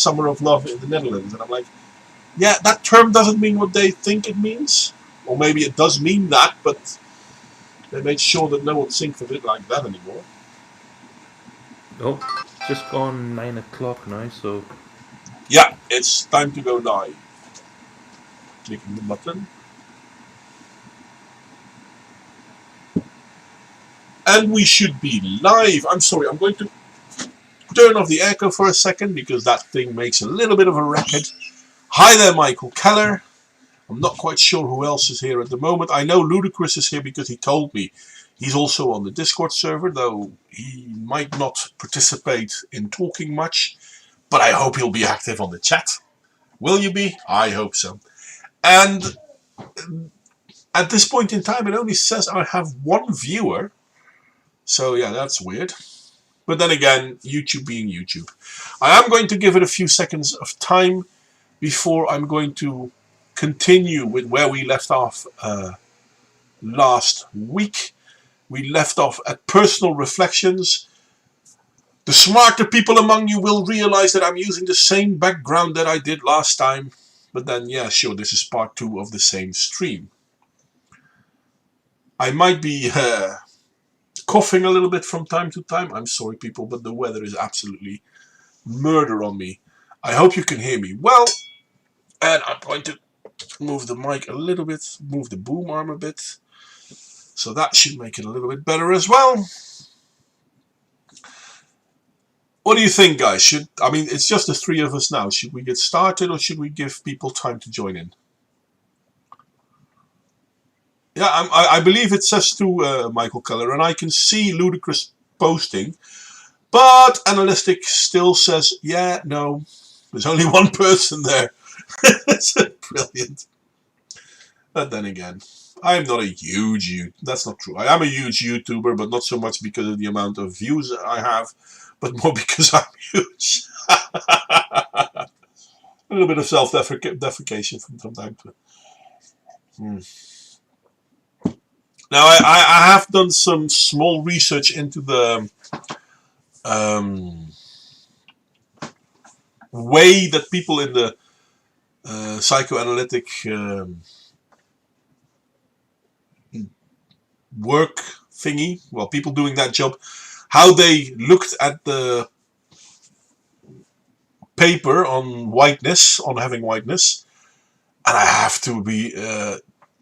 Summer of Love in the Netherlands. And I'm like, yeah, that term doesn't mean what they think it means. Or maybe it does mean that, but they made sure that no one thinks of it like that anymore. Oh, just gone 9 o'clock now, so Yeah, it's time to go live. Clicking the button. And we should be live. I'm sorry, I'm going to turn off the echo for a second because that thing makes a little bit of a racket. Hi there, Michael Keller. I'm not quite sure who else is here at the moment. I know Ludacris is here because he told me he's also on the Discord server, though he might not participate in talking much. But I hope he'll be active on the chat. Will you be? I hope so. And at this point in time, it only says I have one viewer. So yeah, that's weird. But then again, YouTube being YouTube. I am going to give it a few seconds of time before I'm going to continue with where we left off last week. We left off at personal reflections. The smarter people among you will realize that I'm using the same background that I did last time. But then, yeah, sure, this is part 2 of the same stream. I might be coughing a little bit from time to time. I'm sorry, people, but the weather is absolutely murder on me. I hope you can hear me well. And I'm going to move the mic a little bit, move the boom arm a bit. So that should make it a little bit better as well. What do you think, guys? It's just the three of us now. Should we get started or should we give people time to join in? Yeah, I believe it says to Michael Keller, and I can see Ludacris posting. But Analytic still says, yeah, no, there's only one person there. It's brilliant. But then again, I'm not a huge that's not true. I am a huge YouTuber, but not so much because of the amount of views I have, but more because I'm huge. A little bit of self-defecation from time to time. Now, I have done some small research into the way that people in the psychoanalytic work thingy, well, people doing that job, how they looked at the paper on whiteness, on having whiteness. And I have to be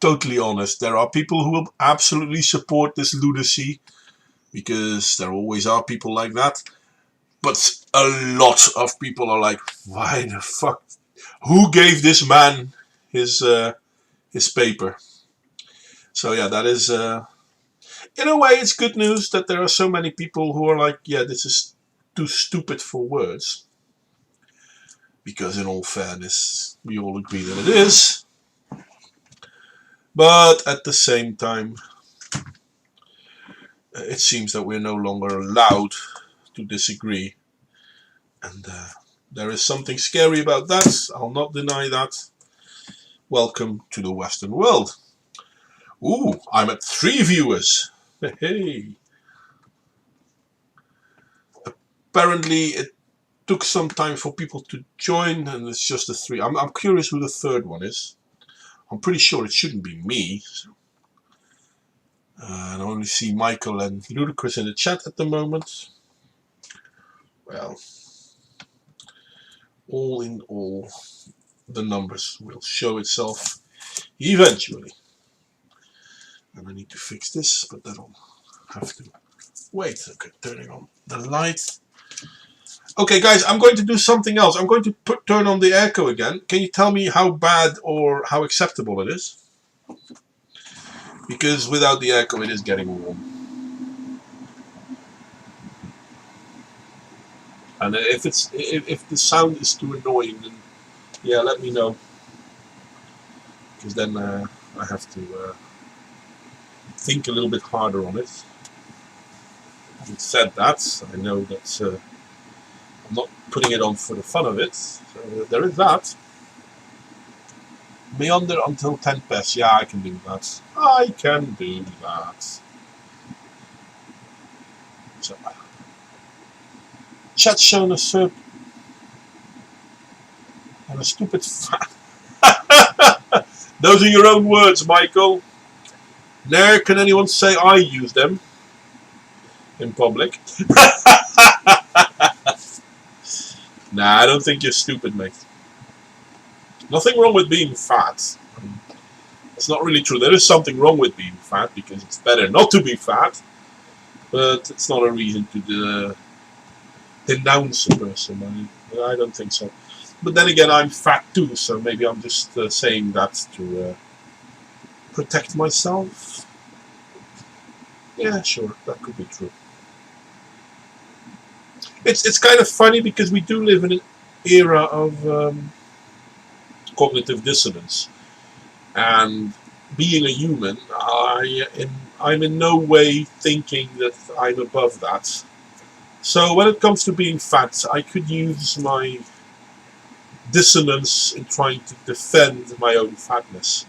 totally honest. There are people who will absolutely support this lunacy because there always are people like that. But a lot of people are like, why the fuck? Who gave this man his paper? So yeah, that is in a way it's good news that there are so many people who are like, yeah, this is too stupid for words. Because in all fairness, we all agree that it is. But at the same time, it seems that we're no longer allowed to disagree. And there is something scary about that. I'll not deny that. Welcome to the Western world. Ooh, I'm at 3 viewers. Hey. Apparently it took some time for people to join and it's just the 3. I'm curious who the third one is. I'm pretty sure it shouldn't be me. And I only see Michael and Ludacris in the chat at the moment. Well, all in all, the numbers will show itself eventually. And I need to fix this, but that'll have to wait. Okay, turning on the light. Okay, guys, I'm going to do something else. I'm going to turn on the echo again. Can you tell me how bad or how acceptable it is? Because without the echo, it is getting warm. And if the sound is too annoying, then yeah, let me know. Because then I have to think a little bit harder on it. Having said that, I know that I'm not putting it on for the fun of it. So there is that. Meander until 10 past. Yeah, I can do that. I can do that. So, chat shown a And a stupid fat. Those are your own words, Michael. Never can anyone say I use them in public. Nah, I don't think you're stupid, mate. Nothing wrong with being fat. It's not really true. There is something wrong with being fat because it's better not to be fat, but it's not a reason to denounce a person. I don't think so. But then again, I'm fat too, so maybe I'm just saying that to protect myself. Yeah, sure, that could be true. It's kind of funny because we do live in an era of cognitive dissonance, and being a human, I'm in no way thinking that I'm above that. So when it comes to being fat, I could use my dissonance in trying to defend my own fatness.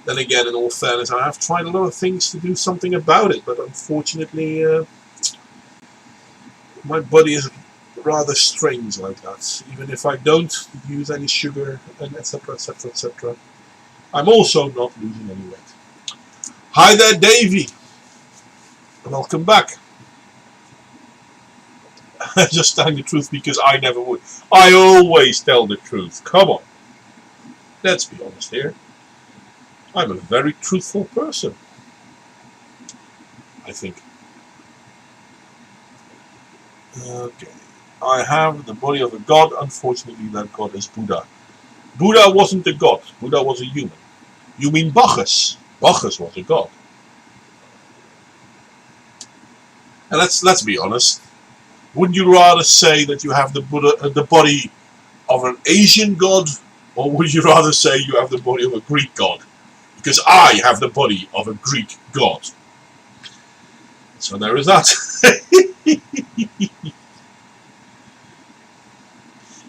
Then again, in all fairness, I have tried a lot of things to do something about it, but unfortunately, my body is rather strange like that. Even if I don't use any sugar, and etc., etc., etc., I'm also not losing any weight. Hi there, Davey. Welcome back. Just telling the truth because I never would. I always tell the truth. Come on. Let's be honest here. I'm a very truthful person, I think. Okay. I have the body of a god. Unfortunately, that god is Buddha. Buddha wasn't a god. Buddha was a human. You mean Bacchus? Bacchus was a god. And let's be honest. Wouldn't you rather say that you have the body of an Asian god, or would you rather say you have the body of a Greek god? Because I have the body of a Greek god. So there is that.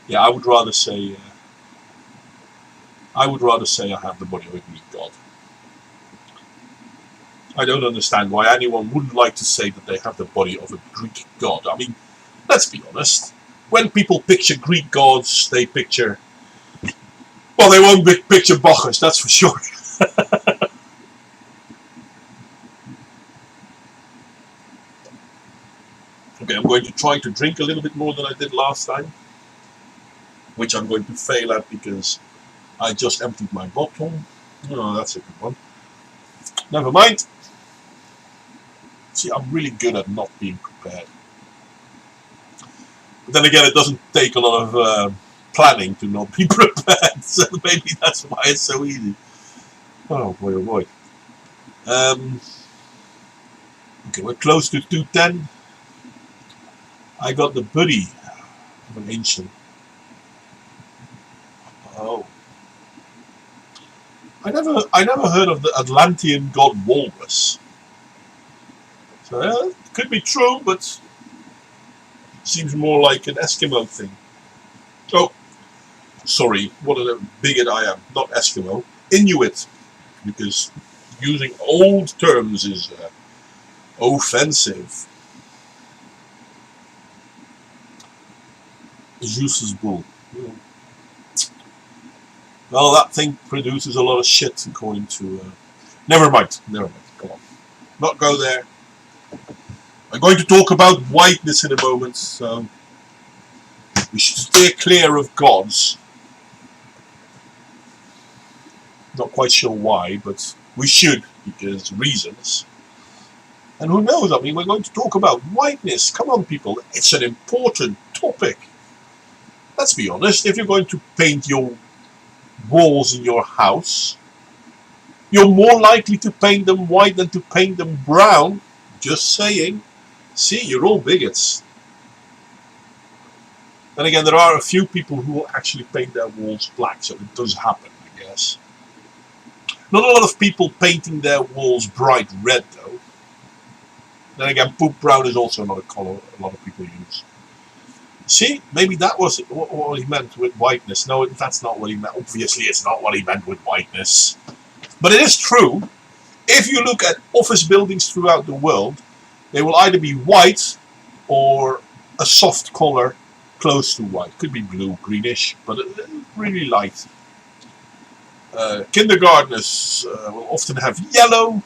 Yeah, I would rather say I have the body of a Greek god. I don't understand why anyone wouldn't like to say that they have the body of a Greek god. I mean, let's be honest. When people picture Greek gods, they picture... Well, they won't picture Bacchus, that's for sure. Okay, I'm going to try to drink a little bit more than I did last time, which I'm going to fail at because I just emptied my bottle. Oh, that's a good one. Never mind. See, I'm really good at not being prepared. But then again, it doesn't take a lot of planning to not be prepared, so maybe that's why it's so easy. Oh boy, oh boy. Okay, we're close to 210. I got the buddy of an ancient. Oh. I never heard of the Atlantean god Walrus. So it could be true, but seems more like an Eskimo thing. Oh, sorry, what a bigot I am. Not Eskimo, Inuit, because using old terms is offensive. Zeus's bull. Well, that thing produces a lot of shit, according to... Never mind, come on. Not go there. I'm going to talk about whiteness in a moment, so... We should steer clear of gods. Not quite sure why, but we should, because reasons. And who knows, I mean, we're going to talk about whiteness. Come on, people, it's an important topic. Let's be honest, if you're going to paint your walls in your house, you're more likely to paint them white than to paint them brown. Just saying. See, you're all bigots. Then again, there are a few people who will actually paint their walls black, so it does happen, I guess. Not a lot of people painting their walls bright red, though. Then again, poop brown is also not a color a lot of people use. See, maybe that was what he meant with whiteness. No, that's not what he meant. Obviously, it's not what he meant with whiteness. But it is true. If you look at office buildings throughout the world, they will either be white or a soft color close to white. Could be blue, greenish, but really light. Kindergartners will often have yellow,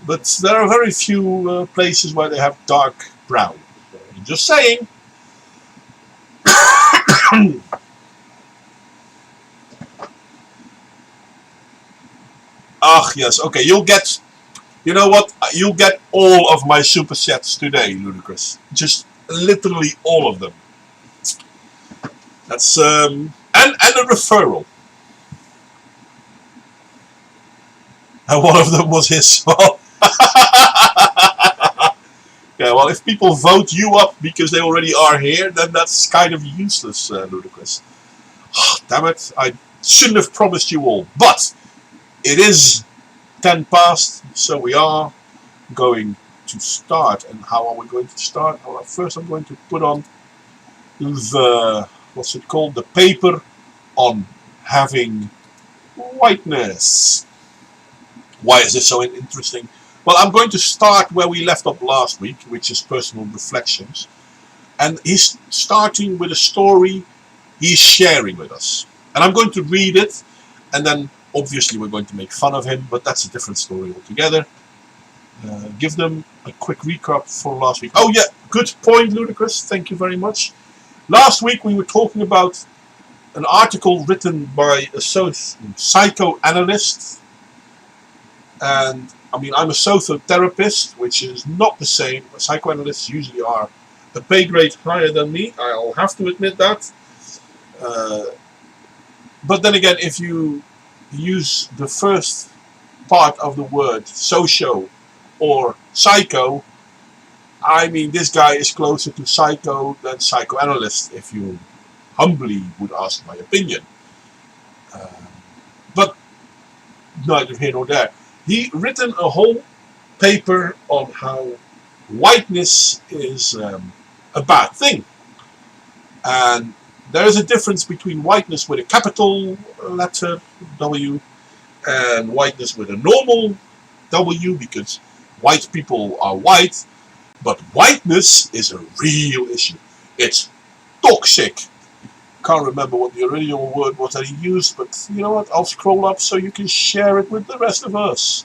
but there are very few places where they have dark brown. Just saying. Ah, yes. Okay, you'll get. You know what? You'll get all of my super chats today, Ludicrous. Just literally all of them. That's and a referral. And one of them was his. Yeah, well, if people vote you up because they already are here, then that's kind of useless, Ludicrous. Oh, damn it, I shouldn't have promised you all. But it is 10 past, so we are going to start. And how are we going to start? Well, first I'm going to put on the, what's it called? The paper on having whiteness. Why is this so interesting? Well, I'm going to start where we left off last week, which is personal reflections. And he's starting with a story he's sharing with us. And I'm going to read it, and then obviously we're going to make fun of him, but that's a different story altogether. Give them a quick recap for last week. Oh yeah, good point, Ludicrous. Thank you very much. Last week we were talking about an article written by a psychoanalyst. And I mean, I'm a psychotherapist, which is not the same. Psychoanalysts usually are a pay grade higher than me. I'll have to admit that. But then again, if you use the first part of the word socio or psycho, I mean, this guy is closer to psycho than psychoanalyst, if you humbly would ask my opinion. But neither here nor there. He written a whole paper on how whiteness is a bad thing. And there is a difference between whiteness with a capital letter W and whiteness with a normal W, because white people are white, but whiteness is a real issue. It's toxic. Can't remember what the original word was that he used, but you know what? I'll scroll up so you can share it with the rest of us.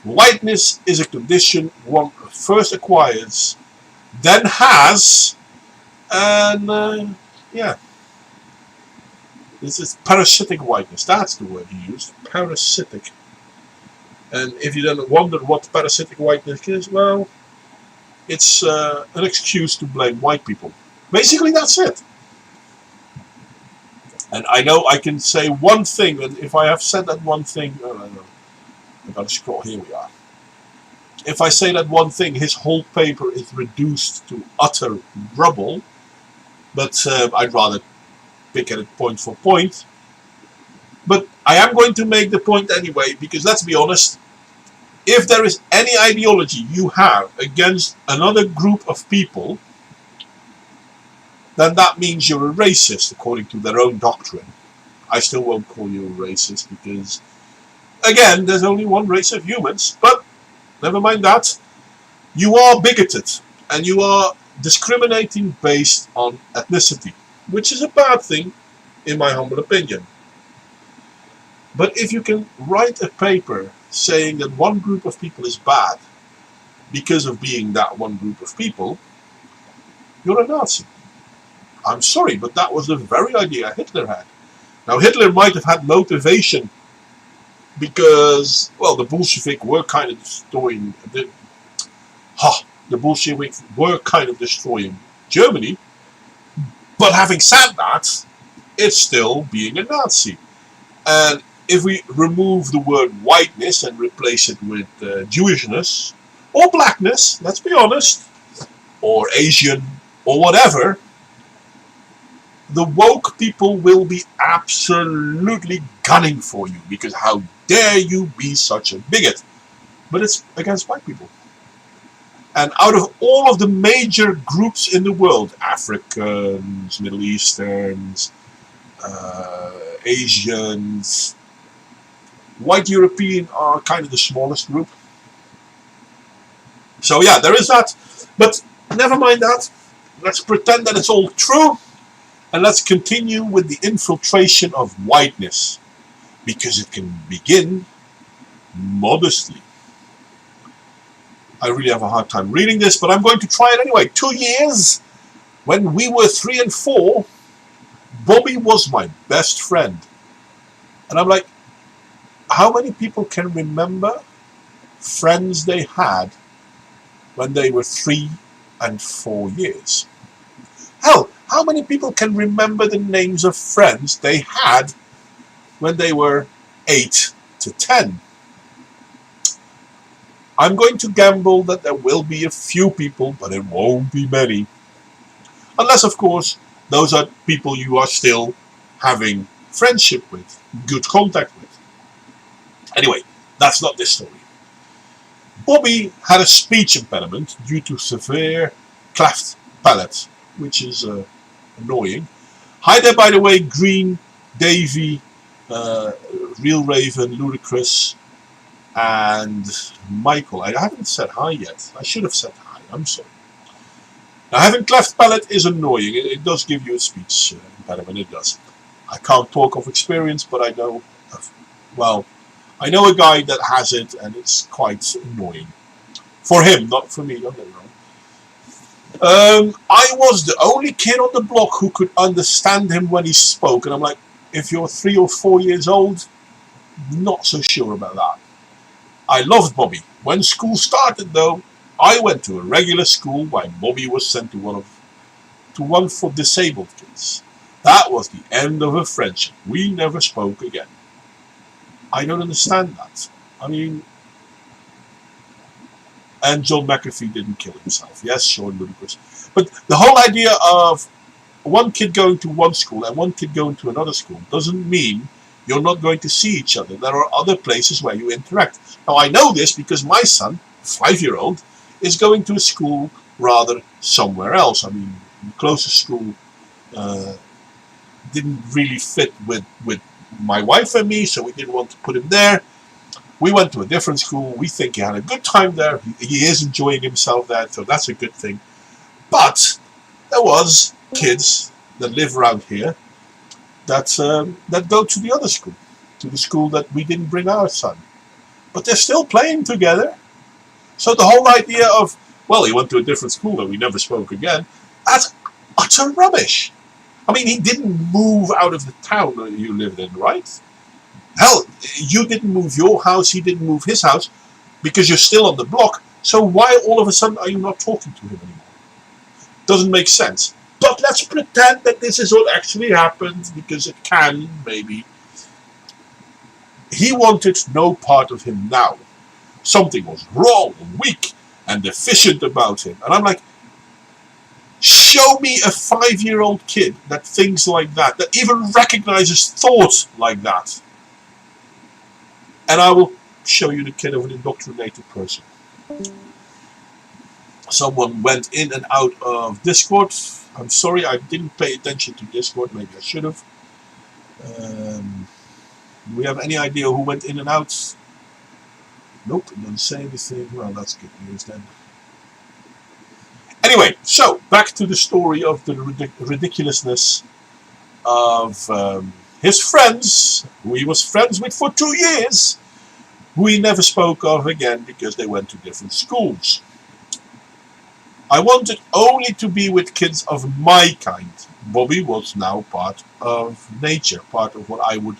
Whiteness is a condition one first acquires, then has, and yeah. This is parasitic whiteness. That's the word he used. Parasitic. And if you then wonder what parasitic whiteness is, well, it's an excuse to blame white people. Basically, that's it. And I know I can say one thing, and if I have said that one thing, I gotta scroll, here we are. If I say that one thing, his whole paper is reduced to utter rubble, but I'd rather pick at it point for point. But I am going to make the point anyway, because let's be honest, if there is any ideology you have against another group of people, then that means you're a racist, according to their own doctrine. I still won't call you a racist, because, again, there's only one race of humans, but never mind that. You are bigoted, and you are discriminating based on ethnicity, which is a bad thing, in my humble opinion. But if you can write a paper saying that one group of people is bad because of being that one group of people, you're a Nazi. I'm sorry, but that was the very idea Hitler had. Now, Hitler might have had motivation because, well, the Bolsheviks were kind of destroying Germany. But having said that, it's still being a Nazi. And if we remove the word whiteness and replace it with Jewishness, or blackness, let's be honest, or Asian, or whatever, the woke people will be absolutely gunning for you, because how dare you be such a bigot? But it's against white people. And out of all of the major groups in the world, Africans, Middle Easterns, Asians, white European are kind of the smallest group. So yeah, there is that. But never mind that. Let's pretend that it's all true. And let's continue with the infiltration of whiteness, because it can begin modestly. I really have a hard time reading this, but I'm going to try it anyway. 2 years, when we were 3 and 4, Bobby was my best friend. And I'm like, how many people can remember friends they had when they were 3 and 4 years? Hell, how many people can remember the names of friends they had when they were 8 to 10? I'm going to gamble that there will be a few people, but it won't be many. Unless, of course, those are people you are still having friendship with, good contact with. Anyway, that's not this story. Bobby had a speech impediment due to severe cleft palate, which is annoying. Hi there, by the way, Green, Davy, Real Raven, Ludicrous, and Michael. I haven't said hi yet. I should have said hi. I'm sorry. Now, having cleft palate is annoying. It does give you a speech impediment. It does. I can't talk of experience, but I know, I know a guy that has it, and it's quite annoying. For him, not for me. Don't get me wrong. I was the only kid on the block who could understand him when he spoke, and I'm like, if you're 3 or 4 years old, not so sure about that. I loved Bobby. When school started, though, I went to a regular school while Bobby was sent to one for disabled kids. That was the end of a friendship. We never spoke again. I don't understand that. I mean, and John McAfee didn't kill himself. Yes, sure, ludicrous. But the whole idea of one kid going to one school and one kid going to another school doesn't mean you're not going to see each other. There are other places where you interact. Now, I know this because my son, 5-year-old, is going to a school rather somewhere else. I mean, the closest school didn't really fit with my wife and me, so we didn't want to put him there. We went to a different school. We think he had a good time there. He is enjoying himself there, so that's a good thing. But there was kids that live around here that go to the other school, to the school that we didn't bring our son. But they're still playing together. So the whole idea of, well, he went to a different school and we never spoke again, that's utter rubbish. I mean, he didn't move out of the town that you lived in, right? Hell, you didn't move your house, he didn't move his house, because you're still on the block. So why all of a sudden are you not talking to him anymore? Doesn't make sense. But let's pretend that this is what actually happened, because it can, maybe. He wanted no part of him now. Something was wrong, weak, and deficient about him. And I'm like, show me a 5-year-old kid that thinks like that even recognizes thoughts like that. And I will show you the kid of an indoctrinated person. Someone went in and out of Discord. I'm sorry, I didn't pay attention to Discord. Maybe I should have. Do we have any idea who went in and out? Nope, it doesn't say anything. Well, that's good news then. Anyway, so back to the story of the ridiculousness of his friends, who he was friends with for 2 years, who he never spoke of again because they went to different schools. I wanted only to be with kids of my kind. Bobby was now part of nature, part of what I would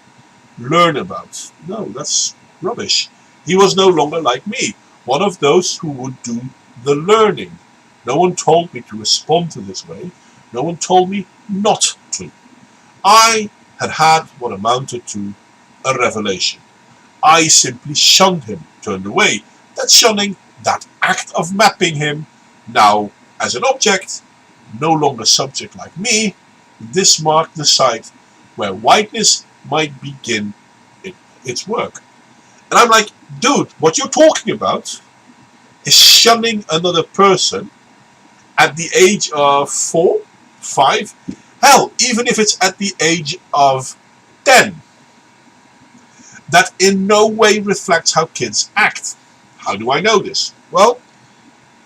learn about. No, that's rubbish. He was no longer like me, one of those who would do the learning. No one told me to respond to this way. No one told me not to. I had had what amounted to a revelation. I simply shunned him, turned away. That shunning, that act of mapping him, now as an object, no longer subject like me, this marked the site where whiteness might begin its work. And I'm like, dude, what you're talking about is shunning another person at the age of 4, 5, hell, even if it's at the age of 10. That in no way reflects how kids act. How do I know this? Well,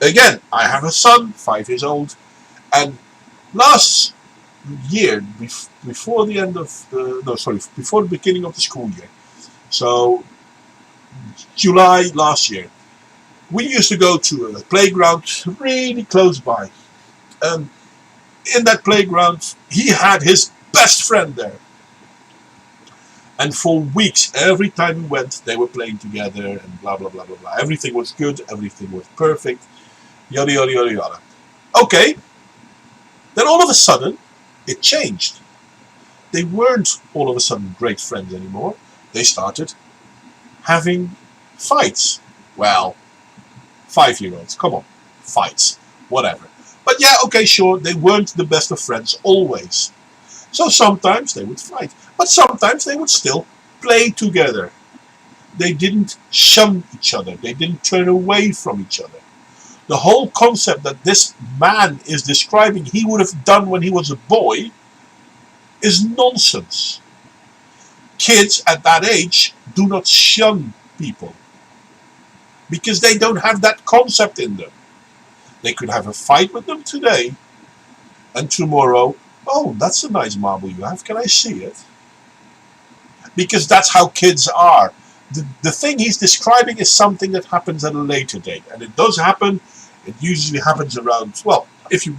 again, I have a son, 5 years old, and last year, before the end of before the beginning of the school year. So July last year, we used to go to a playground really close by. And in that playground, he had his best friend there. And for weeks, every time we went, they were playing together and blah, blah, blah, blah, blah. Everything was good. Everything was perfect. Yada, yada, yada, yada. Okay. Then all of a sudden, it changed. They weren't all of a sudden great friends anymore. They started having fights. Well, 5-year-olds, come on. Fights. Whatever. But yeah, okay, sure, they weren't the best of friends always. So sometimes they would fight. But sometimes they would still play together. They didn't shun each other. They didn't turn away from each other. The whole concept that this man is describing he would have done when he was a boy is nonsense. Kids at that age do not shun people because they don't have that concept in them. They could have a fight with them today, and tomorrow, oh, that's a nice marble you have, can I see it? Because that's how kids are. The thing he's describing is something that happens at a later date, and it does happen. It usually happens around, well, if you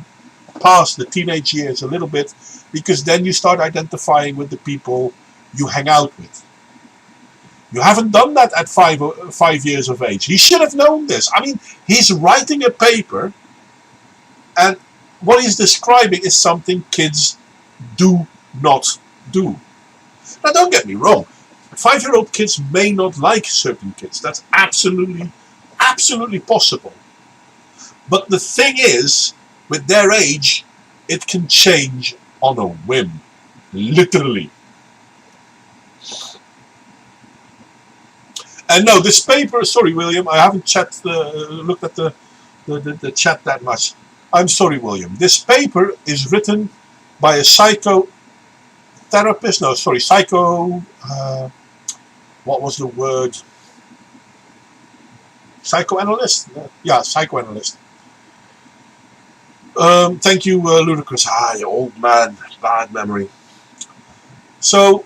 pass the teenage years a little bit, because then you start identifying with the people you hang out with. You haven't done that at 5 years of age. He should have known this. I mean, he's writing a paper, and what he's describing is something kids do not do. Now, don't get me wrong. 5-year-old kids may not like certain kids. That's absolutely, absolutely possible. But the thing is, with their age, it can change on a whim. Literally. And no, this paper, sorry, William, I haven't looked at the chat that much. I'm sorry, William. This paper is written by a psychotherapist. No, sorry, what was the word? Psychoanalyst? Yeah, psychoanalyst. Thank you, Ludicrous. You old man, bad memory. So,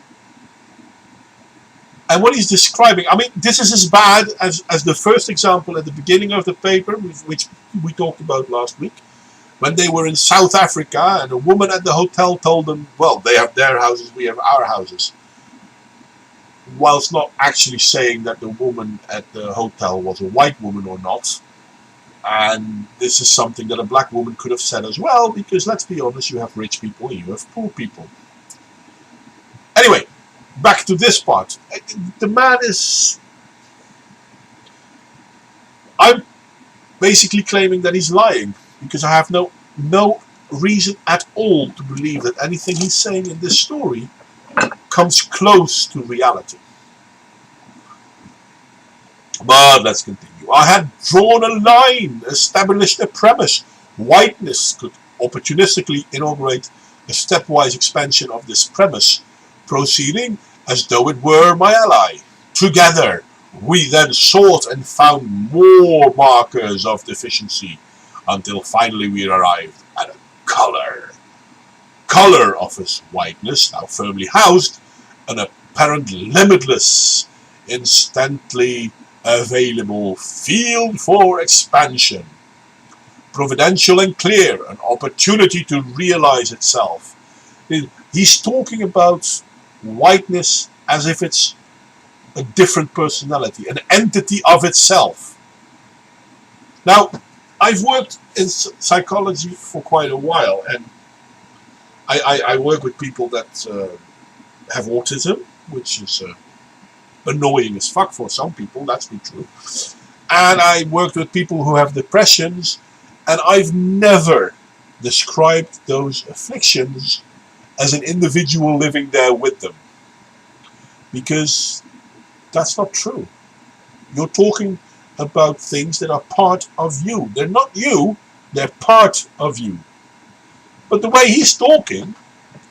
and what he's describing, I mean, this is as bad as the first example at the beginning of the paper, which we talked about last week, when they were in South Africa and a woman at the hotel told them, well, they have their houses, we have our houses. Whilst not actually saying that the woman at the hotel was a white woman or not. And this is something that a black woman could have said as well, because let's be honest, you have rich people and you have poor people. Anyway, back to this part. The man is... I'm basically claiming that he's lying, because I have no reason at all to believe that anything he's saying in this story comes close to reality. But let's continue. I had drawn a line, established a premise. Whiteness could opportunistically inaugurate a stepwise expansion of this premise, proceeding as though it were my ally. Together, we then sought and found more markers of deficiency, until finally we arrived at a color. Color of his whiteness, now firmly housed, an apparent limitless, instantly available field for expansion. Providential and clear, an opportunity to realize itself. He's talking about whiteness as if it's a different personality, an entity of itself. Now, I've worked in psychology for quite a while, and I work with people that have autism, which is annoying as fuck for some people, that's be true. And I worked with people who have depressions, and I've never described those afflictions as an individual living there with them. Because that's not true. You're talking about things that are part of you. They're not you, they're part of you. But the way he's talking,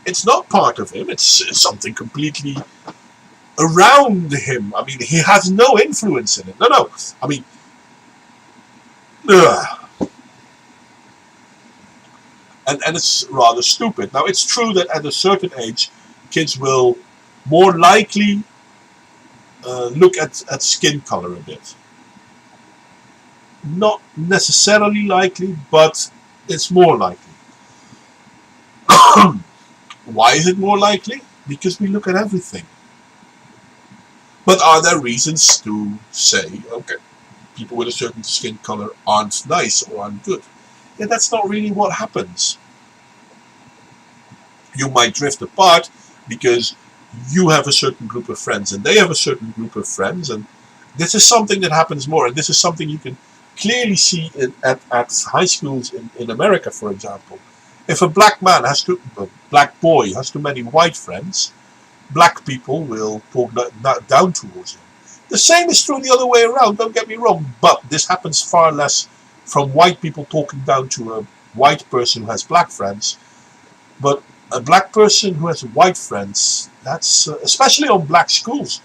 it's not part of him, it's something completely around him. I mean, he has no influence in it. No. I mean, and and it's rather stupid. Now, it's true that at a certain age, kids will more likely look at skin color a bit. Not necessarily likely, but it's more likely. Why is it more likely? Because we look at everything. But are there reasons to say, okay, people with a certain skin color aren't nice or aren't good? Yeah, that's not really what happens. You might drift apart because you have a certain group of friends and they have a certain group of friends, and this is something that happens more, and this is something you can clearly see at high schools in America, for example. If a black boy has too many white friends, black people will talk down towards him. The same is true the other way around, don't get me wrong, but this happens far less from white people talking down to a white person who has black friends. But a black person who has white friends, that's, especially on black schools,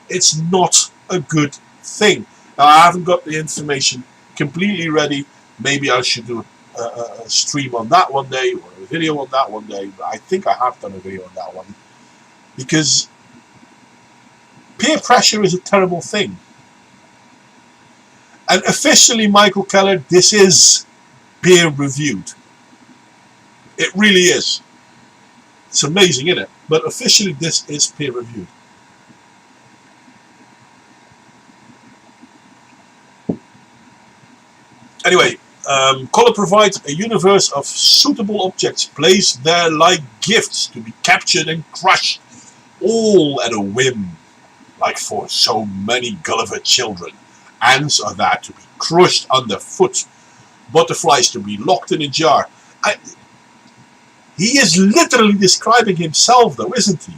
it's not a good thing. Now, I haven't got the information completely ready. Maybe I should do a stream on that one day, or a video on that one day. I think I have done a video on that one. Because peer pressure is a terrible thing. And officially, Michael Keller, this is peer reviewed. It really is. It's amazing, isn't it? But officially, this is peer reviewed. Anyway, Color provides a universe of suitable objects placed there like gifts to be captured and crushed, all at a whim, like for so many Gulliver children. Ants are there to be crushed underfoot, butterflies to be locked in a jar. He is literally describing himself, though, isn't he?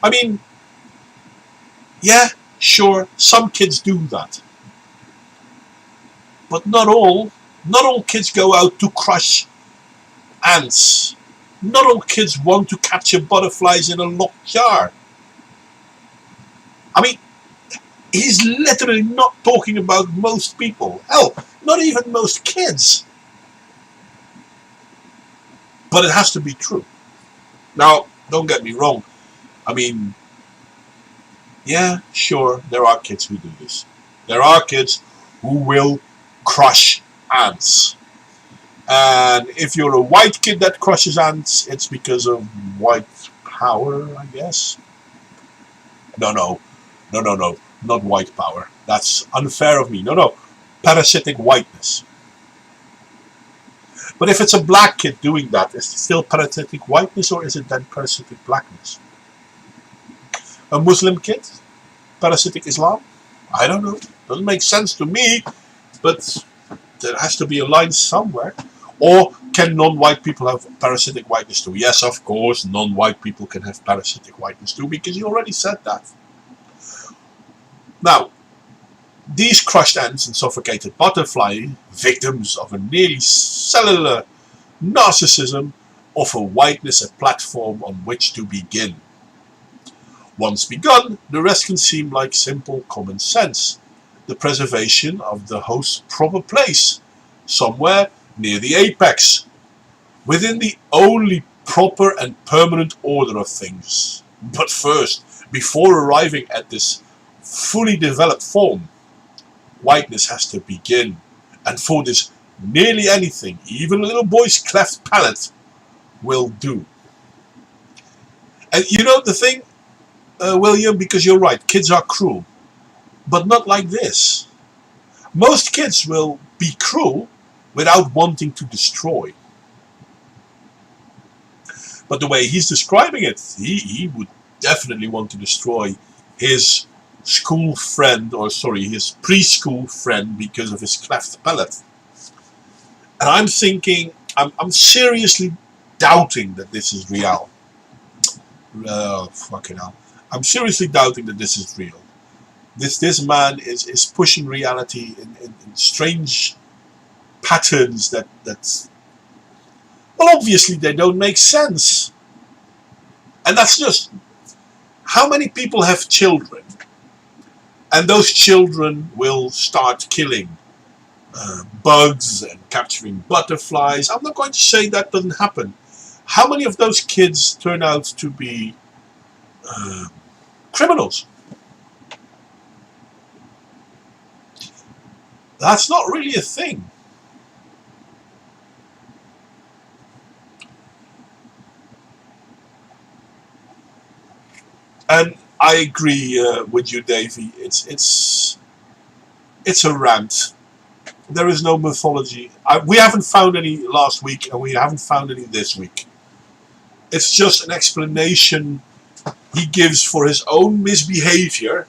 I mean, yeah, sure, some kids do that. But not all. Not all kids go out to crush ants. Not all kids want to capture butterflies in a locked jar. I mean, he's literally not talking about most people. Hell, not even most kids. But it has to be true. Now, don't get me wrong. I mean, yeah, sure, there are kids who do this. There are kids who will crush ants. And if you're a white kid that crushes ants, it's because of white power, I guess. No, not white power. That's unfair of me. No, parasitic whiteness. But if it's a black kid doing that, is it still parasitic whiteness, or is it then parasitic blackness? A Muslim kid? Parasitic Islam? I don't know. Doesn't make sense to me, but there has to be a line somewhere. Or can non-white people have parasitic whiteness too? Yes, of course, non-white people can have parasitic whiteness too, because you already said that. Now, these crushed ants and suffocated butterfly, victims of a nearly cellular narcissism, offer whiteness a platform on which to begin. Once begun, the rest can seem like simple common sense. The preservation of the host's proper place, somewhere near the apex, within the only proper and permanent order of things. But first, before arriving at this fully developed form, whiteness has to begin, and for this nearly anything, even a little boy's cleft palate, will do. And you know the thing, William, because you're right, kids are cruel, but not like this. Most kids will be cruel without wanting to destroy. But the way he's describing it, he would definitely want to destroy his school friend, or sorry, his preschool friend, because of his cleft palate. And I'm thinking, I'm seriously doubting that this is real. Fucking hell. I'm seriously doubting that this is real. This man is pushing reality in strange patterns that well, obviously they don't make sense. And that's just, how many people have children and those children will start killing bugs and capturing butterflies. I'm not going to say that doesn't happen. How many of those kids turn out to be criminals? That's not really a thing. And I agree with you, Davey. It's a rant. There is no mythology. We haven't found any last week, and we haven't found any this week. It's just an explanation he gives for his own misbehavior,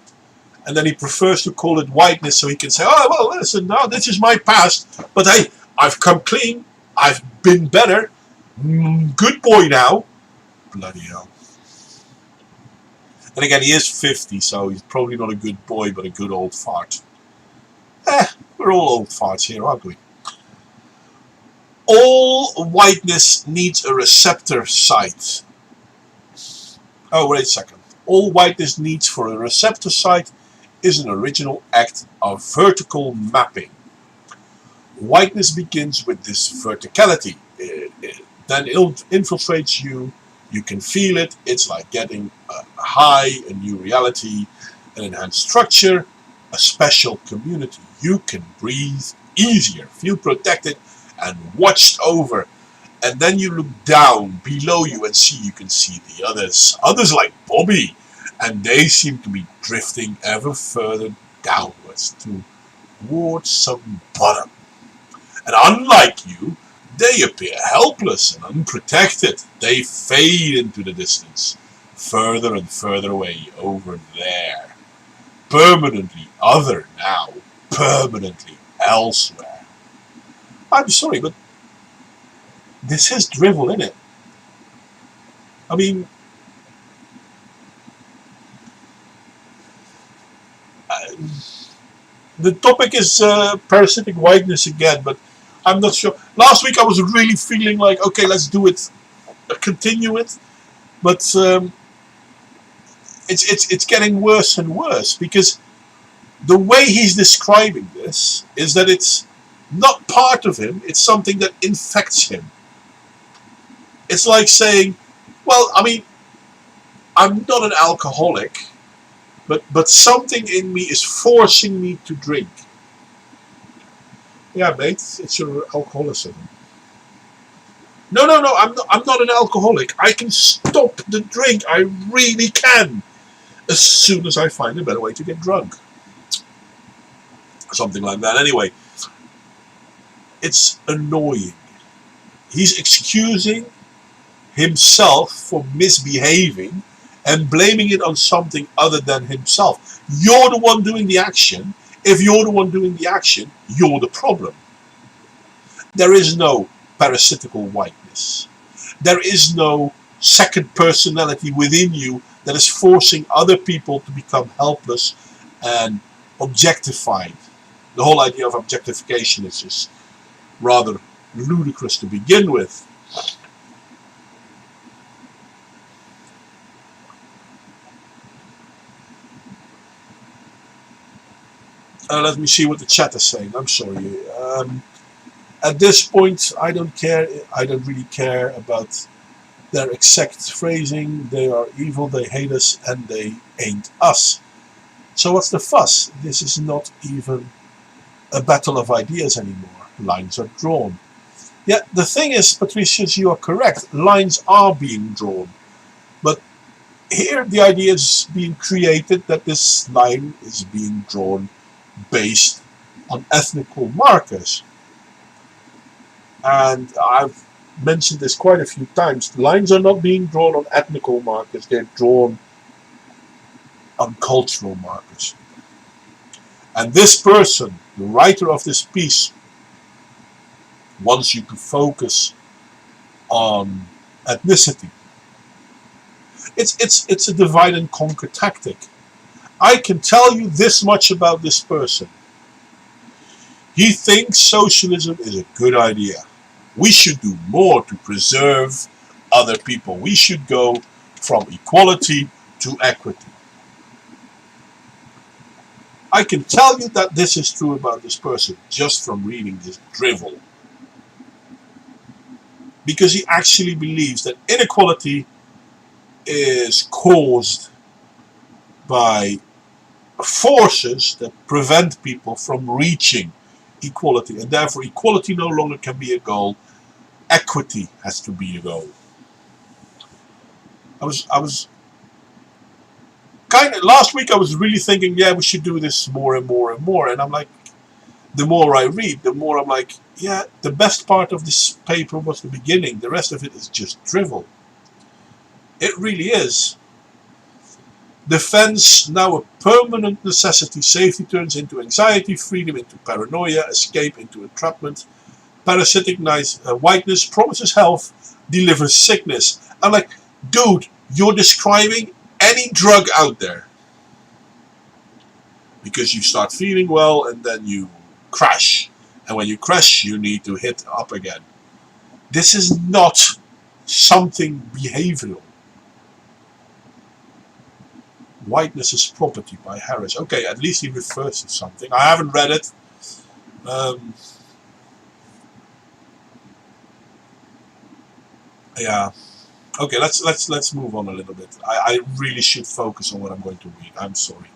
and then he prefers to call it whiteness so he can say, oh, well, listen, now this is my past, but hey, I've come clean, I've been better, good boy now. Bloody hell. And again, he is 50, so he's probably not a good boy, but a good old fart. We're all old farts here, aren't we? All whiteness needs a receptor site. Oh, wait a second. All whiteness needs for a receptor site is an original act of vertical mapping. Whiteness begins with this verticality. Then it infiltrates you. You can feel it. It's like getting a high, a new reality, an enhanced structure, a special community. You can breathe easier, feel protected and watched over. And then you look down below you and you can see the others like Bobby, and they seem to be drifting ever further downwards towards some bottom. And unlike you, they appear helpless and unprotected. They fade into the distance, further and further away over there. Permanently other now, permanently elsewhere. I'm sorry, but this is drivel, isn't it? I mean, the topic is parasitic whiteness again, but I'm not sure. Last week I was really feeling like, okay, let's do it, continue it, but it's getting worse and worse, because the way he's describing this is that it's not part of him, it's something that infects him. It's like saying, well, I mean, I'm not an alcoholic, but something in me is forcing me to drink. Yeah, mate, it's your alcoholism. No, I'm not an alcoholic. I can stop the drink. I really can. As soon as I find a better way to get drunk. Something like that. Anyway, it's annoying. He's excusing himself for misbehaving and blaming it on something other than himself. You're the one doing the action. If you're the one doing the action, you're the problem. There is no parasitical whiteness. There is no second personality within you that is forcing other people to become helpless and objectified. The whole idea of objectification is just rather ludicrous to begin with. Let me see what the chat is saying. I'm sorry. At this point, I don't care. I don't really care about their exact phrasing. They are evil, they hate us, and they ain't us. So what's the fuss? This is not even a battle of ideas anymore. Lines are drawn. Yeah, the thing is, Patricius, you are correct. Lines are being drawn. But here the idea is being created that this line is being drawn based on ethnical markers. And I've mentioned this quite a few times. Lines are not being drawn on ethnical markers, they're drawn on cultural markers. And this person, the writer of this piece, wants you to focus on ethnicity. It's a divide and conquer tactic. I can tell you this much about this person. He thinks socialism is a good idea. We should do more to preserve other people. We should go from equality to equity. I can tell you that this is true about this person just from reading this drivel. Because he actually believes that inequality is caused by forces that prevent people from reaching equality, and therefore equality no longer can be a goal. Equity has to be a goal. I was kind of last week. I was really thinking, yeah, we should do this more and more and more. And I'm like, the more I read, the more I'm like, yeah, the best part of this paper was the beginning. The rest of it is just drivel. It really is. Defense now a permanent necessity. Safety turns into anxiety, freedom into paranoia, escape into entrapment. Parasitic-like whiteness promises health, delivers sickness. I'm like, dude, you're describing any drug out there. Because you start feeling well and then you crash. And when you crash, you need to hit up again. This is not something behavioral. Whiteness is Property by Harris. Okay, at least he refers to something. I haven't read it. Yeah. Okay, let's move on a little bit. I really should focus on what I'm going to read. I'm sorry.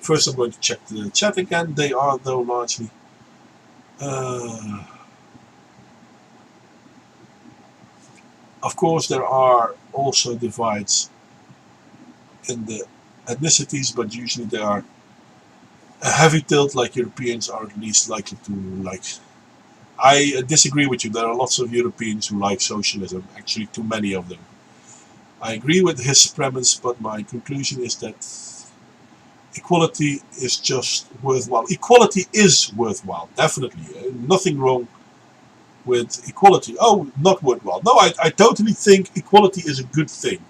First, I'm going to check the chat again. They are, though, largely. Of course, there are also divides in the ethnicities, but usually they are a heavy tilt, like Europeans are at least likely to like. I disagree with you. There are lots of Europeans who like socialism, actually too many of them. I agree with his premise, but my conclusion is that equality is just worthwhile. Equality is worthwhile, definitely. Nothing wrong with equality. Oh, not worthwhile. No, I totally think equality is a good thing.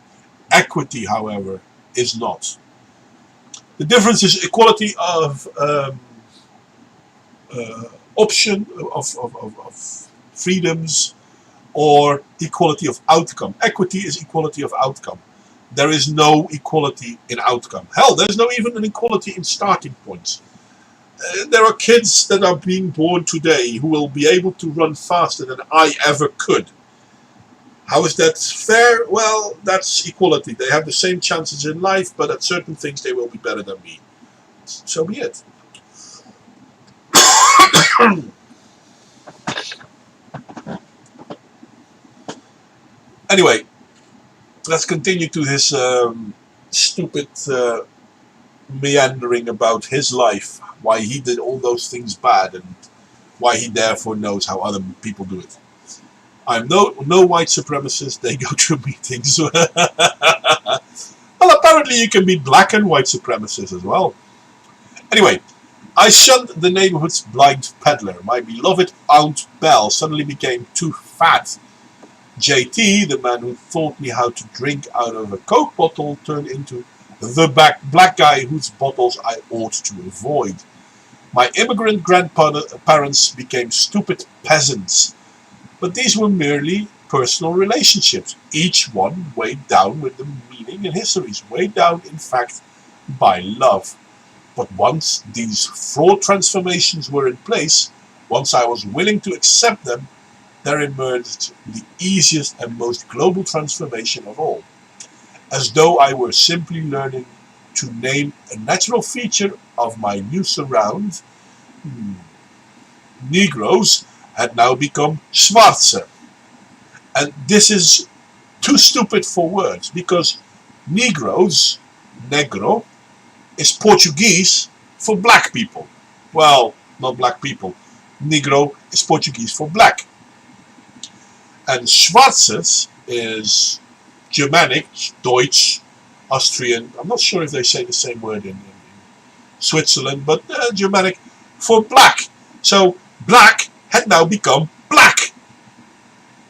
Equity, however, is not. The difference is equality of option, of freedoms, or equality of outcome. Equity is equality of outcome. There is no equality in outcome. Hell, there's no even an equality in starting points. There are kids that are being born today who will be able to run faster than I ever could. How is that fair? Well, that's equality. They have the same chances in life, but at certain things they will be better than me. So be it. Anyway, let's continue to his stupid meandering about his life, why he did all those things bad, and why he therefore knows how other people do it. I'm no white supremacist. They go to meetings. Well, apparently you can be black and white supremacist as well. Anyway, I shunned the neighborhood's blind peddler. My beloved Aunt Belle suddenly became too fat. JT, the man who taught me how to drink out of a Coke bottle, turned into the black guy whose bottles I ought to avoid. My immigrant grandparents became stupid peasants. But these were merely personal relationships, each one weighed down with the meaning and histories, weighed down, in fact, by love. But once these fraud transformations were in place, once I was willing to accept them, there emerged the easiest and most global transformation of all. As though I were simply learning to name a natural feature of my new surround, Negroes had now become Schwarze. And this is too stupid for words, because Negroes, negro, is Portuguese for black people. Well, not black people. Negro is Portuguese for black. And Schwarzes is Germanic, Deutsch, Austrian. I'm not sure if they say the same word in Switzerland, but Germanic for black. So black had now become black.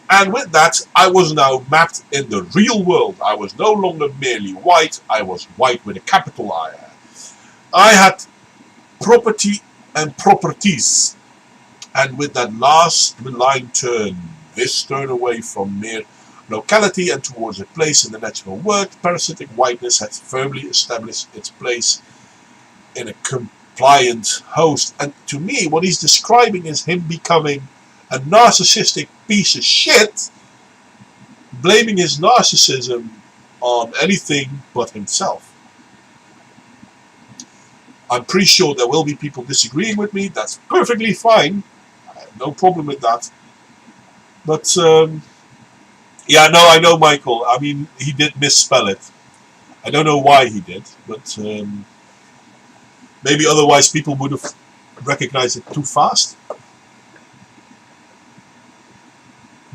And with that, I was now mapped in the real world. I was no longer merely white, I was white with a capital I. I had property and properties. And with that last malign turn, this turn away from mere locality and towards a place in the natural world, parasitic whiteness had firmly established its place in a compliant host. And to me, what he's describing is him becoming a narcissistic piece of shit, blaming his narcissism on anything but himself. I'm pretty sure there will be people disagreeing with me. That's perfectly fine. I have no problem with that. But, yeah, no, I know, Michael. I mean, he did misspell it. I don't know why he did, but maybe otherwise people would have recognized it too fast.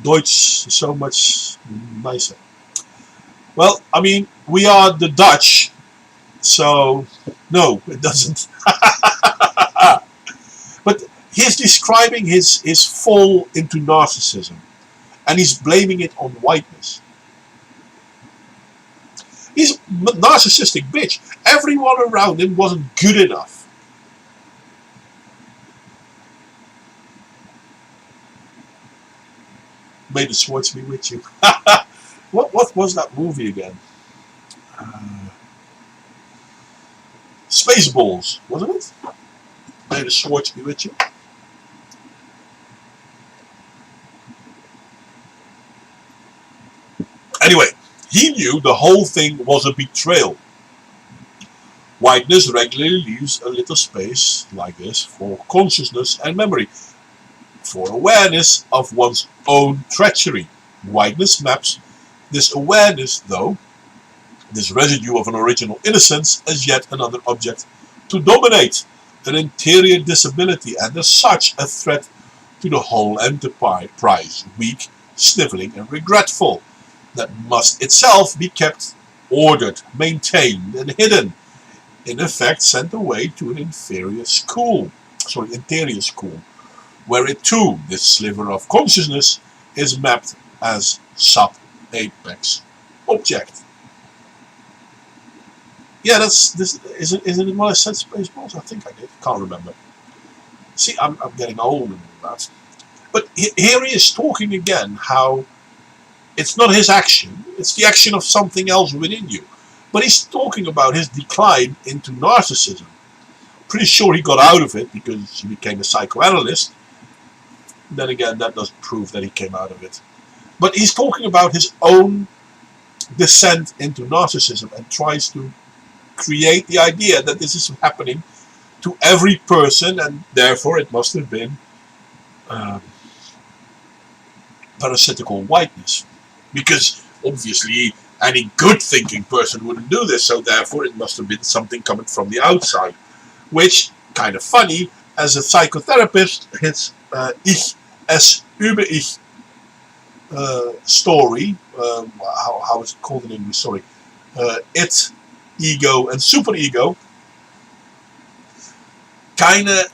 Deutsch is so much nicer. Well, I mean, we are the Dutch, so no, it doesn't. But he's describing his fall into narcissism, and he's blaming it on whiteness. He's a narcissistic bitch. Everyone around him wasn't good enough. May the swords be with you. What was that movie again? Spaceballs, wasn't it? May the swords be with you. Anyway, he knew the whole thing was a betrayal. Whiteness regularly leaves a little space like this for consciousness and memory, for awareness of one's own treachery. Whiteness maps this awareness, though, this residue of an original innocence, as yet another object to dominate, an interior disability, and as such a threat to the whole enterprise, weak, sniveling, and regretful, that must itself be kept ordered, maintained, and hidden, in effect sent away to an interior school, where it too, this sliver of consciousness, is mapped as sub-apex object. Yeah, isn't it what I said, Spaceballs? I think I did. Can't remember. See, I'm getting old and all that. But here he is talking again how it's not his action, it's the action of something else within you. But he's talking about his decline into narcissism. Pretty sure he got out of it because he became a psychoanalyst. Then again, that doesn't prove that he came out of it. But he's talking about his own descent into narcissism and tries to create the idea that this is happening to every person, and therefore it must have been parasitical whiteness. Because obviously any good thinking person wouldn't do this, so therefore it must have been something coming from the outside. Which, kind of funny, as a psychotherapist, his Ich es über Ich story, how is it called in English, sorry, it, ego and superego, kind of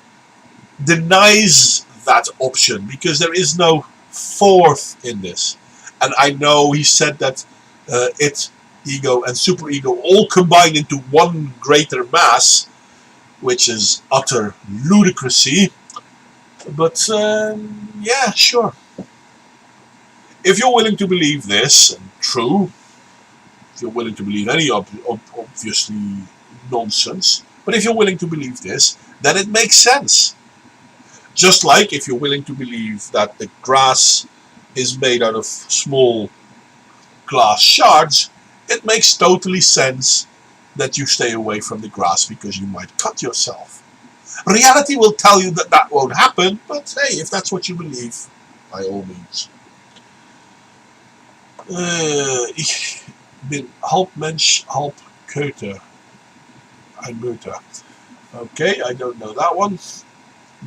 denies that option because there is no fourth in this. And I know he said that it, ego and superego all combine into one greater mass, which is utter ludicrousy. But yeah, sure. If you're willing to believe this, and true, if you're willing to believe any obviously nonsense, but if you're willing to believe this, then it makes sense. Just like if you're willing to believe that the grass is made out of small glass shards, it makes totally sense that you stay away from the grass because you might cut yourself. Reality will tell you that that won't happen, but hey, if that's what you believe, by all means. Ich bin halb Mensch, halb Köter. Ein Mutter. Okay, I don't know that one.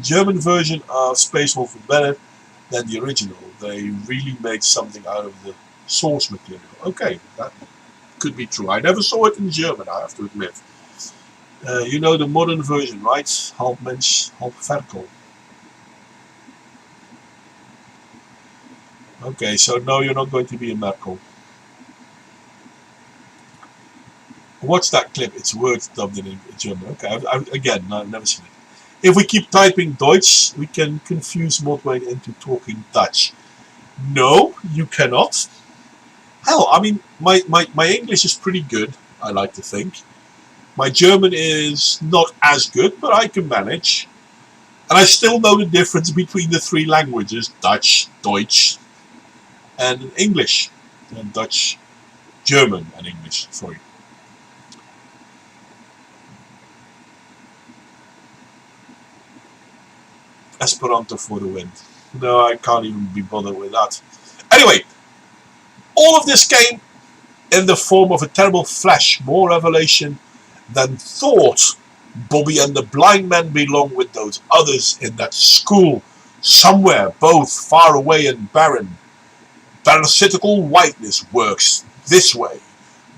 German version of Space Wolf is better than the original. They really made something out of the source material. Okay, that could be true. I never saw it in German, I have to admit. You know the modern version, right? Halb Mensch, halb Ferkel. Okay, so no, you're not going to be a Merkel. Watch that clip. It's words dubbed in German. Okay, again, I've never seen it. If we keep typing Deutsch, we can confuse Modwayne into talking Dutch. No, you cannot. Hell, I mean, my English is pretty good, I like to think. My German is not as good, but I can manage. And I still know the difference between the three languages, Dutch, Deutsch, and English. And Dutch, German, and English, sorry. Esperanto for the win. No, I can't even be bothered with that. Anyway, all of this came in the form of a terrible flash, more revelation than thought. Bobby and the blind man belong with those others in that school, somewhere, both far away and barren. Parasitical whiteness works this way,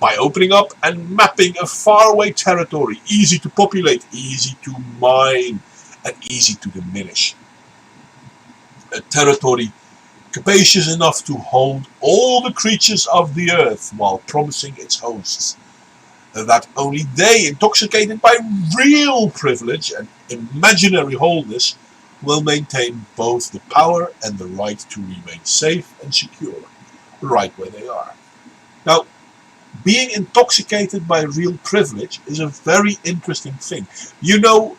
by opening up and mapping a faraway territory, easy to populate, easy to mine, and easy to diminish. A territory capacious enough to hold all the creatures of the earth while promising its hosts that only they, intoxicated by real privilege and imaginary wholeness, will maintain both the power and the right to remain safe and secure, right where they are. Now, being intoxicated by real privilege is a very interesting thing. You know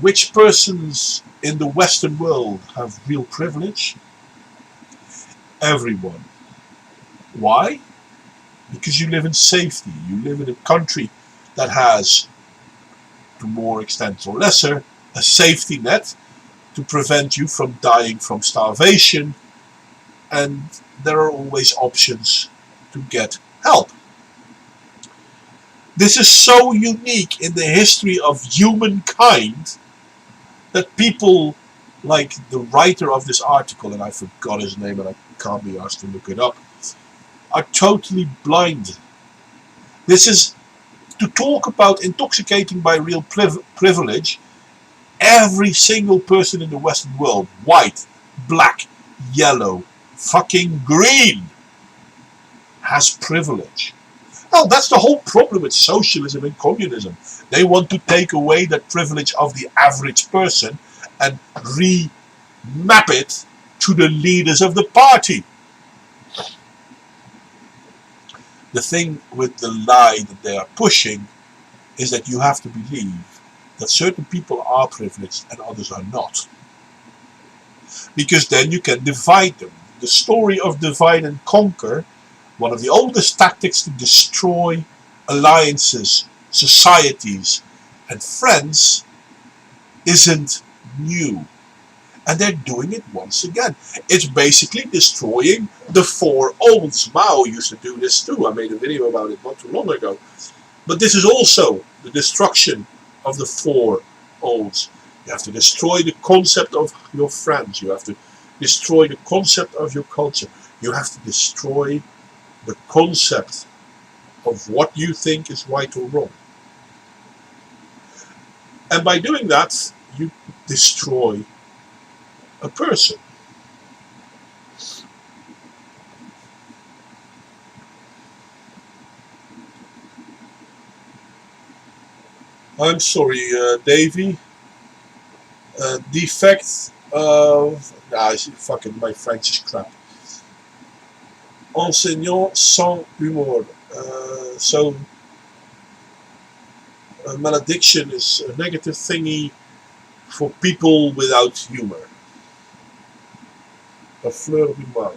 which persons in the Western world have real privilege? Everyone. Why? Because you live in safety. You live in a country that has, to more extent or lesser, a safety net to prevent you from dying from starvation, and there are always options to get help. This is so unique in the history of humankind that people like the writer of this article, and I forgot his name and I can't be asked to look it up, are totally blind. This is to talk about intoxicating by real privilege. Every single person in the Western world, white, black, yellow, fucking green, has privilege. Well, that's the whole problem with socialism and communism. They want to take away that privilege of the average person and remap it to the leaders of the party. The thing with the lie that they are pushing is that you have to believe that certain people are privileged and others are not. Because then you can divide them. The story of divide and conquer, one of the oldest tactics to destroy alliances, societies, and friends, isn't new. And they're doing it once again. It's basically destroying the four olds. Mao used to do this too. I made a video about it not too long ago. But this is also the destruction of the four olds. You have to destroy the concept of your friends. You have to destroy the concept of your culture. You have to destroy the concept of what you think is right or wrong. And by doing that, you destroy a person. I'm sorry, Davy. Defect of... Nah, fucking my French is crap. Enseignant sans humour. So, malediction is a negative thingy for people without humor. A fleur du mal.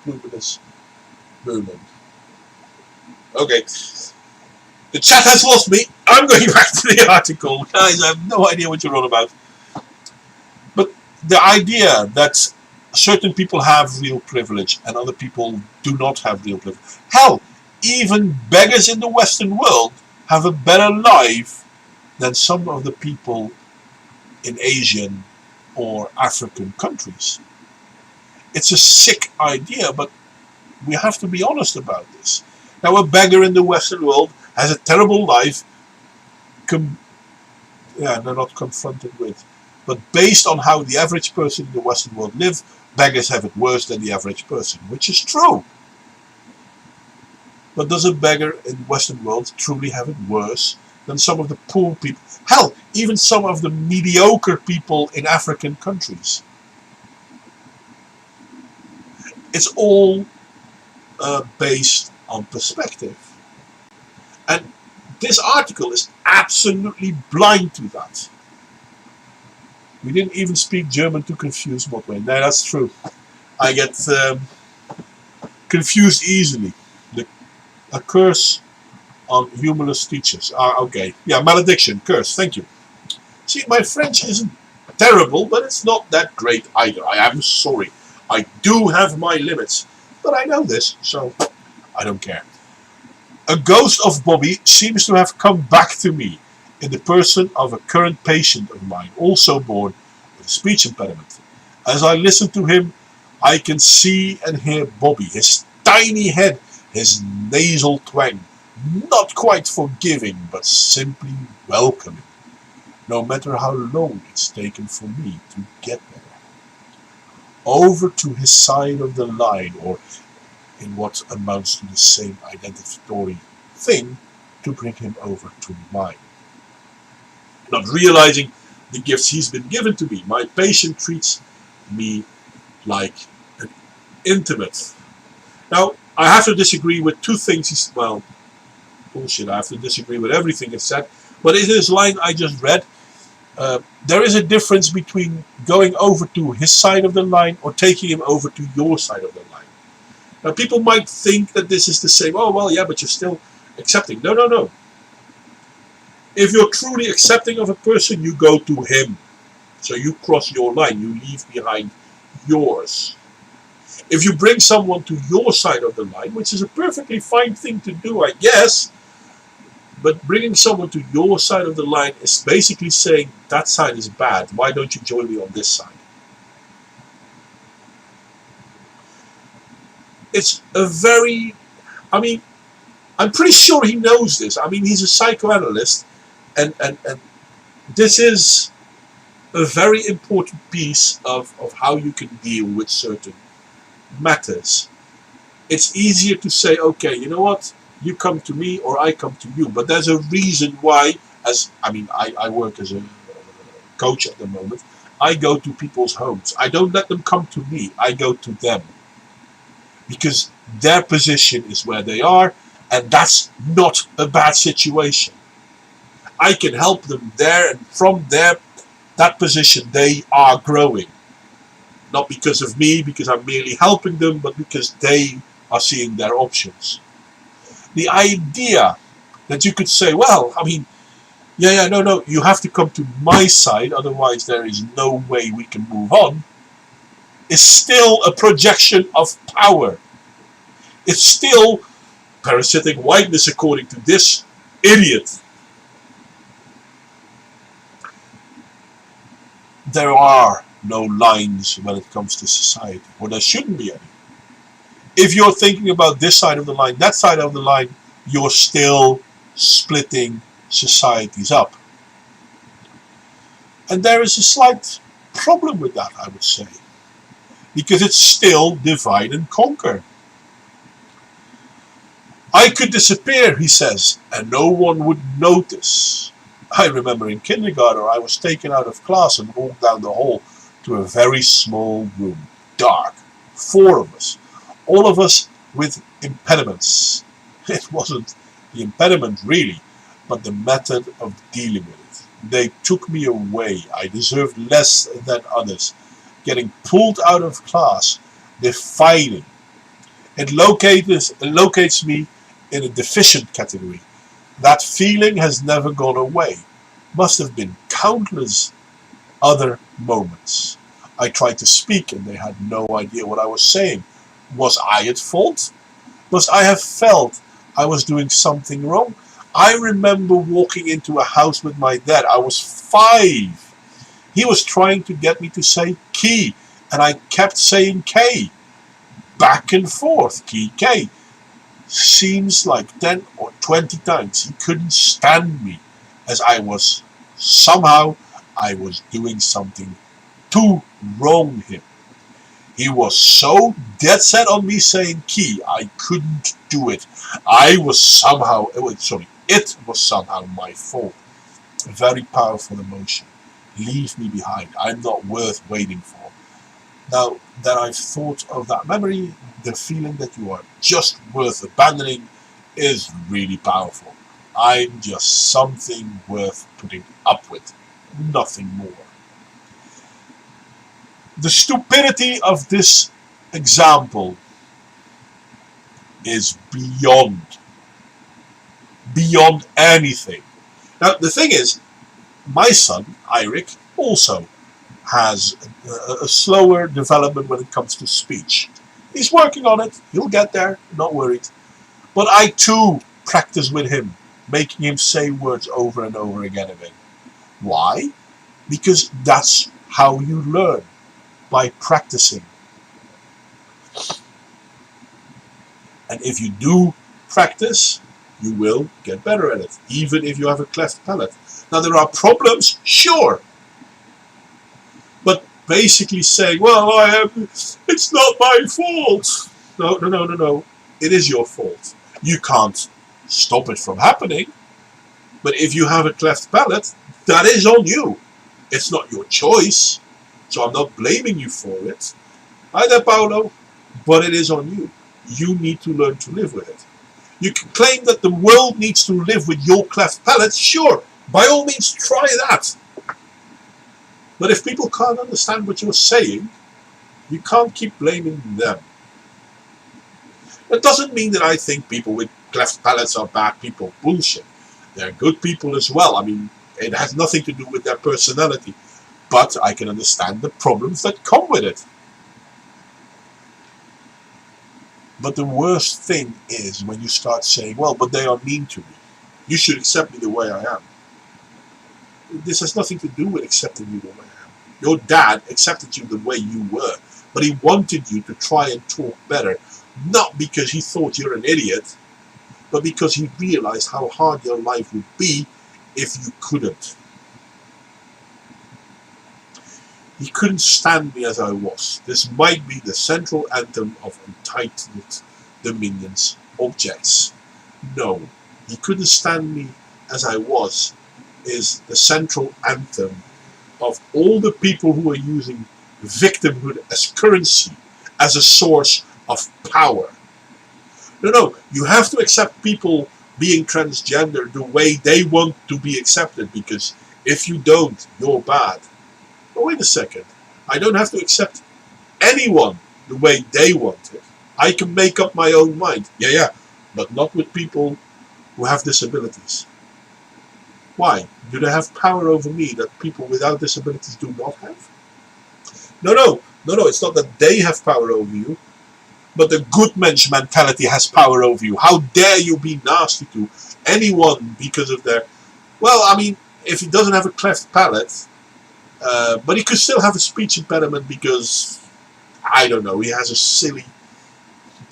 Luminous movement. Okay. The chat has lost me. I'm going back to the article. Guys, I have no idea what you're on about. But the idea that certain people have real privilege and other people do not have real privilege. Hell, even beggars in the Western world have a better life than some of the people in Asian or African countries. It's a sick idea, but we have to be honest about this. Now, a beggar in the Western world has a terrible life, they're not confronted with. But based on how the average person in the Western world lives, beggars have it worse than the average person, which is true. But does a beggar in the Western world truly have it worse than some of the poor people? Hell, even some of the mediocre people in African countries. It's all based on perspective. And This article is absolutely blind to that. We didn't even speak German to confuse what way. No, that's true. I get confused easily. A curse on humorless teachers. Okay. Yeah, malediction, curse. Thank you. See, my French isn't terrible, but it's not that great either. I am sorry. I do have my limits, but I know this, so I don't care. A ghost of Bobby seems to have come back to me in the person of a current patient of mine, also born with a speech impediment. As I listen to him, I can see and hear Bobby, his tiny head, his nasal twang, not quite forgiving, but simply welcoming, no matter how long it's taken for me to get there. Over to his side of the line, or in what amounts to the same identificatory thing, to bring him over to mine. Not realizing the gifts he's been given to me, my patient treats me like an intimate. Now, I have to disagree with two things. Well, bullshit, I have to disagree with everything he said. But in this line I just read, there is a difference between going over to his side of the line or taking him over to your side of the line. Now, people might think that this is the same. Oh, well, yeah, but you're still accepting. No, no, no. If you're truly accepting of a person, you go to him. So you cross your line. You leave behind yours. If you bring someone to your side of the line, which is a perfectly fine thing to do, I guess, but bringing someone to your side of the line is basically saying, that side is bad. Why don't you join me on this side? It's a very, I mean, I'm pretty sure he knows this. I mean, he's a psychoanalyst, and this is a very important piece of how you can deal with certain matters. It's easier to say, okay, you know what, you come to me or I come to you, but there's a reason why. I work as a coach at the moment. I go to people's homes. I don't let them come to me. I go to them, because their position is where they are, and that's not a bad situation. I can help them there, and from that position they are growing. Not because of me, because I'm merely helping them, but because they are seeing their options. The idea that you could say, well, I mean, no, you have to come to my side, otherwise there is no way we can move on, is still a projection of power. It's still parasitic whiteness, according to this idiot. There are no lines when it comes to society, or there shouldn't be any. If you're thinking about this side of the line, that side of the line, you're still splitting societies up. And there is a slight problem with that, I would say, because it's still divide and conquer. I could disappear, he says, and no one would notice. I remember in kindergarten I was taken out of class and walked down the hall to a very small room, dark, 4 of us, all of us with impediments. It wasn't the impediment really, but the method of dealing with it. They took me away. I deserved less than others. Getting pulled out of class, defining. It locates me in a deficient category. That feeling has never gone away. Must have been countless other moments. I tried to speak and they had no idea what I was saying. Was I at fault? Must I have felt I was doing something wrong? I remember walking into a house with my dad. I was 5. He was trying to get me to say key, and I kept saying K. Back and forth, key, K. Seems like 10 or 20 times. He couldn't stand me, as I was doing something to wrong him. He was so dead set on me saying key, I couldn't do it. It was somehow my fault. A very powerful emotion. Leave me behind. I'm not worth waiting for. Now that I've thought of that memory, the feeling that you are just worth abandoning is really powerful. I'm just something worth putting up with. Nothing more. The stupidity of this example is beyond anything. Now, the thing is, my son, Eirik, also has a slower development when it comes to speech. He's working on it. He'll get there, not worried. But I too practice with him, making him say words over and over again. Why? Because that's how you learn, by practicing. And if you do practice, you will get better at it, even if you have a cleft palate. Now, there are problems, sure. But basically saying, well, it's not my fault. No. It is your fault. You can't stop it from happening. But if you have a cleft palate, that is on you. It's not your choice. So I'm not blaming you for it. Hi there, Paolo. But it is on you. You need to learn to live with it. You can claim that the world needs to live with your cleft palate. Sure, by all means, try that. But if people can't understand what you're saying, you can't keep blaming them. That doesn't mean that I think people with cleft palates are bad people. Bullshit. They're good people as well. I mean, it has nothing to do with their personality. But I can understand the problems that come with it. But the worst thing is when you start saying, well, but they are mean to me. You should accept me the way I am. This has nothing to do with accepting you the way I am. Your dad accepted you the way you were, but he wanted you to try and talk better, not because he thought you're an idiot, but because he realized how hard your life would be if you couldn't. He couldn't stand me as I was. This might be the central anthem of entitled dominions objects. No, he couldn't stand me as I was is the central anthem of all the people who are using victimhood as currency, as a source of power. No, you have to accept people being transgender the way they want to be accepted, because if you don't, you're bad. But wait a second, I don't have to accept anyone the way they want it. I can make up my own mind. Yeah, but not with people who have disabilities. Why? Do they have power over me that people without disabilities do not have? No, it's not that they have power over you, but the good mensch mentality has power over you. How dare you be nasty to anyone because of their... Well, I mean, if he doesn't have a cleft palate, but he could still have a speech impediment because, I don't know, he has a silly,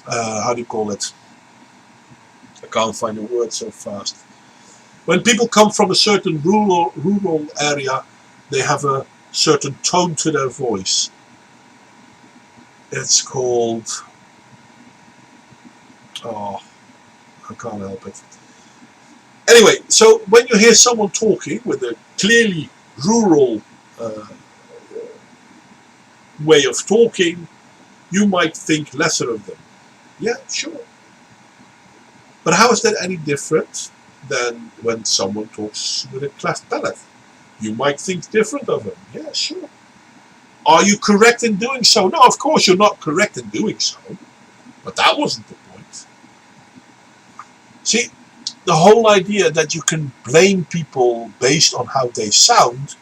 how do you call it? I can't find the word so fast. When people come from a certain rural area, they have a certain tone to their voice. It's called... Oh, I can't help it. Anyway, so when you hear someone talking with a clearly rural way of talking, you might think lesser of them. Yeah, sure. But how is that any different than when someone talks with a cleft palate? You might think different of them. Yeah, sure. Are you correct in doing so? No, of course you're not correct in doing so. But that wasn't the point. See, the whole idea that you can blame people based on how they sound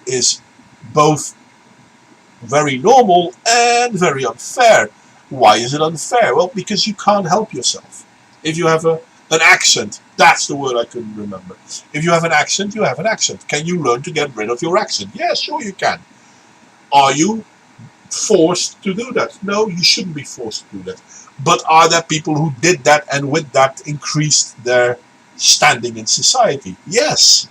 is both very normal and very unfair. Why is it unfair? Well, because you can't help yourself. If you have an accent, that's the word I couldn't remember. If you have an accent, you have an accent. Can you learn to get rid of your accent? Yeah, sure you can. Are you forced to do that? No, you shouldn't be forced to do that. But are there people who did that and with that increased their standing in society? Yes.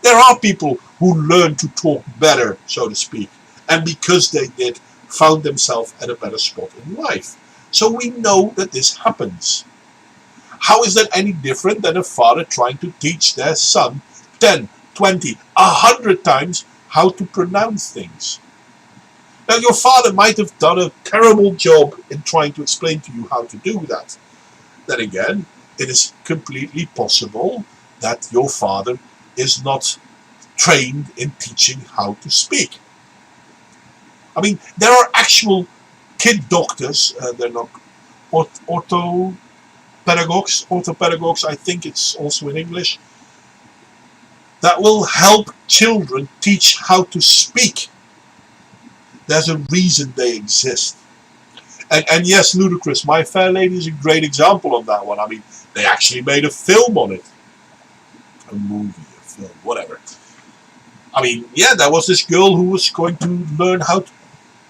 There are people who learn to talk better, so to speak, and because they did, found themselves at a better spot in life. So we know that this happens. How is that any different than a father trying to teach their son 10, 20, 100 times how to pronounce things? Now, your father might have done a terrible job in trying to explain to you how to do that. Then again, it is completely possible that your father is not trained in teaching how to speak. I mean, there are actual kid doctors, they're not orthopedagogues, I think it's also in English, that will help children teach how to speak. There's a reason they exist. And yes, Ludicrous, My Fair Lady is a great example of that one. I mean, they actually made a film on it. A movie, a film, whatever. I mean, yeah, there was this girl who was going to learn how to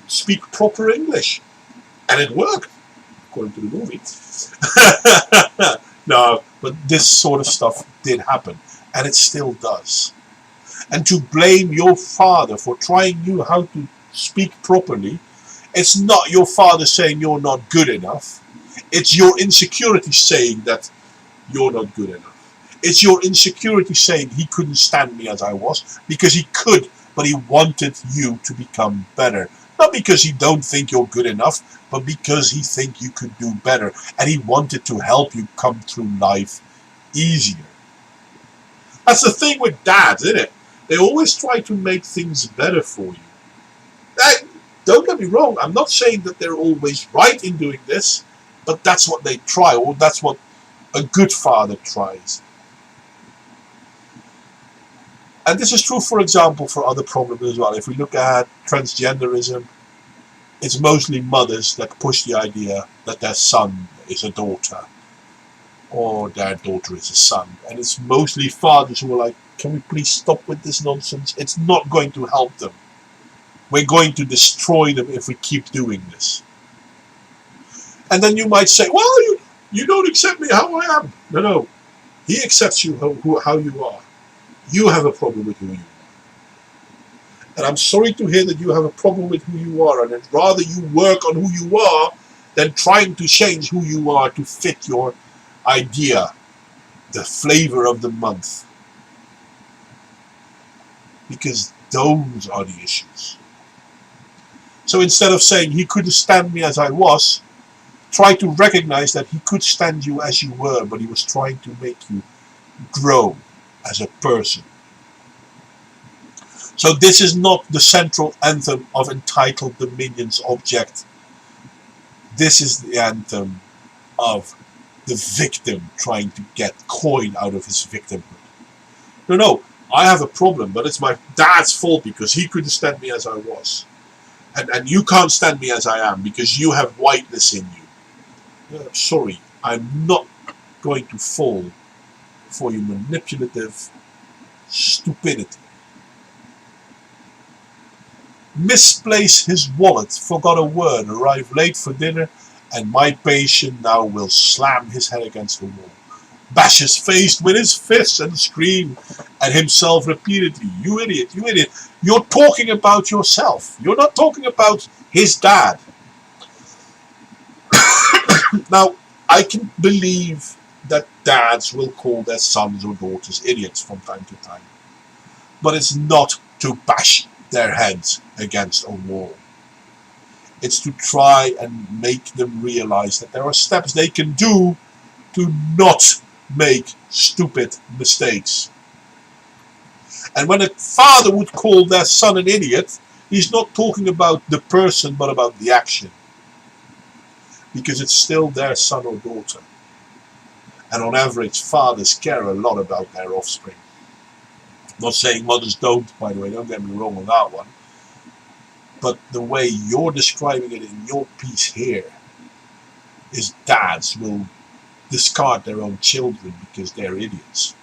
speak proper English. And it worked, according to the movie. No, but this sort of stuff did happen. And it still does. And to blame your father for trying you how to speak properly, it's not your father saying you're not good enough. It's your insecurity saying that you're not good enough. It's your insecurity saying he couldn't stand me as I was, because he could, but he wanted you to become better. Not because he don't think you're good enough, but because he think you could do better, and he wanted to help you come through life easier. That's the thing with dads, isn't it? They always try to make things better for you. Don't get me wrong, I'm not saying that they're always right in doing this, but that's what they try, or that's what a good father tries. And this is true, for example, for other problems as well. If we look at transgenderism, it's mostly mothers that push the idea that their son is a daughter, or their daughter is a son. And it's mostly fathers who are like, can we please stop with this nonsense? It's not going to help them. We're going to destroy them if we keep doing this. And then you might say, well, you don't accept me how I am. No. He accepts you how you are. You have a problem with who you are. And I'm sorry to hear that you have a problem with who you are, and I'd rather you work on who you are than trying to change who you are to fit your idea, the flavor of the month. Because those are the issues. So instead of saying he couldn't stand me as I was, try to recognize that he could stand you as you were, but he was trying to make you grow as a person. So this is not the central anthem of entitled dominions object. This is the anthem of the victim trying to get coin out of his victimhood. No, I have a problem, but it's my dad's fault because he couldn't stand me as I was. And you can't stand me as I am because you have whiteness in you. Sorry, I'm not going to fall for your manipulative stupidity. Misplace his wallet, forgot a word, arrived late for dinner, and my patient now will slam his head against the wall, bash his face with his fists and scream at himself repeatedly, you idiot, you idiot. You're talking about yourself. You're not talking about his dad. Now, I can believe that dads will call their sons or daughters idiots from time to time. But it's not to bash their heads against a wall. It's to try and make them realize that there are steps they can do to not make stupid mistakes. And when a father would call their son an idiot, he's not talking about the person but about the action. Because it's still their son or daughter. And on average, fathers care a lot about their offspring. I'm not saying mothers don't, by the way, don't get me wrong on that one. But the way you're describing it in your piece here is dads will discard their own children because they're idiots.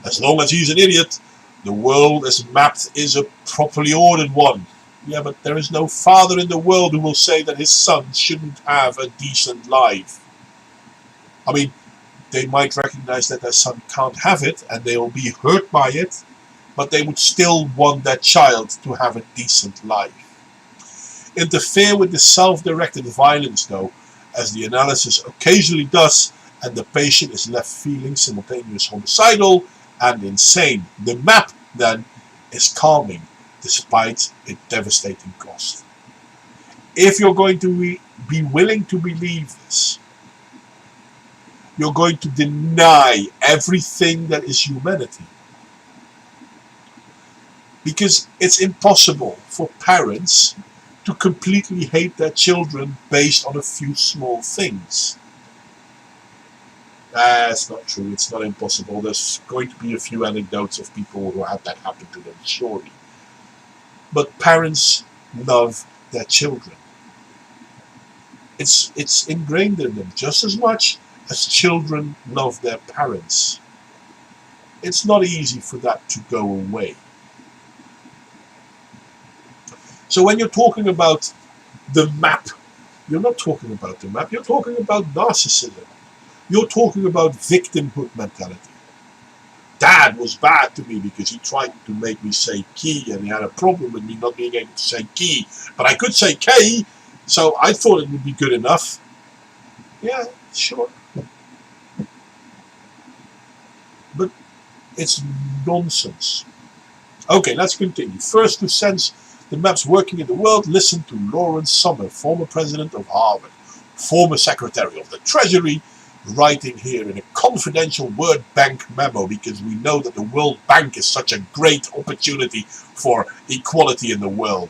As long as he's an idiot, the world as mapped is a properly ordered one. Yeah, but there is no father in the world who will say that his son shouldn't have a decent life. I mean, they might recognize that their son can't have it and they will be hurt by it, but they would still want that child to have a decent life. Interfere with the self-directed violence, though, as the analysis occasionally does, and the patient is left feeling simultaneous homicidal and insane. The map, then, is calming, despite its devastating cost. If you're going to be willing to believe this, you're going to deny everything that is humanity. Because it's impossible for parents to completely hate their children based on a few small things. That's not true. It's not impossible. There's going to be a few anecdotes of people who had that happen to them, surely. But parents love their children. It's ingrained in them just as much as children love their parents. It's not easy for that to go away. So when you're talking about the map, you're not talking about the map, you're talking about narcissism. You're talking about victimhood mentality. Dad was bad to me because he tried to make me say key, and he had a problem with me not being able to say key. But I could say K, so I thought it would be good enough. Yeah, sure. But it's nonsense. Okay, let's continue. First, to sense the maps working in the world, listen to Lawrence Summer, former president of Harvard, former secretary of the Treasury, writing here in a confidential World Bank memo, because we know that the World Bank is such a great opportunity for equality in the world.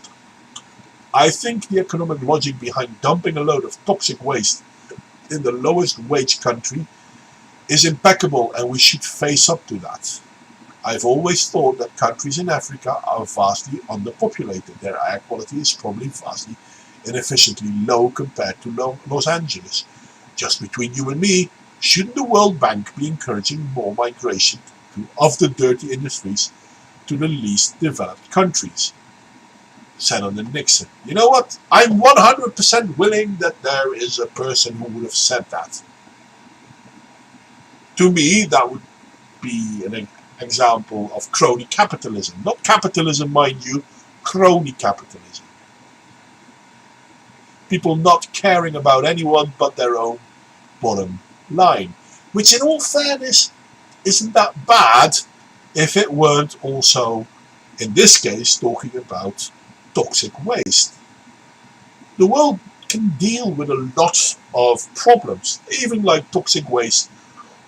I think the economic logic behind dumping a load of toxic waste in the lowest wage country is impeccable, and we should face up to that. I've always thought that countries in Africa are vastly underpopulated. Their air quality is probably vastly inefficiently low compared to Los Angeles. Just between you and me, shouldn't the World Bank be encouraging more migration of the dirty industries to the least developed countries? Said under Nixon. You know what? I'm 100% willing that there is a person who would have said that. To me, that would be an example of crony capitalism. Not capitalism, mind you, crony capitalism. People not caring about anyone but their own bottom line. Which, in all fairness, isn't that bad if it weren't also, in this case, talking about toxic waste. The world can deal with a lot of problems, even like toxic waste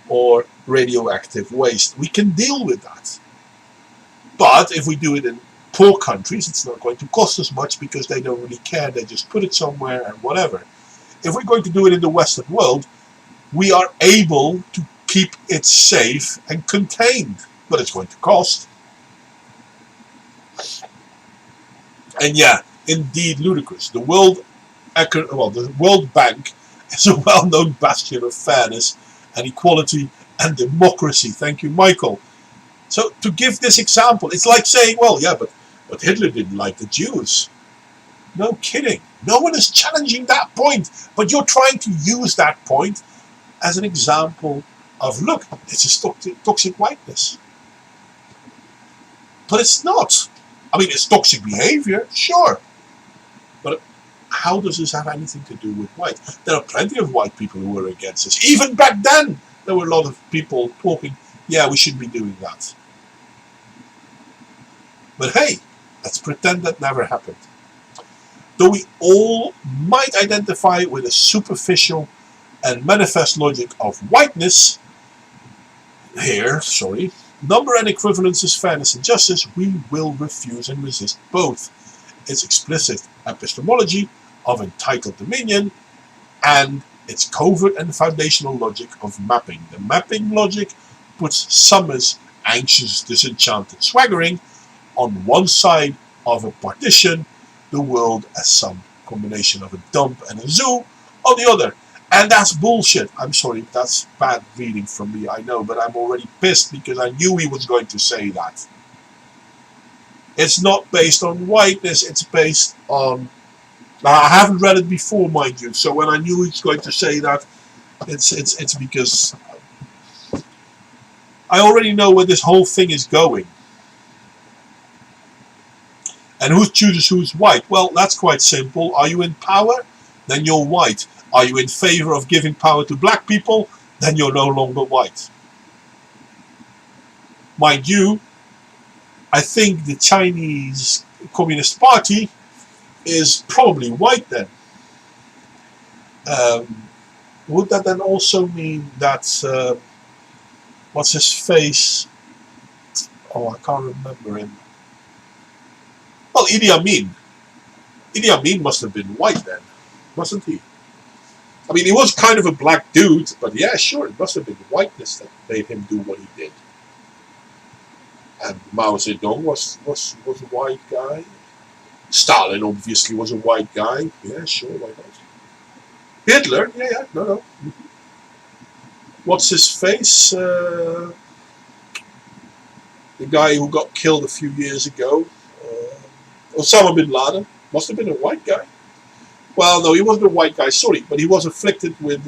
or radioactive waste. We can deal with that. But if we do it in poor countries, it's not going to cost us much because they don't really care. They just put it somewhere and whatever. If we're going to do it in the Western world, we are able to keep it safe and contained. But it's going to cost. And yeah, indeed ludicrous. The World Bank is a well-known bastion of fairness and equality and democracy. Thank you, Michael. So to give this example, it's like saying, well, yeah, but Hitler didn't like the Jews. No kidding. No one is challenging that point, but you're trying to use that point as an example of, look, this is toxic whiteness. But it's not. I mean, it's toxic behavior, sure. But how does this have anything to do with white? There are plenty of white people who were against this. Even back then, there were a lot of people talking, yeah, we should be doing that. But hey, let's pretend that never happened. Though we all might identify with a superficial and manifest logic of whiteness, number and equivalences, fairness and justice, we will refuse and resist both. Its explicit epistemology of entitled dominion and its covert and foundational logic of mapping. The mapping logic puts Summers' anxious, disenchanted swaggering on one side of a partition, the world as some combination of a dump and a zoo on the other. And that's bullshit. I'm sorry, that's bad reading from me, I know, but I'm already pissed because I knew he was going to say that. It's not based on whiteness, it's based on... Now, I haven't read it before, mind you, so when I knew he was going to say that, it's because I already know where this whole thing is going. And who chooses who's white? Well, that's quite simple. Are you in power? Then you're white. Are you in favor of giving power to black people? Then you're no longer white. Mind you, I think the Chinese Communist Party is probably white then. Would that then also mean that what's his face? Oh, I can't remember him. Well, Idi Amin. Idi Amin must have been white then, mustn't he? I mean, he was kind of a black dude, but yeah, sure, it must have been whiteness that made him do what he did. And Mao Zedong was a white guy. Stalin obviously was a white guy. Yeah, sure, why not? Hitler, yeah, no. What's his face? The guy who got killed a few years ago. Osama bin Laden must have been a white guy. Well, no, he wasn't a white guy, sorry, but he was afflicted with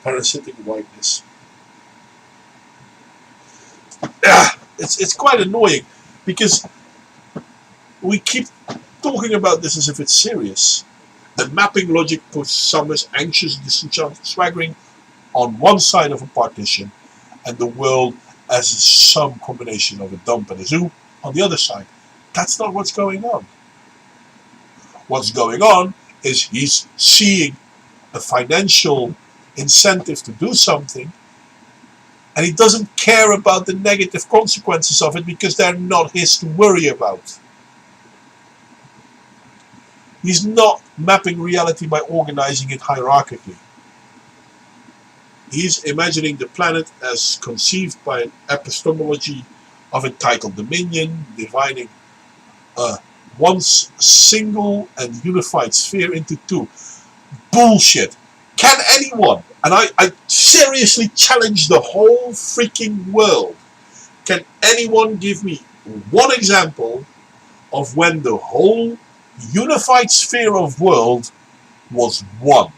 parasitic whiteness. It's quite annoying because we keep talking about this as if it's serious. The mapping logic puts some as anxious, disenchanted, swaggering on one side of a partition, and the world as some combination of a dump and a zoo on the other side. That's not what's going on. What's going on is he's seeing a financial incentive to do something, and he doesn't care about the negative consequences of it because they're not his to worry about. He's not mapping reality by organizing it hierarchically. He's imagining the planet as conceived by an epistemology of entitled dominion, dividing a once single and unified sphere into two. Bullshit. Can anyone, and I seriously challenge the whole freaking world, can anyone give me one example of when the whole unified sphere of world was one?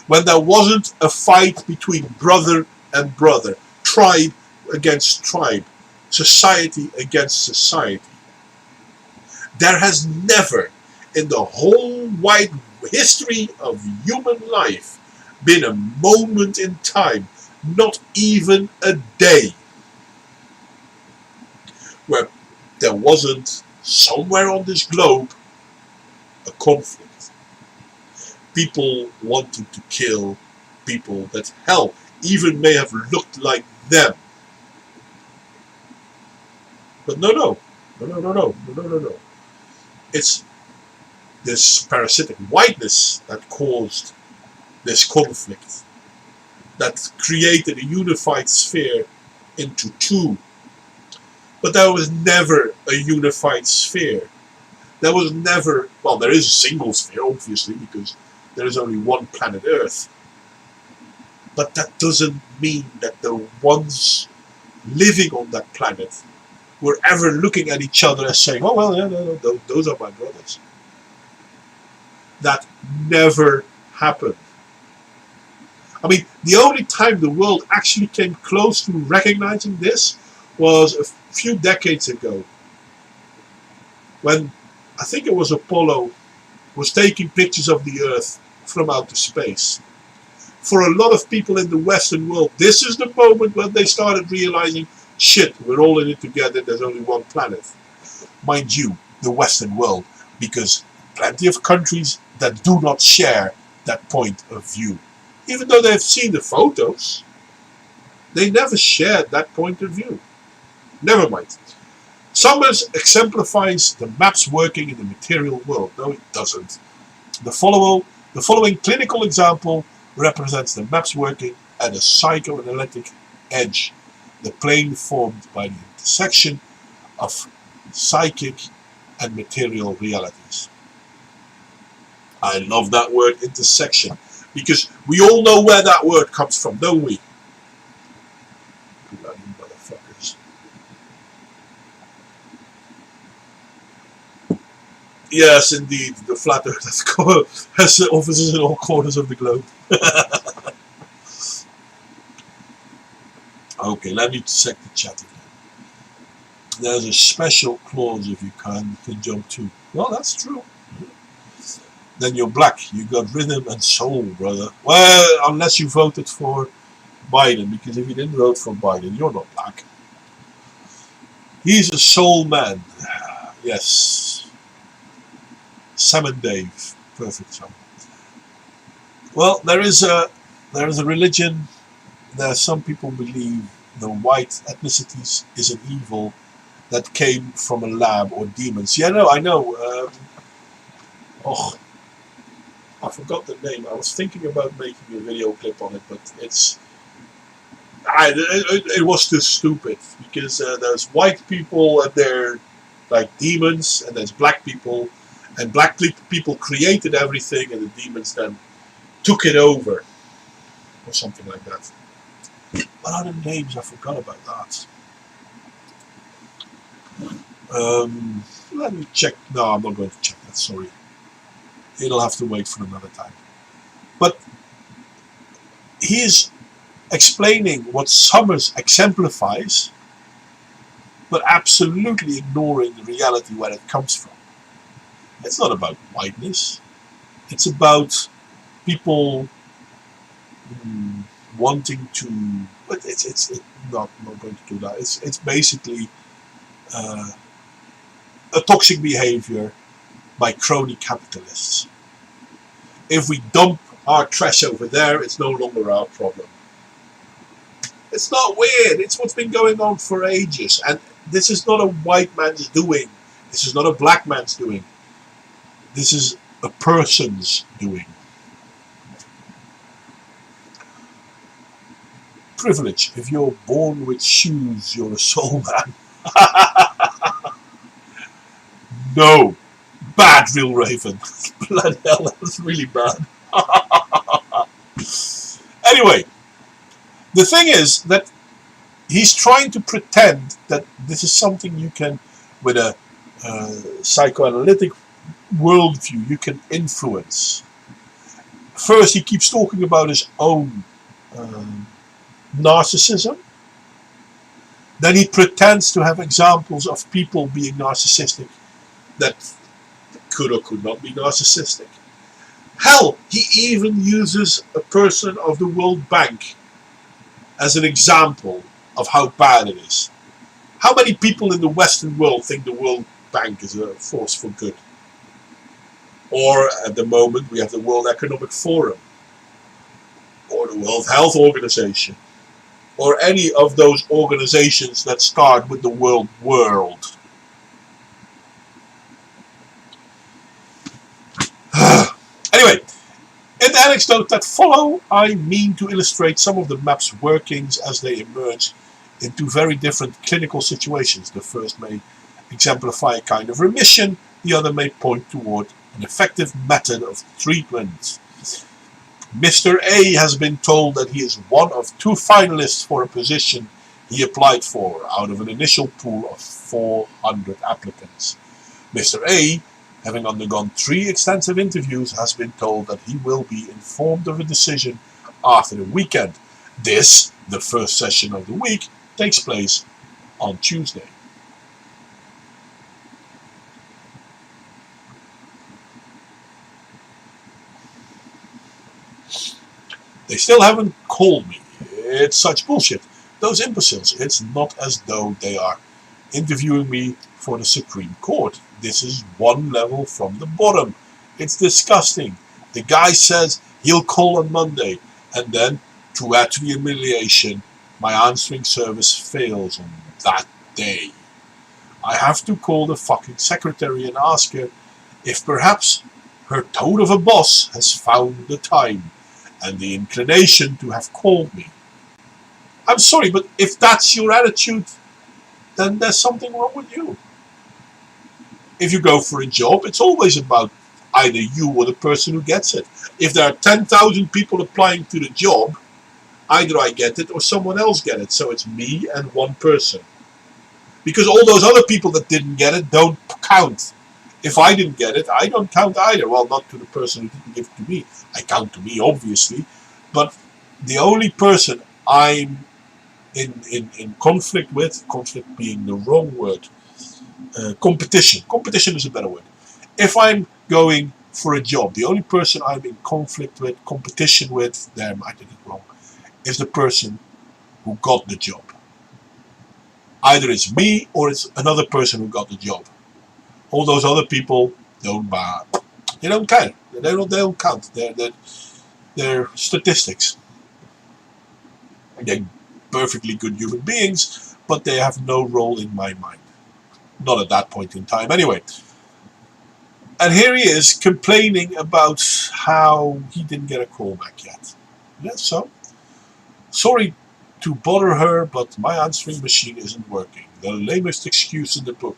When there wasn't a fight between brother and brother, tribe against tribe, society against society. There has never, in the whole wide history of human life, been a moment in time, not even a day, where there wasn't somewhere on this globe a conflict. People wanting to kill people that, hell, even may have looked like them. But no. It's this parasitic whiteness that caused this conflict, that created a unified sphere into two. But there was never a unified sphere. There was never, well, there is a single sphere, obviously, because there is only one planet Earth. But that doesn't mean that the ones living on that planet were ever looking at each other and saying, oh, well, no, those are my brothers. That never happened. I mean, the only time the world actually came close to recognizing this was a few decades ago, when I think it was Apollo was taking pictures of the Earth from outer space. For a lot of people in the Western world, this is the moment when they started realizing, shit, we're all in it together, there's only one planet. Mind you, the Western world, because plenty of countries that do not share that point of view. Even though they've seen the photos, they never shared that point of view. Never mind. Summers exemplifies the maps working in the material world. No, it doesn't. The following clinical example represents the maps working at a psychoanalytic edge, the plane formed by the intersection of psychic and material realities. I love that word, intersection, because we all know where that word comes from, don't we? Bloody motherfuckers. Yes, indeed, the flat earth has offices in all corners of the globe. Okay, let me check the chat again. There's a special clause if you can jump to. Well, that's true. Then you're black. You got rhythm and soul, brother. Well, unless you voted for Biden, because if you didn't vote for Biden, you're not black. He's a soul man. Yes. Sam and Dave perfect. So, well, there is a religion. There are some people believe the white ethnicities is an evil that came from a lab or demons. Yeah, no, I know. Oh, I forgot the name. I was thinking about making a video clip on it, but it was too stupid because there's white people and they're like demons, and there's black people, and black people created everything, and the demons then took it over, or something like that. What are the names? I forgot about that. Let me check. No, I'm not going to check that. Sorry, it'll have to wait for another time. But he is explaining what Summers exemplifies, but absolutely ignoring the reality where it comes from. It's not about whiteness. It's about people wanting to. But it's not going to do that. It's basically a toxic behavior by crony capitalists. If we dump our trash over there, it's no longer our problem. It's not weird. It's what's been going on for ages. And this is not a white man's doing. This is not a black man's doing. This is a person's doing. Privilege. If you're born with shoes, you're a soul man. No. Bad, Real Raven. Bloody hell, that's really bad. Anyway, the thing is that he's trying to pretend that this is something you can, with a psychoanalytic worldview, you can influence. First, he keeps talking about his own narcissism. Then he pretends to have examples of people being narcissistic that could or could not be narcissistic. Hell, he even uses a person of the World Bank as an example of how bad it is. How many people in the Western world think the World Bank is a force for good? Or at the moment we have the World Economic Forum, or the World Health Organization, or any of those organizations that start with the word world. Anyway, in the anecdote that follow, I mean to illustrate some of the map's workings as they emerge into very different clinical situations. The first may exemplify a kind of remission, the other may point toward an effective method of treatment. Mr. A has been told that he is one of 2 finalists for a position he applied for out of an initial pool of 400 applicants. Mr. A, having undergone 3 extensive interviews, has been told that he will be informed of a decision after the weekend. This, the first session of the week, takes place on Tuesday. They still haven't called me. It's such bullshit. Those imbeciles, it's not as though they are interviewing me for the Supreme Court. This is one level from the bottom. It's disgusting. The guy says he'll call on Monday, and then, to add to the humiliation, my answering service fails on that day. I have to call the fucking secretary and ask her if perhaps her toad of a boss has found the time and the inclination to have called me. I'm sorry, but if that's your attitude, then there's something wrong with you. If you go for a job, it's always about either you or the person who gets it. If there are 10,000 people applying to the job, either I get it or someone else gets it. So it's me and one person. Because all those other people that didn't get it don't count. If I didn't get it, I don't count either. Well, not to the person who didn't give it to me. I count to me, obviously. But the only person I'm in conflict with, conflict being the wrong word, competition. Competition is a better word. If I'm going for a job, the only person I'm in conflict with, competition with, damn, I did it wrong, is the person who got the job. Either it's me or it's another person who got the job. All those other people don't matter. They don't care. They don't count. They're statistics. They're perfectly good human beings, but they have no role in my mind. Not at that point in time, anyway. And here he is complaining about how he didn't get a call back yet. Yeah, so sorry to bother her, but my answering machine isn't working. The lamest excuse in the book.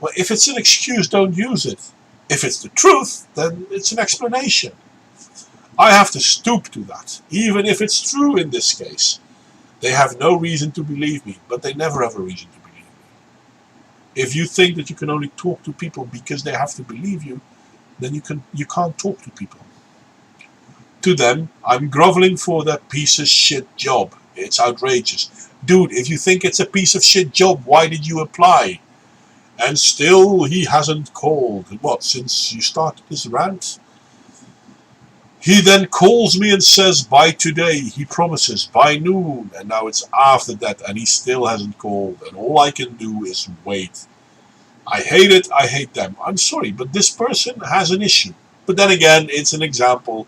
Well, if it's an excuse, don't use it. If it's the truth, then it's an explanation. I have to stoop to that, even if it's true in this case. They have no reason to believe me, but they never have a reason to believe me. If you think that you can only talk to people because they have to believe you, then you can't talk to people. To them, I'm groveling for that piece of shit job. It's outrageous. Dude, if you think it's a piece of shit job, why did you apply? And still he hasn't called. What, since you started this rant? He then calls me and says, by today, he promises, by noon, and now it's after that, and he still hasn't called, and all I can do is wait. I hate it, I hate them. I'm sorry, but this person has an issue. But then again, it's an example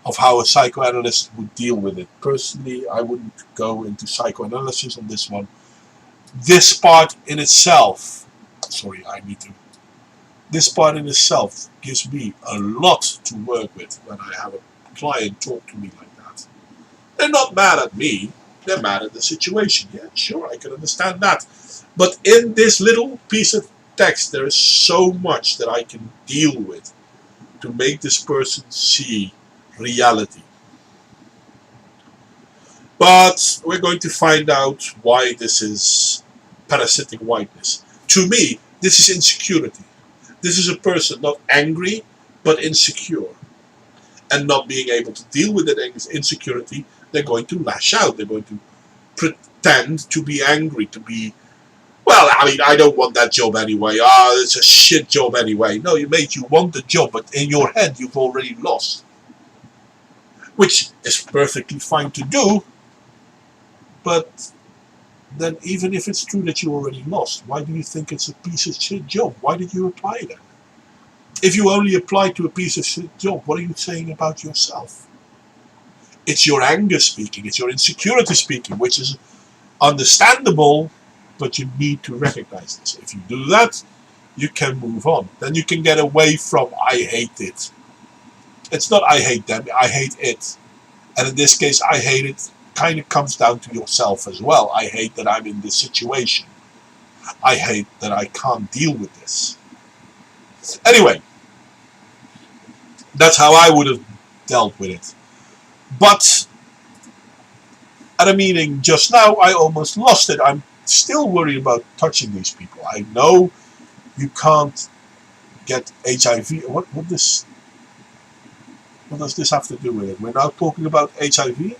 of how a psychoanalyst would deal with it. Personally, I wouldn't go into psychoanalysis on this one. This part in itself, this part in itself gives me a lot to work with when I have a client talk to me like that. They're not mad at me, they're mad at the situation. Yeah, sure, I can understand that. But in this little piece of text, there is so much that I can deal with to make this person see reality. But we're going to find out why this is parasitic whiteness. To me, this is insecurity. This is a person not angry, but insecure. And not being able to deal with that insecurity, they're going to lash out. They're going to pretend to be angry, to be, well, I mean, I don't want that job anyway. It's a shit job anyway. No, you want the job, but in your head, you've already lost. Which is perfectly fine to do, but then even if it's true that you already lost, why do you think it's a piece of shit job? Why did you apply then? If you only apply to a piece of shit job, what are you saying about yourself? It's your anger speaking, it's your insecurity speaking, which is understandable, but you need to recognize this. If you do that, you can move on. Then you can get away from I hate it. It's not I hate them, I hate it. And in this case, I hate it kind of comes down to yourself as well. I hate that I'm in this situation. I hate that I can't deal with this. Anyway, that's how I would have dealt with it. But at a meeting just now, I almost lost it. I'm still worried about touching these people. I know you can't get HIV. What does this have to do with it? We're now talking about HIV.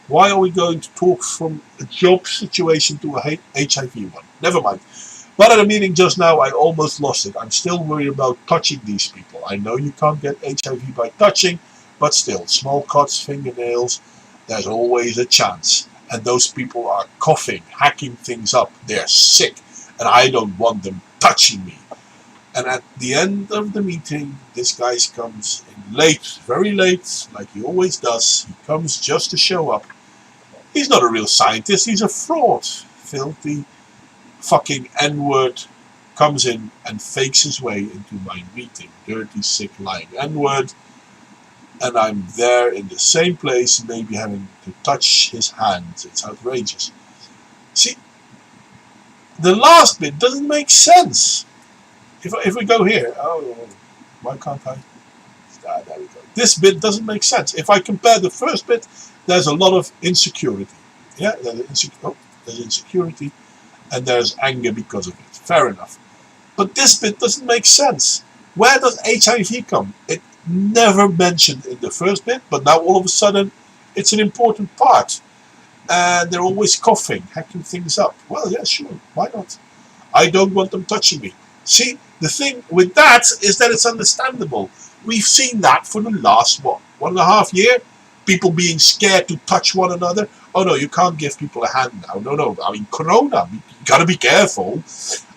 Why are we going to talk from a job situation to a HIV one? Never mind. But at a meeting just now, I almost lost it. I'm still worried about touching these people. I know you can't get HIV by touching, but still, small cuts, fingernails, there's always a chance. And those people are coughing, hacking things up. They're sick, and I don't want them touching me. And at the end of the meeting, this guy comes in late, very late, like he always does. He comes just to show up. He's not a real scientist, he's a fraud. Filthy fucking N-word comes in and fakes his way into my meeting. Dirty, sick, lying N-word. And I'm there in the same place, maybe having to touch his hands. It's outrageous. See, the last bit doesn't make sense. If we go here, why can't I? There we go. This bit doesn't make sense. If I compare the first bit, there's a lot of insecurity. Yeah, there's insecurity, and there's anger because of it. Fair enough. But this bit doesn't make sense. Where does HIV come? It never mentioned in the first bit, but now all of a sudden, it's an important part. And they're always coughing, hacking things up. Well, yeah, sure. Why not? I don't want them touching me. See, the thing with that is that it's understandable. We've seen that for the last, 1.5 years? People being scared to touch one another. Oh no, you can't give people a hand now. No. I mean, Corona, you gotta be careful.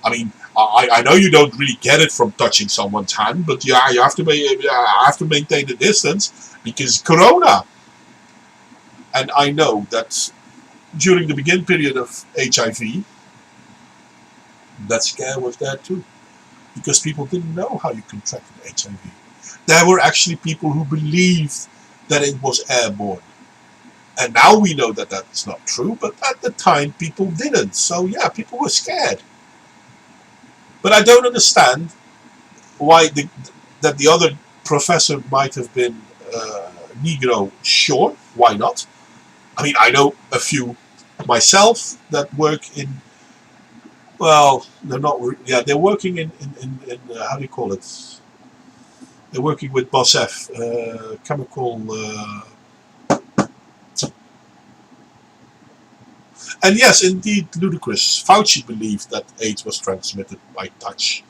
I mean, I know you don't really get it from touching someone's hand, but yeah, you have to maintain the distance because Corona. And I know that during the begin period of HIV, that scare was there too, because people didn't know how you contracted HIV. There were actually people who believed that it was airborne. And now we know that that's not true, but at the time people didn't. So yeah, people were scared. But I don't understand why that the other professor might have been Negro. Sure, why not? I mean, I know a few myself that work in, well, they're not, yeah, they're working in how do you call it? They're working with BOSF, chemical, and yes, indeed, ludicrous. Fauci believed that AIDS was transmitted by touch,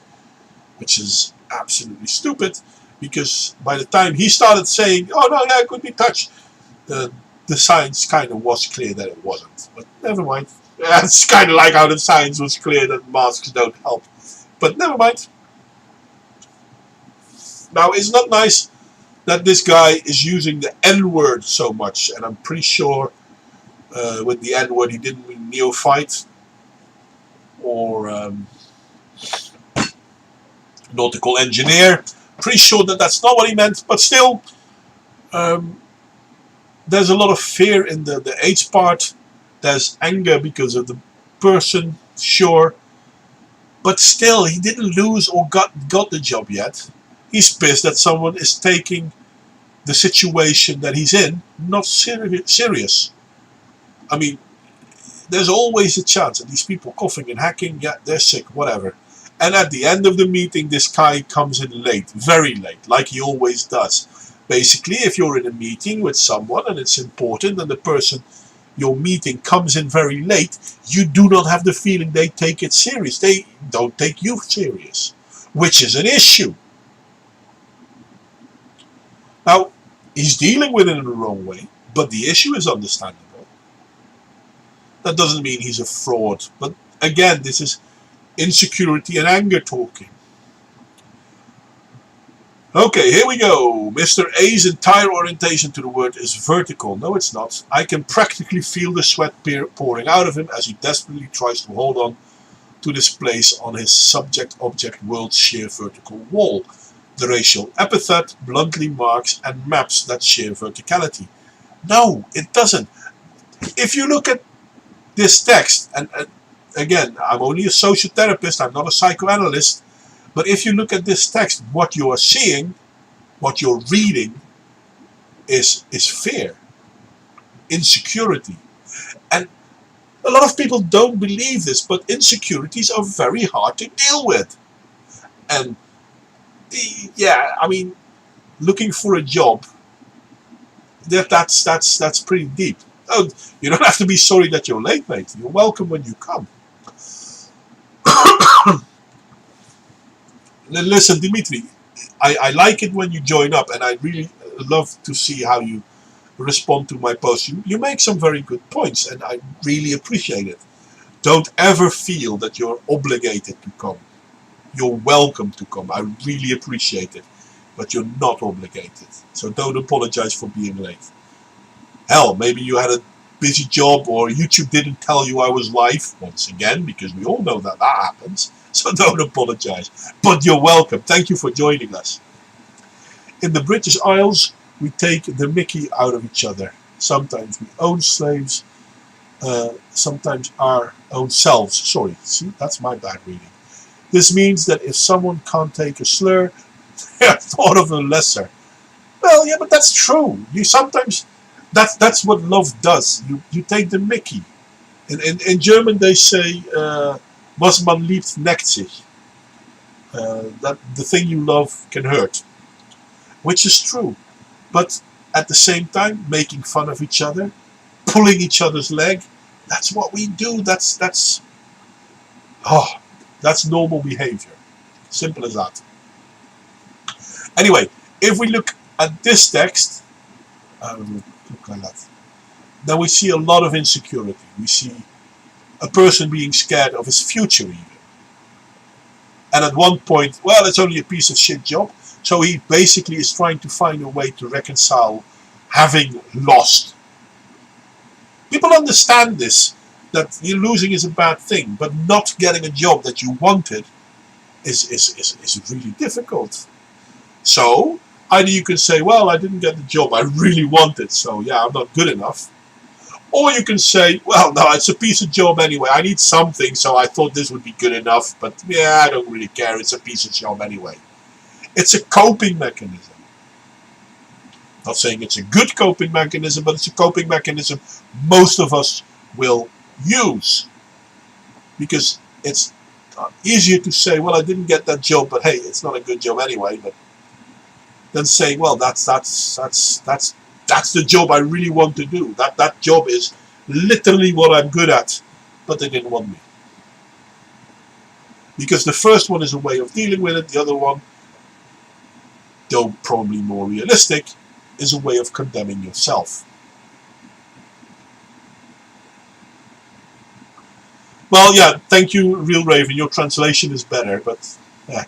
which is absolutely stupid, because by the time he started saying, oh no, yeah, it could be touch, the science kind of was clear that it wasn't. But never mind. It's kind of like how the science was clear that masks don't help. But never mind. Now, it's not nice that this guy is using the N-word so much, and I'm pretty sure with the N-word he didn't mean neophyte or nautical engineer. Pretty sure that that's not what he meant, but still, there's a lot of fear in the AIDS part. There's anger because of the person, sure, but still, he didn't lose or got the job yet. He's pissed that someone is taking the situation that he's in not serious. I mean, there's always a chance that these people coughing and hacking, yeah, they're sick, whatever. And at the end of the meeting, this guy comes in late, very late, like he always does. Basically, if you're in a meeting with someone and it's important and the person you're meeting comes in very late, you do not have the feeling they take it serious. They don't take you serious, which is an issue. Now, he's dealing with it in the wrong way, but the issue is understandable. That doesn't mean he's a fraud. But again, this is insecurity and anger talking. Okay, here we go. Mr. A's entire orientation to the word is vertical. No, it's not. I can practically feel the sweat pouring out of him as he desperately tries to hold on to this place on his subject-object world's sheer vertical wall. The racial epithet bluntly marks and maps that sheer verticality. No, it doesn't. If you look at this text, and again, I'm only a social therapist, I'm not a psychoanalyst, but if you look at this text, what you are seeing, what you're reading, is fear, insecurity. And a lot of people don't believe this, but insecurities are very hard to deal with. And yeah, I mean, looking for a job, that's pretty deep. Oh, you don't have to be sorry that you're late, mate. You're welcome when you come. Listen, Dimitri, I like it when you join up, and I really love to see how you respond to my posts. You make some very good points, and I really appreciate it. Don't ever feel that you're obligated to come. You're welcome to come. I really appreciate it, but you're not obligated. So don't apologize for being late. Hell, maybe you had a busy job, or YouTube didn't tell you I was live, once again, because we all know that happens. So don't apologize. But you're welcome. Thank you for joining us. In the British Isles, we take the mickey out of each other. Sometimes we own slaves, sometimes our own selves. Sorry, see, that's my bad reading. This means that if someone can't take a slur, they're thought of a lesser. Well, yeah, but that's true. You sometimes, that's what love does. You take the mickey. In German they say, was man liebt neckt sich. That the thing you love can hurt. Which is true. But at the same time, making fun of each other, pulling each other's leg, that's what we do. That's normal behavior. Simple as that. Anyway, if we look at this text, look like that, then we see a lot of insecurity. We see a person being scared of his future even. And at one point, well, it's only a piece of shit job. So he basically is trying to find a way to reconcile having lost. People understand this, that you losing is a bad thing, but not getting a job that you wanted is really difficult. So either you can say, well, I didn't get the job I really wanted, so yeah, I'm not good enough. Or you can say, well, no, it's a piece of job anyway. I need something, so I thought this would be good enough. But yeah, I don't really care. It's a piece of job anyway. It's a coping mechanism. Not saying it's a good coping mechanism, but it's a coping mechanism most of us will use. Because it's easier to say, well, I didn't get that job, but hey, it's not a good job anyway. But then saying, well, that's the job I really want to do. That job is literally what I'm good at, but they didn't want me. Because the first one is a way of dealing with it, the other one, though probably more realistic, is a way of condemning yourself. Well, yeah, thank you, Real Raven. Your translation is better, but yeah.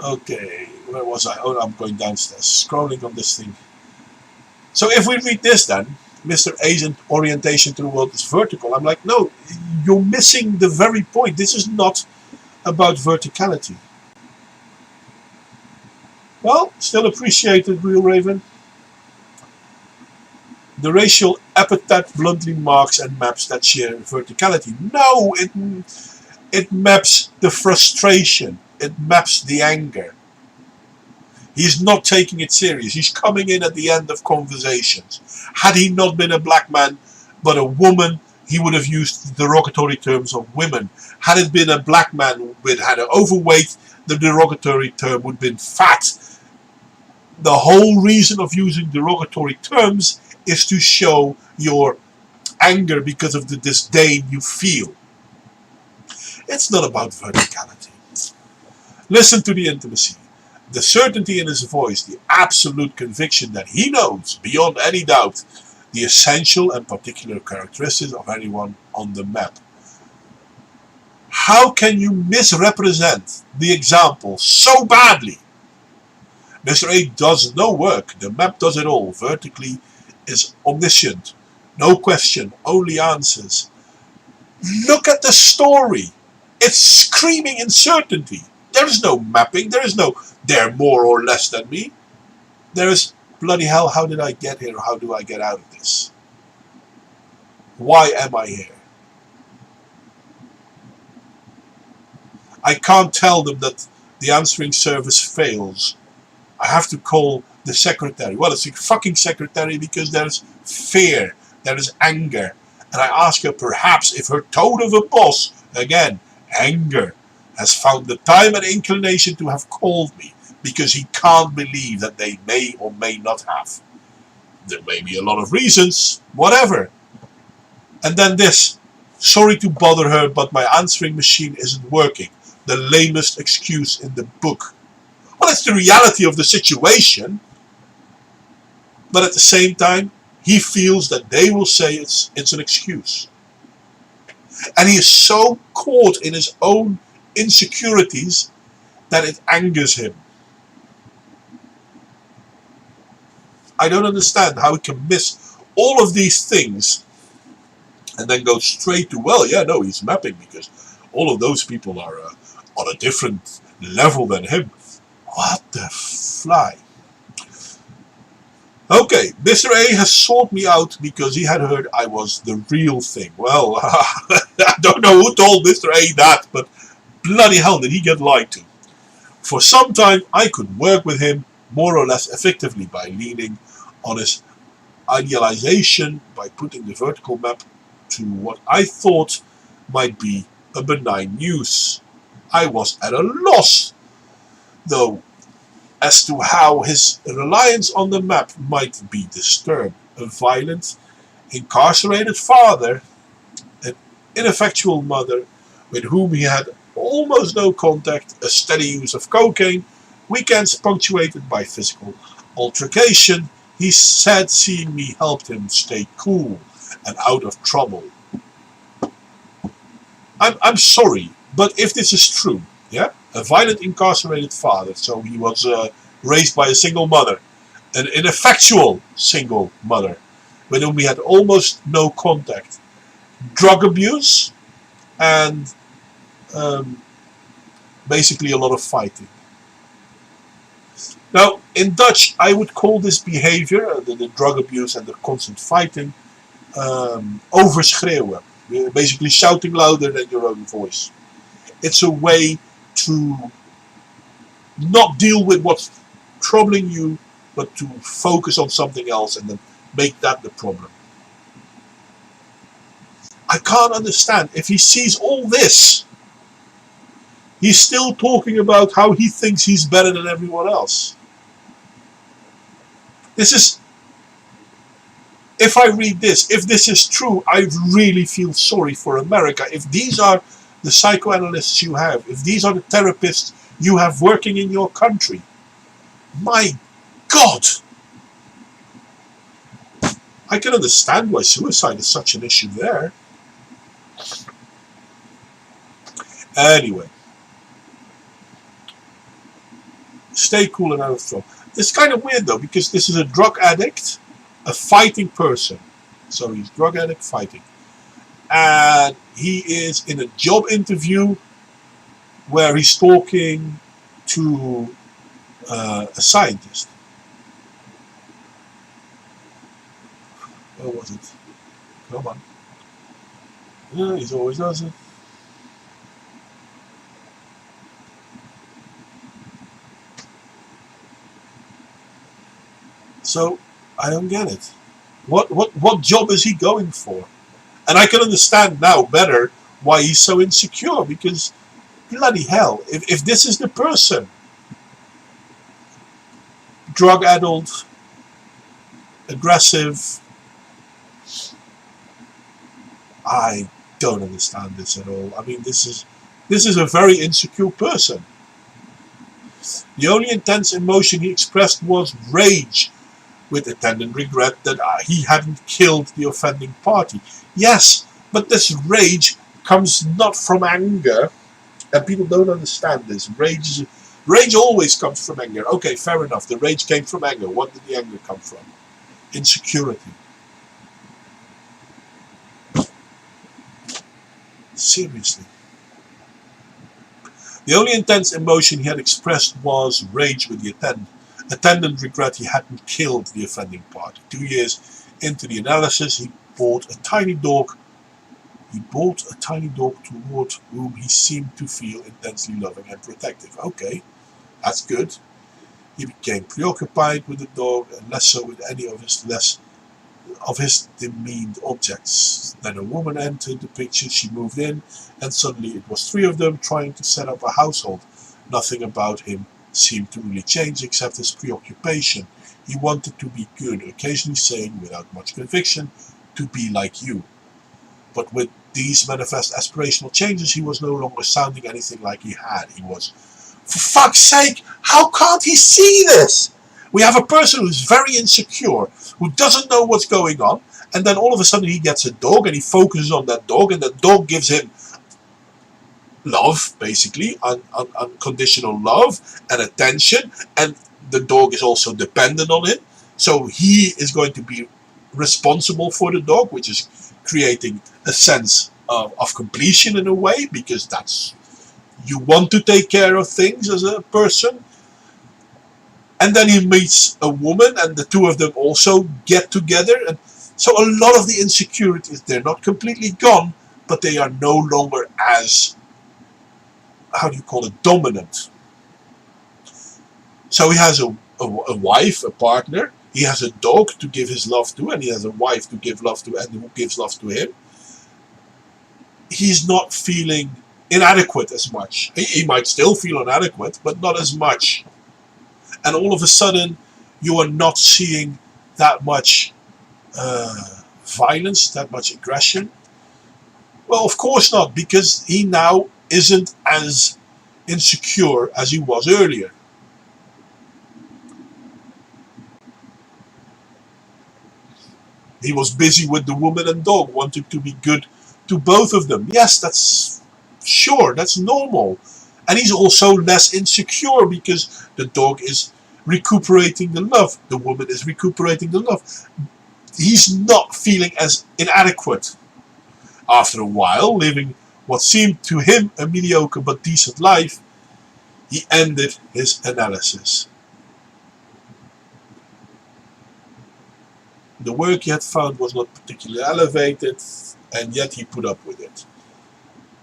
Okay, where was I? Oh, I'm going downstairs, scrolling on this thing. So if we read this then, Mr. A's orientation to the world is vertical. I'm like, no, you're missing the very point. This is not about verticality. Well, still appreciated, Real Raven. The racial epithet bluntly marks and maps that sheer verticality. No, it maps the frustration. It maps the anger. He's not taking it serious. He's coming in at the end of conversations. Had he not been a black man, but a woman, he would have used the derogatory terms of women. Had it been a black man with had an overweight, the derogatory term would have been fat. The whole reason of using derogatory terms is to show your anger because of the disdain you feel. It's not about verticality. Listen to the intimacy, the certainty in his voice, the absolute conviction that he knows, beyond any doubt, the essential and particular characteristics of anyone on the map. How can you misrepresent the example so badly? Mr. A does no work. The map does it all. Vertically is omniscient. No question, only answers. Look at the story. It's screaming uncertainty. There is no mapping. There is no they're more or less than me. There is bloody hell, how did I get here? How do I get out of this? Why am I here? I can't tell them that the answering service fails. I have to call the secretary. Well, it's a fucking secretary because there's fear, there is anger. And I ask her perhaps if her toad of a boss, again, anger, has found the time and inclination to have called me because he can't believe that they may or may not have. There may be a lot of reasons, whatever. And then this, sorry to bother her, but my answering machine isn't working. The lamest excuse in the book. Well, it's the reality of the situation. But at the same time, he feels that they will say it's an excuse. And he is so caught in his own insecurities that it angers him. I don't understand how he can miss all of these things and then go straight to, well, yeah, no, he's mapping because all of those people are on a different level than him. What the fly? Okay, Mr. A has sought me out because he had heard I was the real thing. Well, I don't know who told Mr. A that, but bloody hell did he get lied to. For some time I could work with him more or less effectively by leaning on his idealization, by putting the vertical map to what I thought might be a benign use. I was at a loss, though, as to how his reliance on the map might be disturbed. A violent, incarcerated father, an ineffectual mother with whom he had almost no contact, a steady use of cocaine, weekends punctuated by physical altercation. He said seeing me helped him stay cool and out of trouble. I'm sorry, but if this is true, yeah, a violent incarcerated father, so he was raised by a single mother, an ineffectual single mother, with whom he had almost no contact, drug abuse, and um, basically a lot of fighting. Now, in Dutch, I would call this behavior, the drug abuse and the constant fighting, overschreeuwen. Basically shouting louder than your own voice. It's a way to not deal with what's troubling you, but to focus on something else and then make that the problem. I can't understand. If he sees all this, he's still talking about how he thinks he's better than everyone else. This is, if I read this, if this is true, I really feel sorry for America. If these are the psychoanalysts you have, if these are the therapists you have working in your country, my God! I can understand why suicide is such an issue there. Anyway, stay cool and out of trouble. It's kind of weird though, because this is a drug addict, a fighting person. So he's drug addict fighting. And he is in a job interview where he's talking to a scientist. Where was it? Come on. Yeah, he always does it. So I don't get it. What job is he going for? And I can understand now better why he's so insecure, because bloody hell, if this is the person, drug addled, aggressive, I don't understand this at all. I mean, this is a very insecure person. The only intense emotion he expressed was rage, with attendant regret that he hadn't killed the offending party. Yes, but this rage comes not from anger, and people don't understand this. Rage always comes from anger. Okay, fair enough. The rage came from anger. What did the anger come from? Insecurity. Seriously. The only intense emotion he had expressed was rage with the attendant regret he hadn't killed the offending party. 2 years into the analysis, he bought a tiny dog toward whom he seemed to feel intensely loving and protective. Okay, that's good. He became preoccupied with the dog and less so with any of his demeaned objects. Then a woman entered the picture, she moved in, and suddenly it was 3 of them trying to set up a household. Nothing about him seemed to really change except his preoccupation. He wanted to be good, occasionally saying, without much conviction, to be like you. But with these manifest aspirational changes, he was no longer sounding anything like he had. He was, for fuck's sake, how can't he see this? We have a person who's very insecure, who doesn't know what's going on, and then all of a sudden he gets a dog and he focuses on that dog, and the dog gives him love, basically, unconditional love and attention, and the dog is also dependent on him. So he is going to be responsible for the dog, which is creating a sense of completion in a way, because that's, you want to take care of things as a person. And then he meets a woman, and the 2 of them also get together, and so a lot of the insecurities, they're not completely gone, but they are no longer as, how do you call it, dominant. So he has a wife, a partner, he has a dog to give his love to, and he has a wife to give love to, and who gives love to him. He's not feeling inadequate as much. He might still feel inadequate, but not as much. And all of a sudden, you are not seeing that much violence, that much aggression. Well, of course not, because he now isn't as insecure as he was earlier. He was busy with the woman and dog, wanted to be good to both of them. Yes, that's Sure, that's normal. And he's also less insecure because the dog is recuperating the love. The woman is recuperating the love. He's not feeling as inadequate. After a while, living what seemed to him a mediocre but decent life, he ended his analysis. The work he had found was not particularly elevated, and yet he put up with it.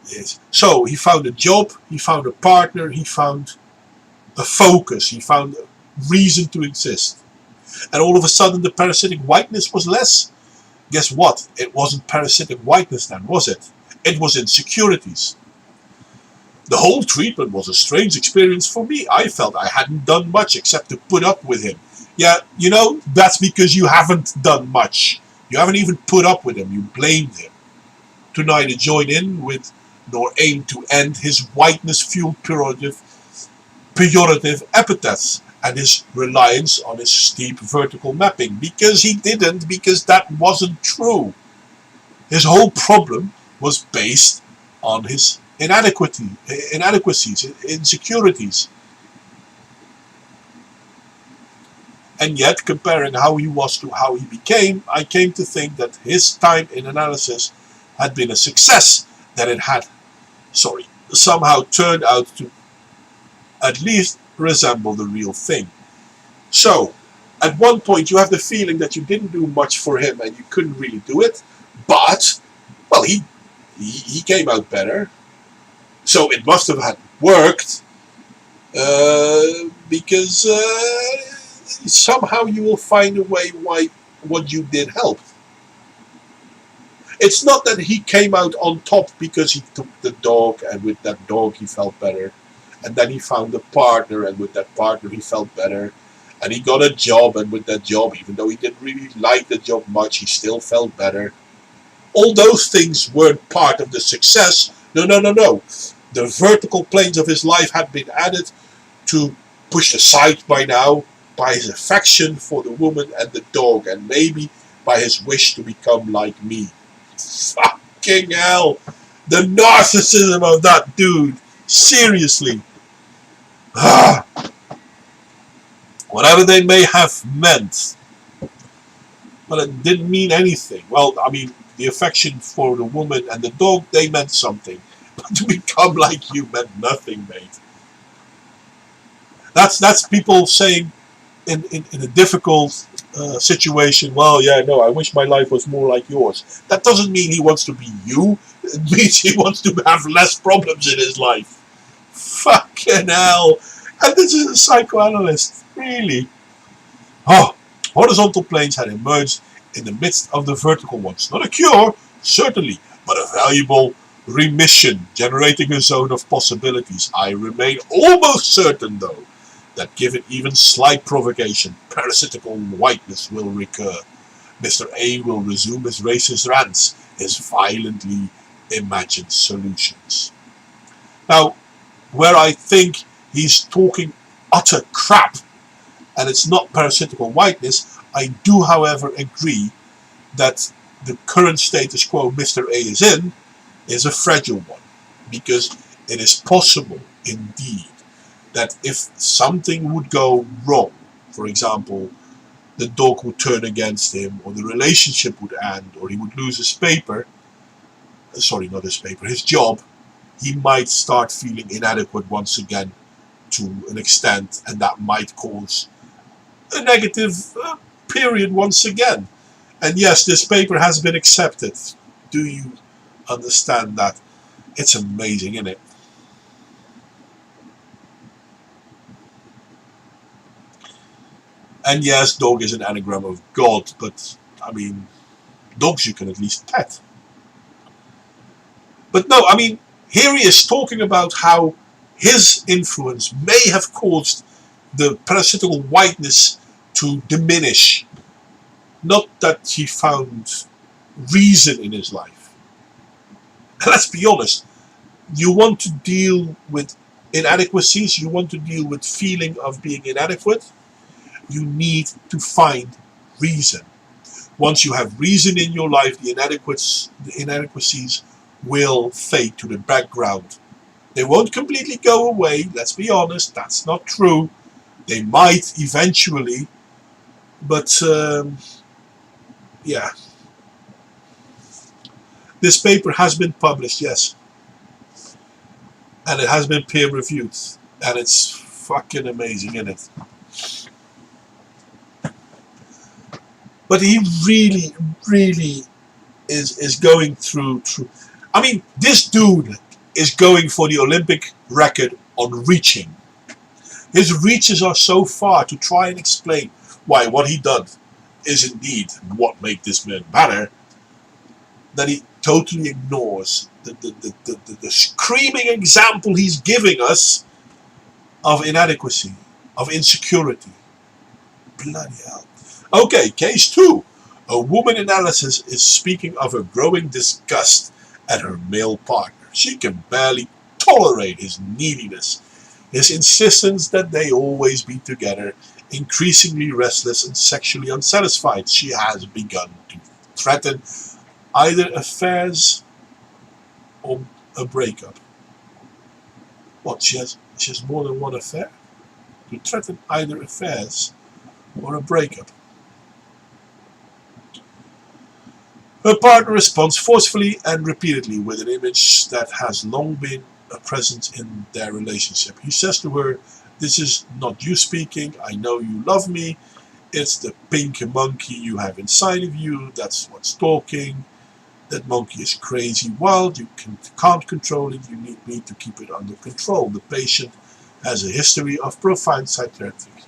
Yes. So he found a job, he found a partner, he found a focus, he found a reason to exist. And all of a sudden the parasitic whiteness was less. Guess what? It wasn't parasitic whiteness then, was it? It was insecurities. The whole treatment was a strange experience for me. I felt I hadn't done much except to put up with him. Yeah, you know, that's because you haven't done much. You haven't even put up with him. You blamed him. To neither join in with nor aim to end his whiteness-fueled pejorative epithets and his reliance on his steep vertical mapping. Because he didn't, because that wasn't true. His whole problem was based on his inadequacies, insecurities. And yet, comparing how he was to how he became, I came to think that his time in analysis had been a success, that it had, somehow turned out to at least resemble the real thing. So, at one point you have the feeling that you didn't do much for him and you couldn't really do it, but, well, he came out better. So it must have had worked, because somehow you will find a way why what you did helped. It's not that he came out on top because he took the dog and with that dog he felt better, and then he found a partner and with that partner he felt better, and he got a job and with that job, even though he didn't really like the job much, he still felt better. All those things weren't part of the success. No. The vertical planes of his life had been added to pushed aside by now by his affection for the woman and the dog, and maybe by his wish to become like me. Fucking hell! The narcissism of that dude! Seriously! Whatever they may have meant, but it didn't mean anything. Well, I mean, the affection for the woman and the dog, they meant something. But to become like you meant nothing, mate. That's people saying in a difficult situation, well, yeah, no, I wish my life was more like yours. That doesn't mean he wants to be you. It means he wants to have less problems in his life. Fucking hell. And this is a psychoanalyst, really. Oh, horizontal planes had emerged in the midst of the vertical ones. Not a cure, certainly, but a valuable remission, generating a zone of possibilities. I remain almost certain, though, that given even slight provocation, parasitical whiteness will recur. Mr. A will resume his racist rants, his violently imagined solutions. Now, where I think he's talking utter crap, and it's not parasitical whiteness, I do, however, agree that the current status quo Mr. A is in is a fragile one, because it is possible, indeed, that if something would go wrong, for example, the dog would turn against him, or the relationship would end, or he would lose his his job, he might start feeling inadequate once again to an extent, and that might cause a negative period once again. And yes, this paper has been accepted. Do you understand that? It's amazing, isn't it? And yes, dog is an anagram of God, but I mean, dogs you can at least pet. But no, I mean, here he is talking about how his influence may have caused the parasitical whiteness to diminish. Not that he found reason in his life. And let's be honest, you want to deal with inadequacies, you want to deal with feeling of being inadequate, you need to find reason. Once you have reason in your life, the inadequacies will fade to the background. They won't completely go away, let's be honest, that's not true. They might eventually, but yeah. This paper has been published, yes. And it has been peer reviewed. And it's fucking amazing, isn't it? But he really, really is going through. I mean, this dude is going for the Olympic record on reaching. His reaches are so far to try and explain why what he did is indeed what made this man better, that he totally ignores the screaming example he's giving us of inadequacy, of insecurity. Bloody hell. Okay, case 2. A woman analyst is speaking of her growing disgust at her male partner. She can barely tolerate his neediness, his insistence that they always be together, increasingly restless and sexually unsatisfied. She has begun to threaten either affairs or a breakup. What, she has more than one affair? To threaten either affairs or a breakup. Her partner responds forcefully and repeatedly with an image that has long been a presence in their relationship. He says to her, "This is not you speaking, I know you love me, it's the pink monkey you have inside of you, that's what's talking. That monkey is crazy wild, you can't control it, you need me to keep it under control." The patient has a history of profound psychiatric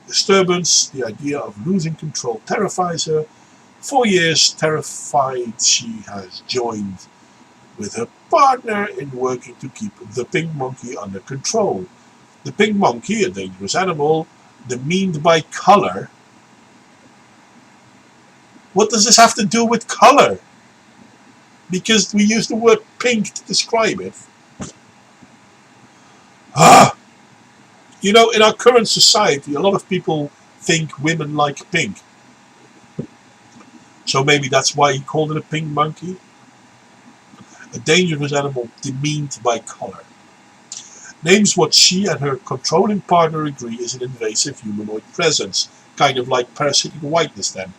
disturbance. The idea of losing control terrifies her. For years, terrified, she has joined with her partner in working to keep the pink monkey under control. The pink monkey, a dangerous animal, demeaned by color. What does this have to do with color? Because we use the word pink to describe it. You know, in our current society, a lot of people think women like pink. So maybe that's why he called it a pink monkey. A dangerous animal demeaned by color. Names what she and her controlling partner agree is an invasive humanoid presence, kind of like parasitic whiteness then.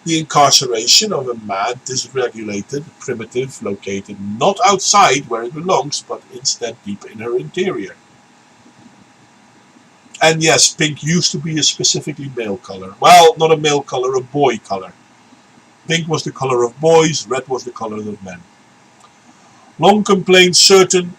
The incarceration of a mad, dysregulated, primitive, located not outside where it belongs, but instead deep in her interior. And yes, pink used to be a specifically male color. Well, not a male color, a boy color. Pink was the color of boys, red was the color of men. Long complained, certain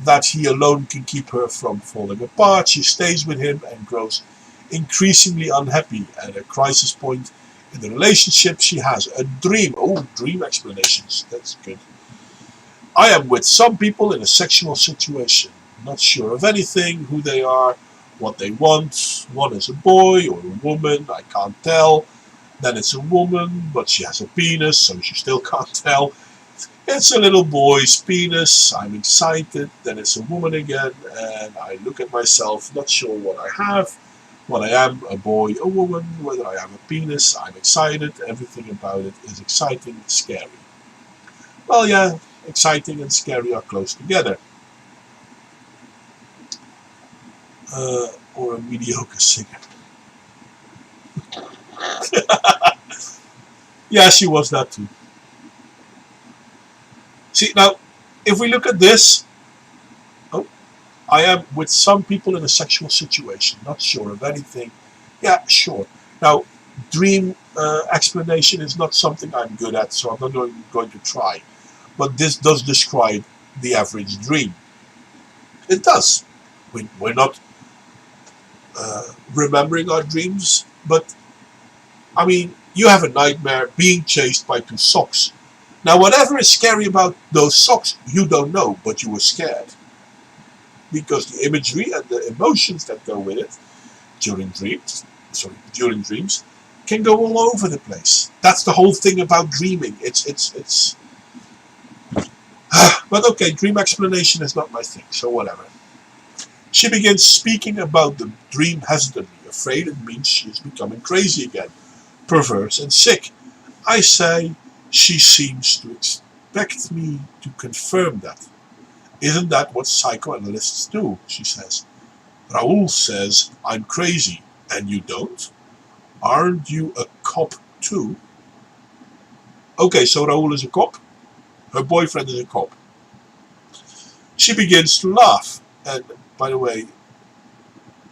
that he alone can keep her from falling apart, she stays with him and grows increasingly unhappy. At a crisis point in the relationship, she has a dream. Oh, dream explanations, that's good. "I am with some people in a sexual situation, not sure of anything, who they are, what they want. One is a boy or a woman, I can't tell. Then it's a woman, but she has a penis, so she still can't tell. It's a little boy's penis, I'm excited. Then it's a woman again, and I look at myself, not sure what I have, what I am, a boy, a woman, whether I have a penis, I'm excited. Everything about it is exciting, scary." Well, yeah, exciting and scary are close together. Or a mediocre singer. Yeah, she was that too. See, now, if we look at this, "I am with some people in a sexual situation, not sure of anything." Yeah, sure. Now, dream explanation is not something I'm good at, so I'm not going to try. But this does describe the average dream. It does. We're not remembering our dreams, but I mean, you have a nightmare being chased by 2 socks. Now, whatever is scary about those socks, you don't know, but you were scared. Because the imagery and the emotions that go with it during dreams can go all over the place. That's the whole thing about dreaming. It's but okay, dream explanation is not my thing, so whatever. She begins speaking about the dream hesitantly, afraid it means she is becoming crazy again, perverse and sick. I say she seems to expect me to confirm that. Isn't that what psychoanalysts do? She says. Raoul says I'm crazy, and you don't? Aren't you a cop too? Okay, so Raoul is a cop. Her boyfriend is a cop. She begins to laugh. And by the way,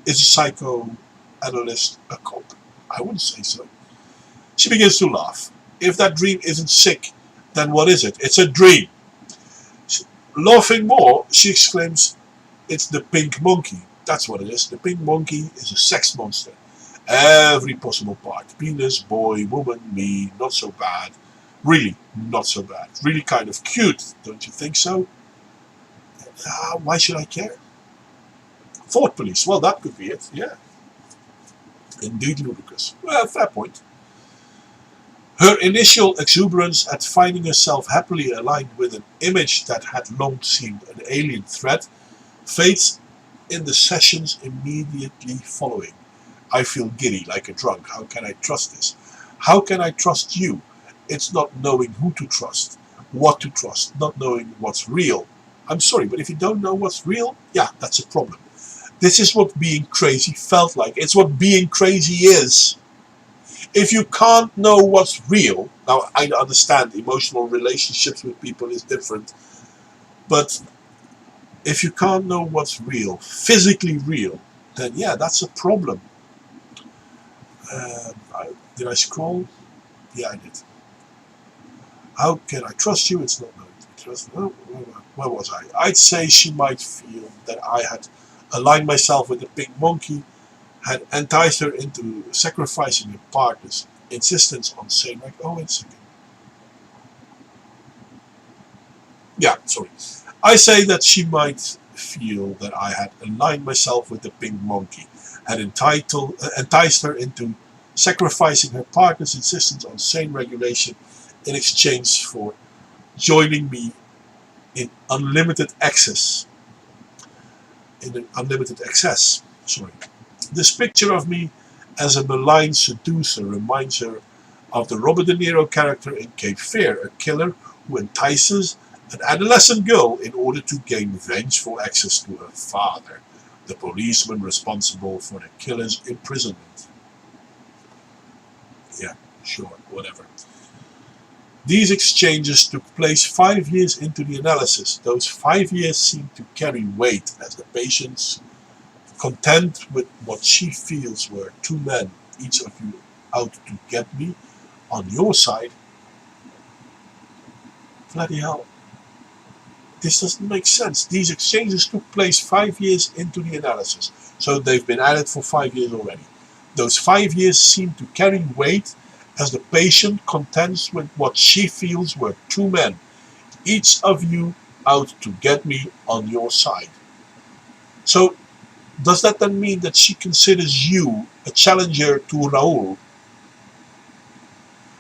is a psychoanalyst a cop? I wouldn't say so. She begins to laugh. If that dream isn't sick, then what is it? It's a dream. Laughing more, she exclaims, it's the pink monkey. That's what it is. The pink monkey is a sex monster. Every possible part. Penis, boy, woman, me, not so bad. Really, not so bad. Really kind of cute, don't you think so? Why should I care? Thought police. Well, that could be it, yeah. Indeed ludicrous. Well, fair point. Her initial exuberance at finding herself happily aligned with an image that had long seemed an alien threat fades in the sessions immediately following. I feel giddy like a drunk. How can I trust this? How can I trust you? It's not knowing who to trust, what to trust, not knowing what's real. I'm sorry, but if you don't know what's real, yeah, that's a problem. This is what being crazy felt like. It's what being crazy is. If you can't know what's real, now I understand emotional relationships with people is different, but if you can't know what's real, physically real, then yeah, that's a problem. Did I scroll? Yeah, I did. How can I trust you? It's not knowing to trust. Where was I? I'd say she might feel that I had aligned myself with the pink monkey, had enticed her into sacrificing her partner's insistence on saying, like, oh, wait a second. Yeah, sorry. I say that she might feel that I had aligned myself with the pink monkey, had enticed her into sacrificing her partner's insistence on sane regulation in exchange for joining me in unlimited access. Sorry. This picture of me as a malign seducer reminds her of the Robert De Niro character in Cape Fear, a killer who entices an adolescent girl in order to gain vengeful access to her father, the policeman responsible for the killer's imprisonment. Yeah, sure, whatever. These exchanges took place 5 years into the analysis. Those 5 years seemed to carry weight as the patients, content with what she feels were two men, each of you out to get me, on your side. Bloody hell. This doesn't make sense. These exchanges took place 5 years into the analysis. So they've been at it for 5 years already. Those 5 years seem to carry weight as the patient contends with what she feels were two men, each of you out to get me on your side. So, does that then mean that she considers you a challenger to Raoul?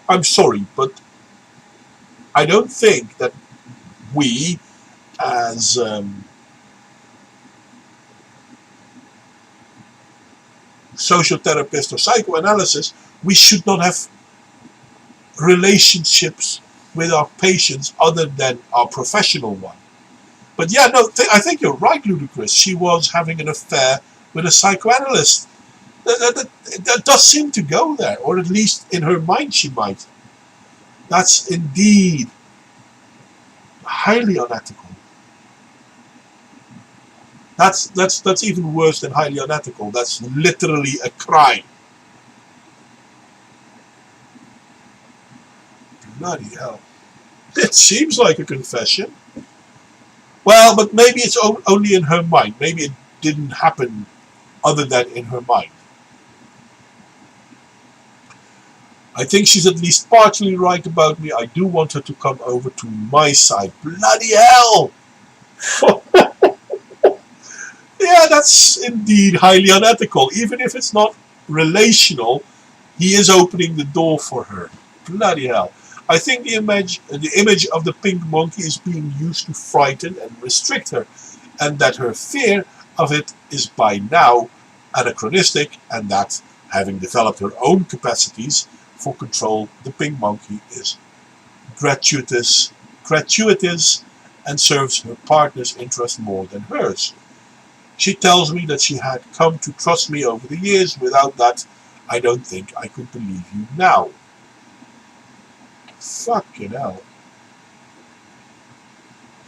I'm sorry, but I don't think that we, as social therapists or psychoanalysts, we should not have relationships with our patients other than our professional one. But yeah, no, I think you're right, Ludicrous. She was having an affair with a psychoanalyst. That does seem to go there, or at least in her mind she might. That's indeed highly unethical. That's even worse than highly unethical. That's literally a crime. Bloody hell. It seems like a confession. Well, but maybe it's only in her mind. Maybe it didn't happen other than in her mind. I think she's at least partially right about me. I do want her to come over to my side. Bloody hell! Yeah, that's indeed highly unethical. Even if it's not relational, he is opening the door for her. Bloody hell. I think the image of the pink monkey is being used to frighten and restrict her, and that her fear of it is by now anachronistic, and that, having developed her own capacities for control, the pink monkey is gratuitous gratuitous and serves her partner's interest more than hers. She tells me that she had come to trust me over the years. Without that, I don't think I could believe you now. Fucking hell.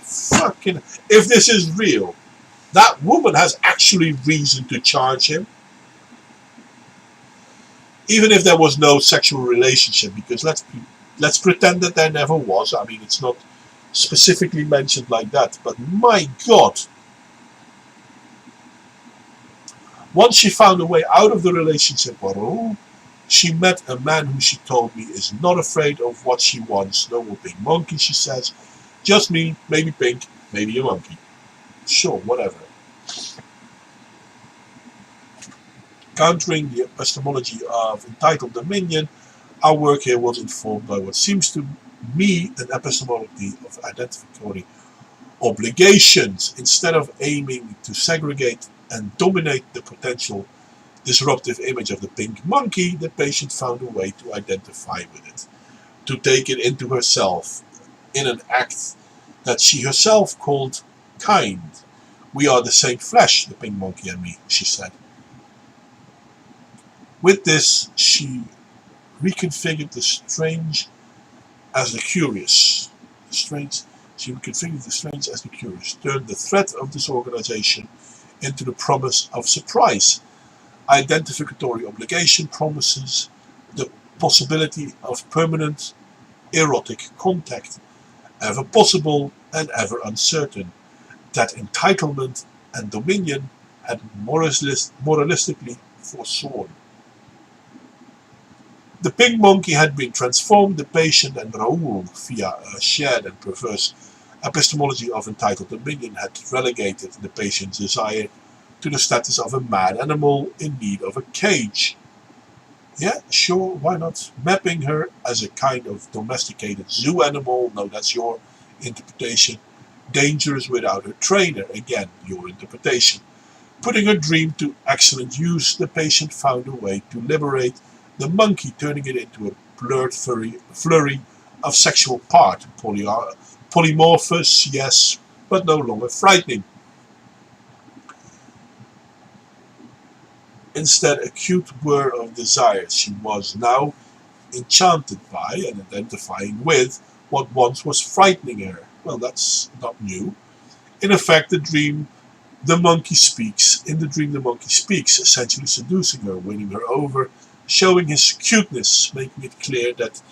Fucking... If this is real, that woman has actually reason to charge him. Even if there was no sexual relationship, because let's pretend that there never was. I mean, it's not specifically mentioned like that, but my God. Once she found a way out of the relationship, she met a man who she told me is not afraid of what she wants. No more pink monkey, she says. Just me, maybe pink, maybe a monkey. Sure, whatever. Countering the epistemology of entitled dominion, our work here was informed by what seems to me an epistemology of identificatory obligations. Instead of aiming to segregate and dominate the potential disruptive image of the pink monkey, the patient found a way to identify with it, to take it into herself in an act that she herself called kind. We are the same flesh, the pink monkey and me, she said. With this, she reconfigured the strange as the curious. She reconfigured the strange as the curious, turned the threat of disorganization into the promise of surprise. Identificatory obligation promises the possibility of permanent erotic contact, ever possible and ever uncertain, that entitlement and dominion had moralistically foresworn. The pink monkey had been transformed. The patient and Raoul, via a shared and perverse epistemology of entitled dominion, had relegated the patient's desire to the status of a mad animal in need of a cage. Yeah, sure, why not? Mapping her as a kind of domesticated zoo animal, no, that's your interpretation. Dangerous without her trainer, again, your interpretation. Putting her dream to excellent use, the patient found a way to liberate the monkey, turning it into a blurred flurry of sexual part. Polymorphous, yes, but no longer frightening. Instead, a cute whir of desire. She was now enchanted by and identifying with what once was frightening her. Well, that's not new. In effect, the dream the monkey speaks. In the dream, the monkey speaks, essentially seducing her, winning her over, showing his cuteness, making it clear that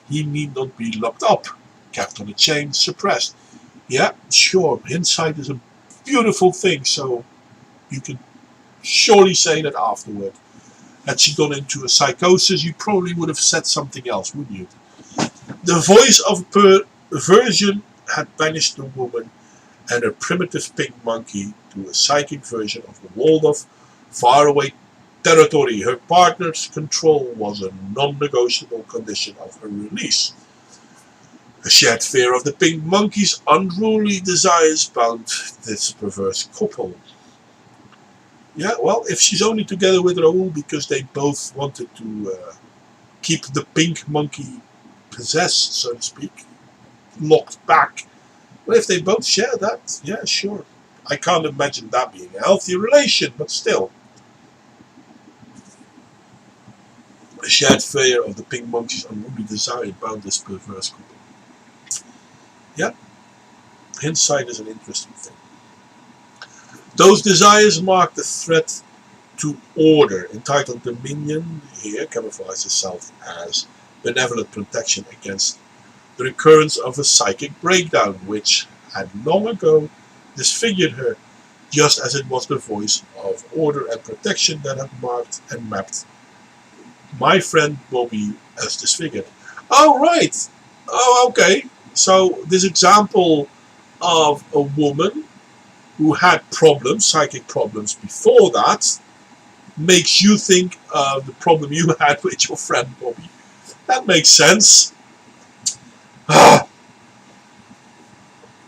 he need not be locked up, kept on a chain, suppressed. Yeah, sure, insight is a beautiful thing, so you can surely say that afterward. Had she gone into a psychosis, you probably would have said something else, wouldn't you? The voice of perversion had banished the woman and her primitive pink monkey to a psychic version of the walled-off, faraway territory. Her partner's control was a non-negotiable condition of her release. A shared fear of the pink monkey's unruly desires bound this perverse couple. Yeah, well, if she's only together with Raoul because they both wanted to keep the pink monkey possessed, so to speak, locked back. Well, if they both share that, yeah, sure. I can't imagine that being a healthy relation, but still. A shared fear of the pink monkey's unruly desire bound this perverse couple. Yeah, hindsight is an interesting thing. Those desires mark the threat to order. Entitled dominion here camouflages itself as benevolent protection against the recurrence of a psychic breakdown, which had long ago disfigured her, just as it was the voice of order and protection that had marked and mapped my friend Bobby as disfigured. Oh, right. Oh, okay. So this example of a woman who had problems, psychic problems before that, makes you think of the problem you had with your friend Bobby. That makes sense.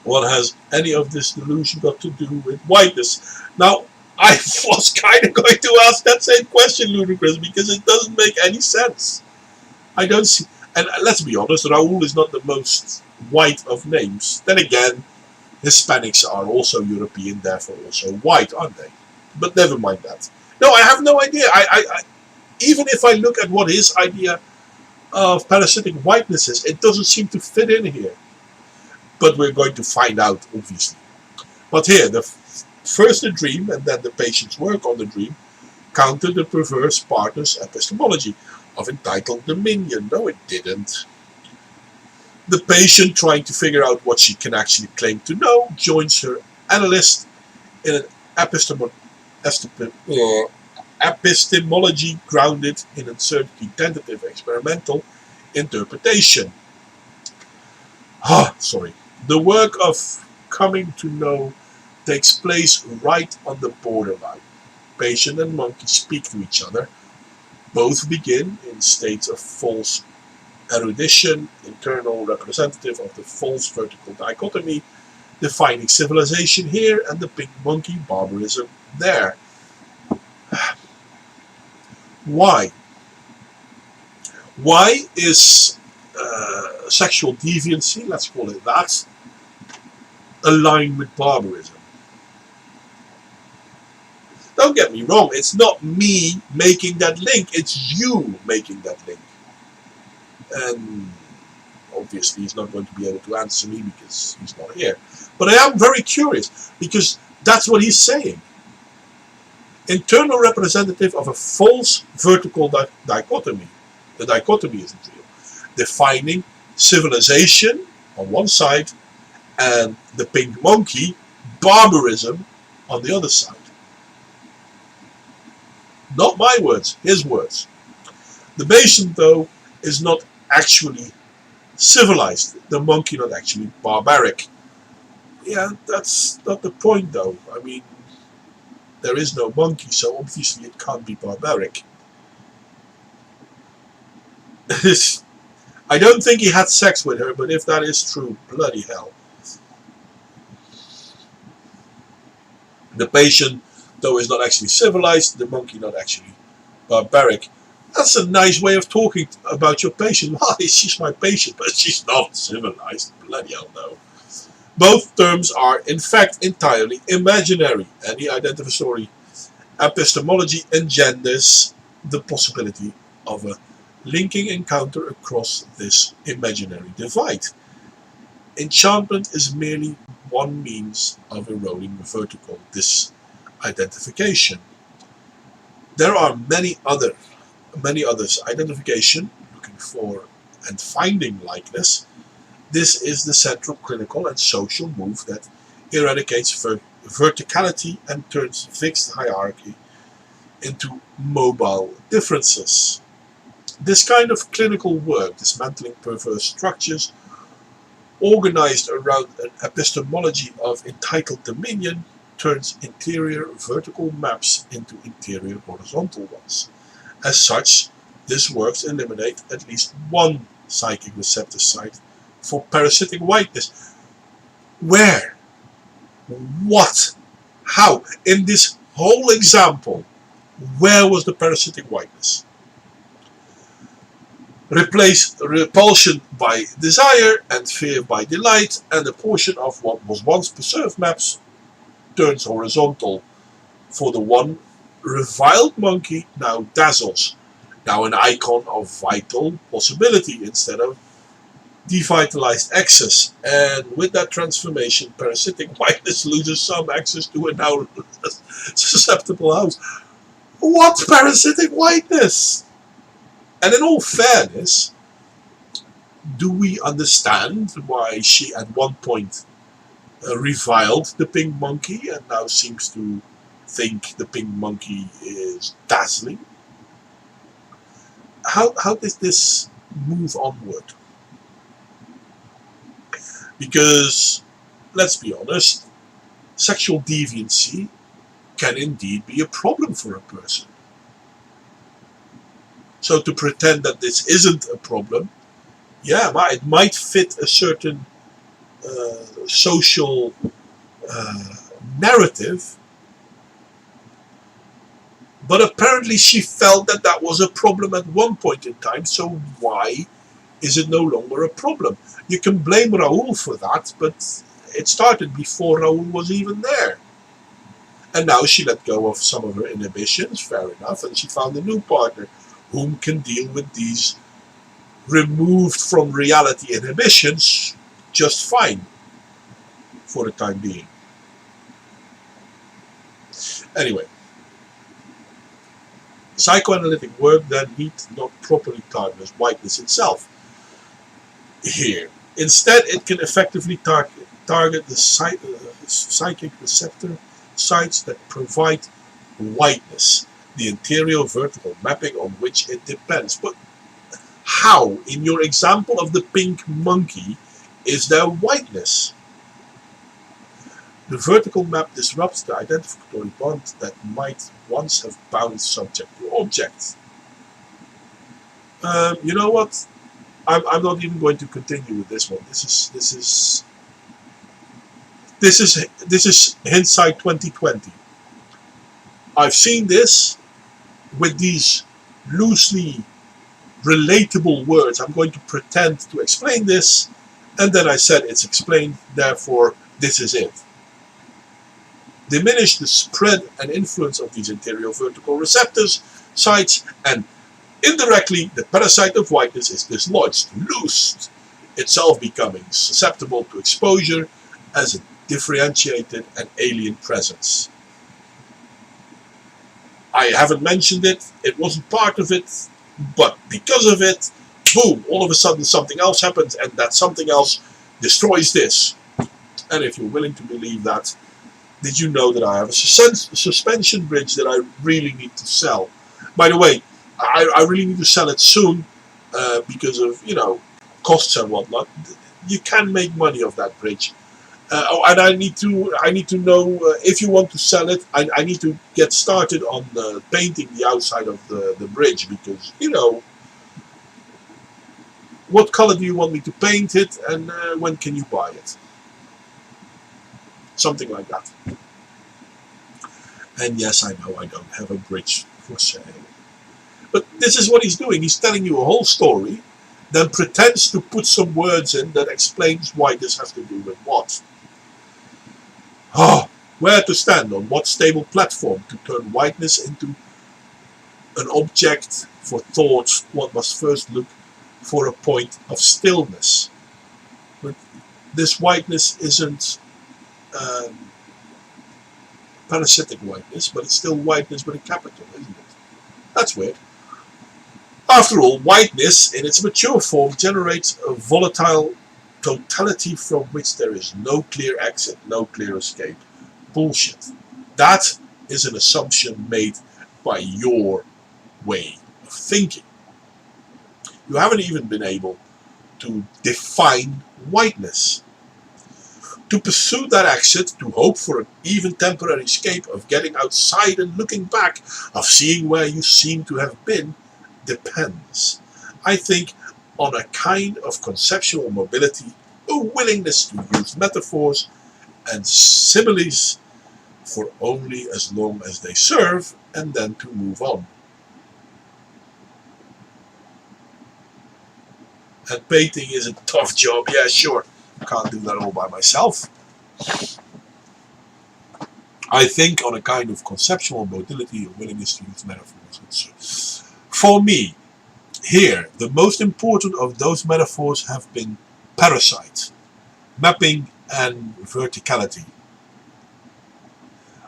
What has any of this delusion got to do with whiteness? Now, I was kind of going to ask that same question, Ludicrous, because it doesn't make any sense. I don't see... And let's be honest, Raoul is not the most white of names. Then again, Hispanics are also European, therefore also white, aren't they? But never mind that. No, I have no idea. Even if I look at what his idea of parasitic whiteness is, it doesn't seem to fit in here. But we're going to find out, obviously. But here, first the dream and then the patient's work on the dream counter the perverse partner's epistemology of entitled dominion. No, it didn't. The patient, trying to figure out what she can actually claim to know, joins her analyst in an epistemology grounded in uncertainty, tentative, experimental interpretation. The work of coming to know takes place right on the borderline. Patient and monkey speak to each other. Both begin in states of false erudition, internal representative of the false vertical dichotomy, defining civilization here and the pink monkey barbarism there. Why? Why is sexual deviancy, let's call it that, aligned with barbarism? Don't get me wrong, it's not me making that link, it's you making that link. And obviously he's not going to be able to answer me because he's not here. But I am very curious, because that's what he's saying. Internal representative of a false vertical dichotomy. The dichotomy isn't real. Defining civilization on one side and the pink monkey, barbarism, on the other side. Not my words, his words. The patient, though, is not actually civilized. The monkey not actually barbaric. Yeah, that's not the point, though. I mean, there is no monkey, so obviously it can't be barbaric. I don't think he had sex with her, but if that is true, bloody hell. The patient, though, is not actually civilized, the monkey not actually barbaric. That's a nice way of talking about your patient. Why, she's my patient, but she's not civilized. Bloody hell no. Both terms are, in fact, entirely imaginary. Any identificatory epistemology engenders the possibility of a linking encounter across this imaginary divide. Enchantment is merely one means of eroding the vertical disidentification. There are many others. Identification, looking for and finding likeness. This is the central clinical and social move that eradicates verticality and turns fixed hierarchy into mobile differences. This kind of clinical work, dismantling perverse structures, organized around an epistemology of entitled dominion, turns interior vertical maps into interior horizontal ones. As such, this works eliminate at least one psychic receptor site for parasitic whiteness. Where? What? How? In this whole example, where was the parasitic whiteness? Replace repulsion by desire and fear by delight, and a portion of what was once preserved maps turns horizontal. For the one reviled monkey now dazzles, now an icon of vital possibility instead of devitalized excess. And with that transformation, parasitic whiteness loses some access to a now susceptible house. What parasitic whiteness? And in all fairness, do we understand why she at one point reviled the pink monkey and now seems to think the pink monkey is dazzling? How does this move onward? Because, let's be honest, sexual deviancy can indeed be a problem for a person. So to pretend that this isn't a problem, yeah, it might fit a certain social narrative, but apparently she felt that that was a problem at one point in time, so why is it no longer a problem. You can blame Raoul for that, but it started before Raoul was even there. And now she let go of some of her inhibitions, fair enough, and she found a new partner whom can deal with these removed from reality inhibitions just fine for the time being. Anyway, psychoanalytic work then need not properly target whiteness itself here. Instead, it can effectively target the psychic receptor sites that provide whiteness, the anterior vertical mapping on which it depends. But how, in your example of the pink monkey, is there whiteness? The vertical map disrupts the identificatory bond that might once have bound subject to object. You know what? I'm not even going to continue with this one. This is hindsight 2020. I've seen this with these loosely relatable words. I'm going to pretend to explain this, and then I said it's explained, therefore this is it. Diminish the spread and influence of these anterior vertical receptors sites, and indirectly the parasite of whiteness is dislodged, loosed, itself becoming susceptible to exposure as a differentiated and alien presence. I haven't mentioned it, it wasn't part of it, but because of it, boom, all of a sudden something else happens, and that something else destroys this. And if you're willing to believe that, did you know that I have a suspension bridge that I really need to sell? By the way, I really need to sell it soon because of, costs and whatnot. You can make money off that bridge. And I need to know if you want to sell it. I need to get started on painting the outside of the bridge, because what color do you want me to paint it, and when can you buy it? Something like that. And yes, I know I don't have a bridge for sale. But this is what he's doing. He's telling you a whole story, then pretends to put some words in that explains why this has to do with what. Where to stand, on what stable platform to turn whiteness into an object for thought. One must first look for a point of stillness. But this whiteness isn't parasitic whiteness, but it's still whiteness with a capital, isn't it? That's weird. After all, whiteness in its mature form generates a volatile totality from which there is no clear exit, no clear escape. Bullshit. That is an assumption made by your way of thinking. You haven't even been able to define whiteness. To pursue that exit, to hope for an even temporary escape, of getting outside and looking back, of seeing where you seem to have been, depends, I think, on a kind of conceptual mobility, a willingness to use metaphors and similes for only as long as they serve, and then to move on. And painting is a tough job, yeah, sure. Can't do that all by myself. I think on a kind of conceptual mobility, a willingness to use metaphors. For me, here, the most important of those metaphors have been parasite, mapping, and verticality.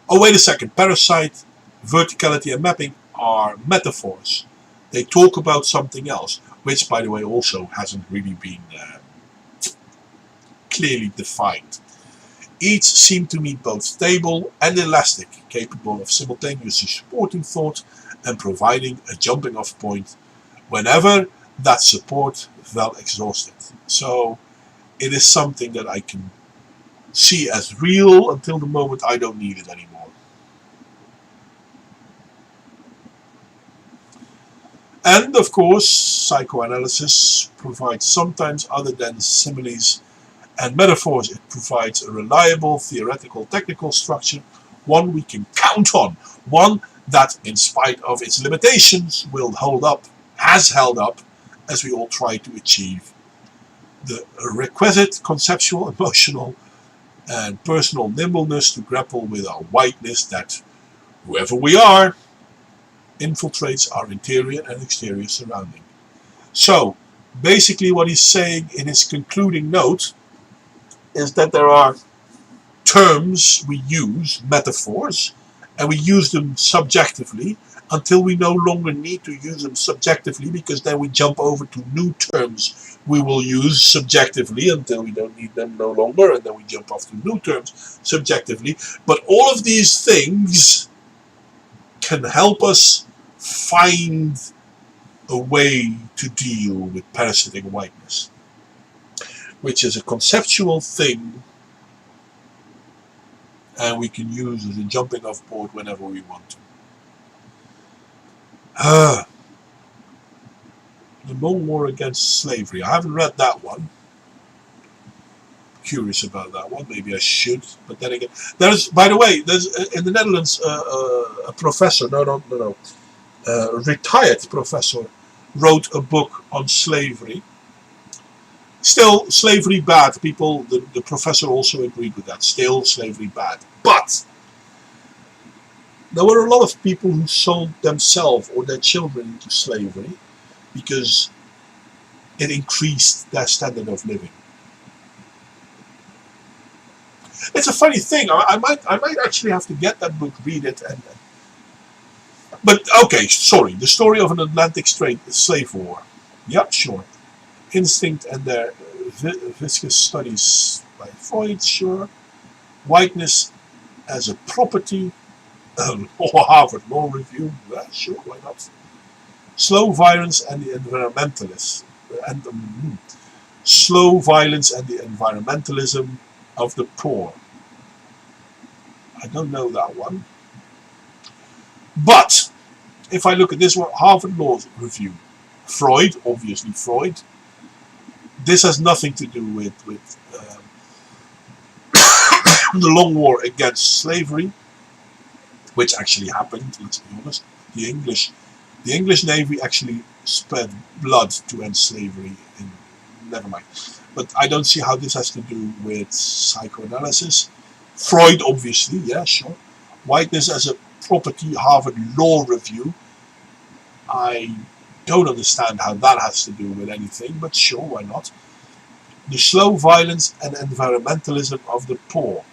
Oh, wait a second. Parasite, verticality, and mapping are metaphors. They talk about something else, which, by the way, also hasn't really been clearly defined. Each seem to me both stable and elastic, capable of simultaneously supporting thought and providing a jumping off point whenever that support felt exhausted. So it is something that I can see as real until the moment I don't need it anymore. And of course, psychoanalysis provides sometimes, other than similes and metaphors, it provides a reliable theoretical technical structure, one we can count on, one that, in spite of its limitations, will hold up, has held up, as we all try to achieve the requisite conceptual, emotional, and personal nimbleness to grapple with our whiteness that, whoever we are, infiltrates our interior and exterior surrounding. So, basically what he's saying in his concluding note is that there are terms we use, metaphors, and we use them subjectively until we no longer need to use them subjectively, because then we jump over to new terms we will use subjectively until we don't need them no longer, and then we jump off to new terms subjectively. But all of these things can help us find a way to deal with parasitic whiteness, which is a conceptual thing, and we can use as a jumping off board whenever we want to. The Long War Against Slavery. I haven't read that one. Curious about that one. Maybe I should. But then again, there's, by the way, there's in the Netherlands a professor. No. Retired professor wrote a book on slavery. Still, slavery bad. People, the professor also agreed with that. Still, slavery bad. But there were a lot of people who sold themselves or their children into slavery because it increased their standard of living. It's a funny thing. I might actually have to get that book, read it, but okay, sorry. The story of an Atlantic slave war. Yep, sure. Instinct and their viscous studies by Freud, sure. Whiteness as a property, or Harvard Law Review, yeah, sure, why not? Slow violence and the environmentalists, slow violence and the environmentalism of the poor. I don't know that one. But if I look at this one, Harvard Law Review, Freud, obviously Freud. This has nothing to do with the long war against slavery, which actually happened. Let's be honest. The English Navy actually spread blood to end slavery. Never mind. But I don't see how this has to do with psychoanalysis. Freud, obviously, yeah, sure. Whiteness as a property, Harvard Law Review. I don't understand how that has to do with anything, but sure, why not? The slow violence and environmentalism of the poor.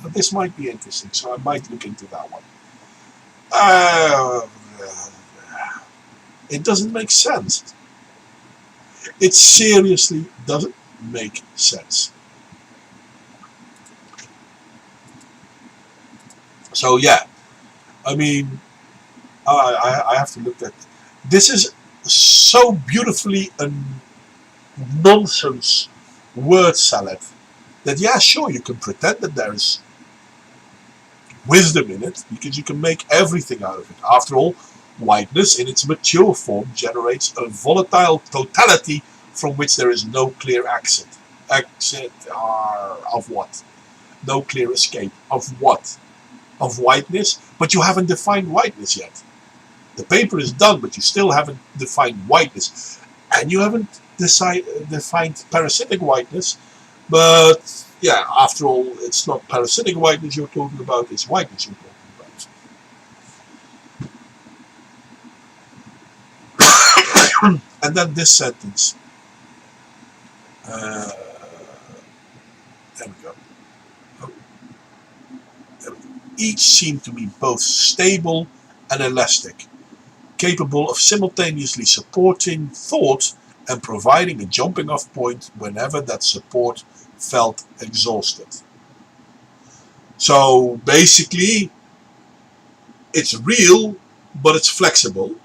Now, this might be interesting, so I might look into that one. It doesn't make sense. It seriously doesn't make sense. So yeah, I mean, I have to look at this. Is so beautifully a nonsense word salad that, yeah, sure, you can pretend that there is wisdom in it, because you can make everything out of it. After all, whiteness in its mature form generates a volatile totality from which there is no clear exit. Of what? No clear escape. Of what? Of whiteness? But you haven't defined whiteness yet. The paper is done, but you still haven't defined whiteness. And you haven't defined parasitic whiteness. But yeah, after all, it's not parasitic whiteness you're talking about, it's whiteness you're talking about. And then this sentence. There we go. Each seem to be both stable and elastic, capable of simultaneously supporting thought and providing a jumping off point whenever that support felt exhausted. So basically, it's real, but it's flexible.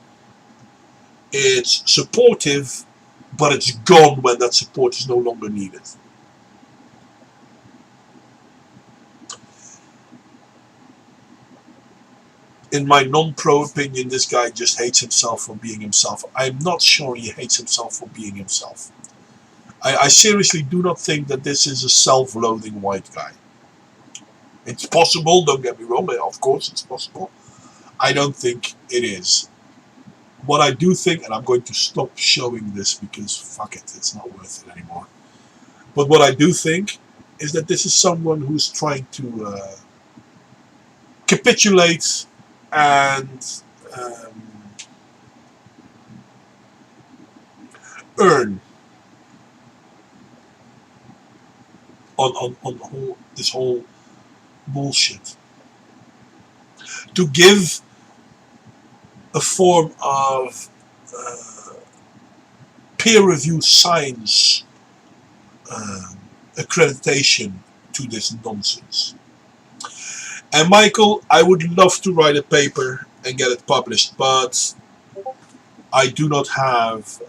It's supportive, but it's gone when that support is no longer needed. In my non-pro opinion, this guy just hates himself for being himself. I'm not sure he hates himself for being himself. I seriously do not think that this is a self-loathing white guy. It's possible, don't get me wrong, of course it's possible. I don't think it is. What I do think, and I'm going to stop showing this because fuck it, it's not worth it anymore. But what I do think is that this is someone who's trying to capitulate and earn on this whole bullshit. To give a form of peer-reviewed science accreditation to this nonsense. And Michael, I would love to write a paper and get it published, but I do not have,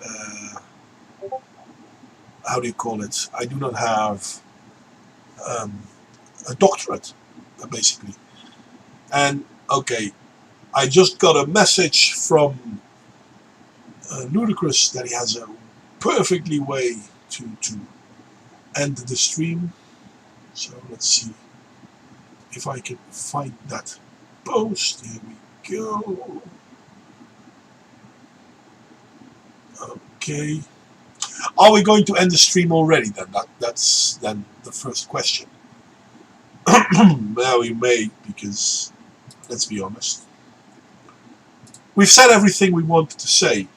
how do you call it? I do not have a doctorate, basically. And okay, I just got a message from Ludicrous that he has a perfectly way to end the stream. So let's see if I can find that post. Here we go. Okay. Are we going to end the stream already then? That's then the first question. Well, we may, because let's be honest, we've said everything we wanted to say.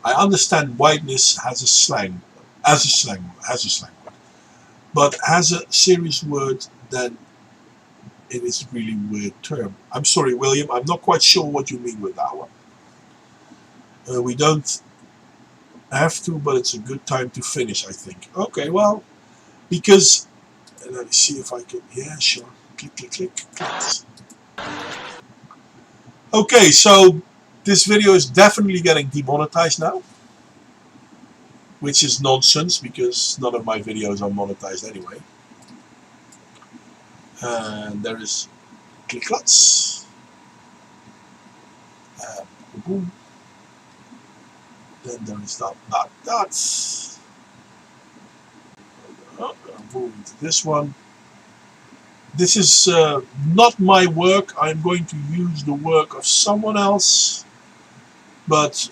I understand whiteness has a slang, word, but has a serious word, then it is a really weird term. I'm sorry, William, I'm not quite sure what you mean with that one. We don't have to, but it's a good time to finish, I think. Okay, well, because, let me see if I can, yeah, sure. Click, click, click, click. Okay, so this video is definitely getting demonetized now, which is nonsense because none of my videos are monetized anyway. And there is click lots. Boom. Then there is that. I'm moving to this one. This is not my work. I'm going to use the work of someone else, but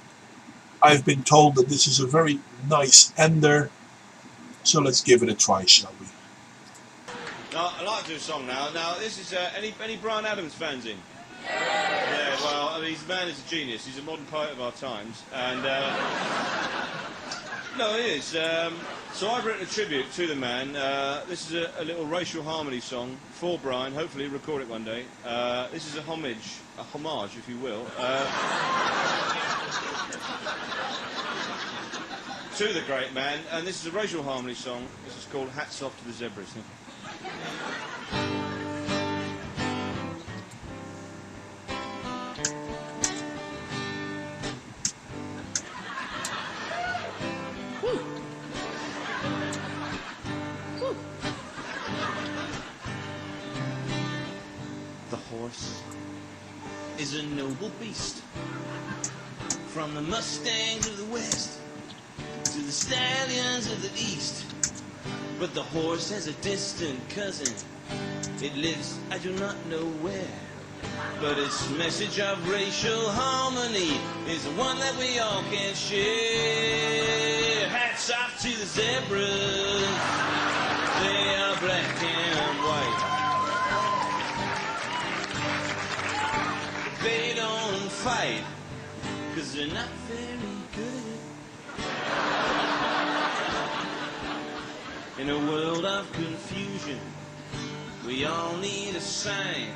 I've been told that this is a very nice ender, so let's give it a try, shall we? Now, I'd like to do a song now. Now, this is any Bryan Adams fans in? Yeah, well, I mean, man is a genius. He's a modern poet of our times, and no, he is. So I've written a tribute to the man. This is a little racial harmony song for Bryan. Hopefully, record it one day. This is a homage, if you will, to the great man. And this is a racial harmony song. This is called "Hats Off to the Zebras." The horse is a noble beast, from the Mustangs of the West to the stallions of the East. But the horse has a distant cousin. It lives I do not know where, but its message of racial harmony is the one that we all can share. Hats off to the zebras, they are black and white. They don't fight, 'cause they're not very good. In a world of confusion, we all need a sign.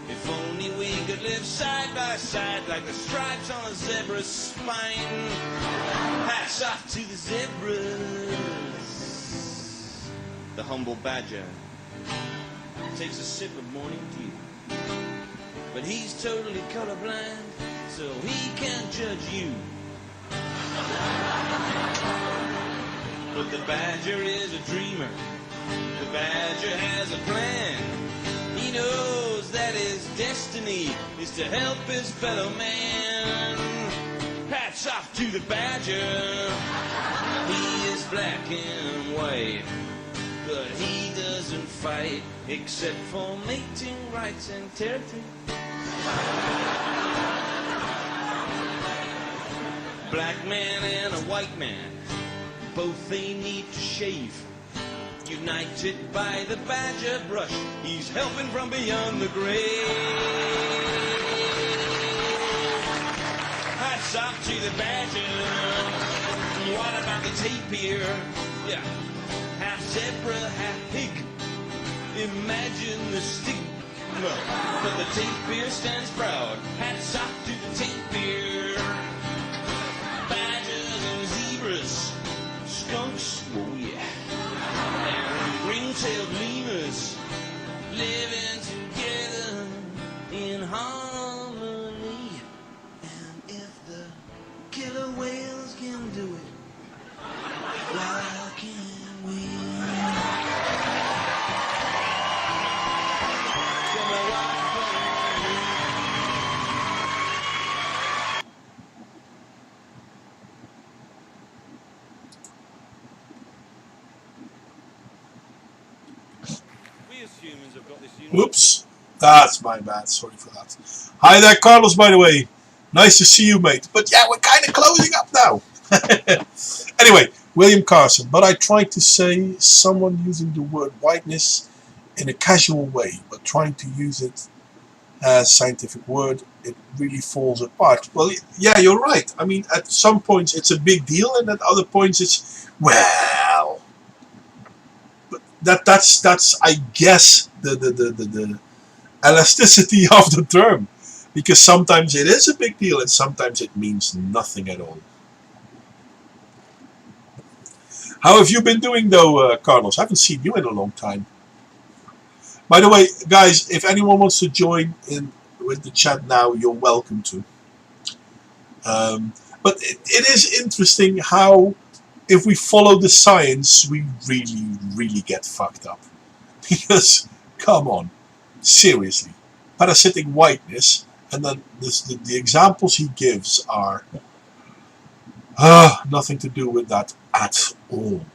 If only we could live side by side like the stripes on a zebra's spine. Hats off to the zebras. The humble badger takes a sip of morning dew, but he's totally colorblind, so he can't judge you. But the badger is a dreamer. The badger has a plan. He knows that his destiny is to help his fellow man. Hats off to the badger. He is black and white, but he doesn't fight, except for mating rights and territory. Black man and a white man, both they need to shave. United by the badger brush, he's helping from beyond the grave. Hats off to the badger. What about the tapir? Yeah, half zebra, half pig. Imagine the stigma, but the tapir stands proud. Hats off to the tapir. Badgers and zebras, skunks, oh yeah, and ring-tailed lemurs living together in harmony. And if the killer whales can do it, why can't we? Tell me why can't we? We as humans have got this unique. Whoops. That's my bad. Sorry for that. Hi there, Carlos, by the way. Nice to see you, mate. But yeah, we're kind of closing up now. Anyway, William Carson. But I tried to say someone using the word whiteness in a casual way, but trying to use it as scientific word, it really falls apart. Well, yeah, you're right. I mean, at some points it's a big deal, and at other points it's, well, but that's I guess the elasticity of the term, because sometimes it is a big deal and sometimes it means nothing at all. How have you been doing though, Carlos? I haven't seen you in a long time. By the way, guys, if anyone wants to join in with the chat now, you're welcome to. But it is interesting how, if we follow the science, we really get fucked up. Because, come on, seriously, parasitic whiteness, and then the examples he gives are nothing to do with that at all.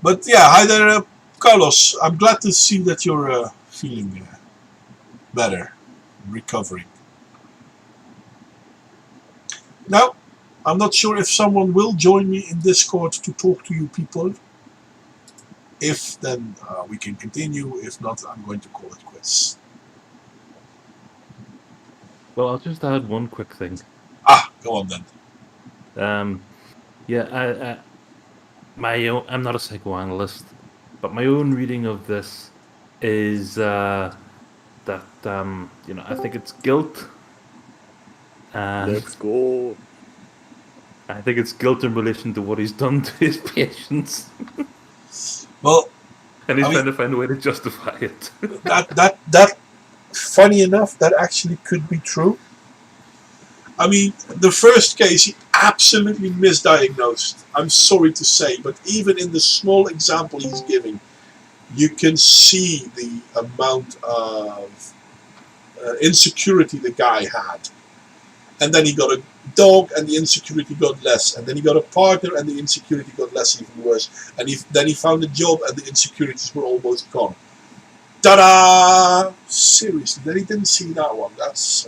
But yeah, hi there, Carlos. I'm glad to see that you're feeling better, recovering. Now, I'm not sure if someone will join me in Discord to talk to you people. If, then we can continue. If not, I'm going to call it quits. Well, I'll just add one quick thing. Go on then. Yeah, I'm not a psychoanalyst, but my own reading of this is that I think it's guilt. Let's go. I think it's guilt in relation to what he's done to his patients. Well, and he's trying to find a way to justify it. that funny enough, that actually could be true. I mean, the first case he absolutely misdiagnosed. I'm sorry to say, but even in the small example he's giving, you can see the amount of insecurity the guy had. And then he got a dog and the insecurity got less. And then he got a partner and the insecurity got less, even worse. And then he found a job and the insecurities were almost gone. Ta-da! Seriously, then he didn't see that one. That's...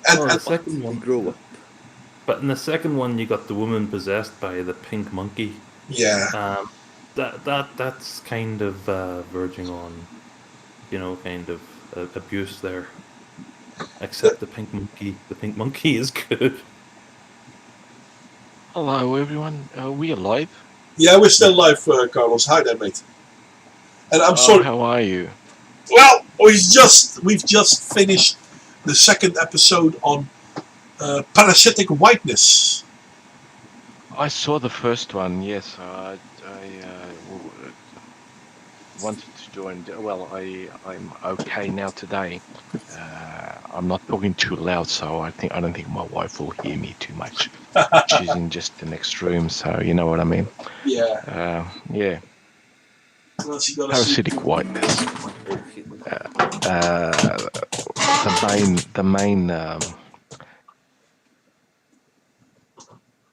the second one grew up. But in the second one, you got the woman possessed by the pink monkey. Yeah. That's kind of verging on, kind of abuse there. Except the pink monkey. The pink monkey is good. Hello, everyone. Are we alive? Yeah, we're still live, Carlos. Hi there, mate. And I'm sorry. How are you? Well, we've just finished the second episode on parasitic whiteness. I saw the first one. Yes, I wanted to join. Well, I'm okay now today. I'm not talking too loud, so I don't think my wife will hear me too much. She's in just the next room, so you know what I mean. Yeah. Yeah. Parasitic whiteness. the main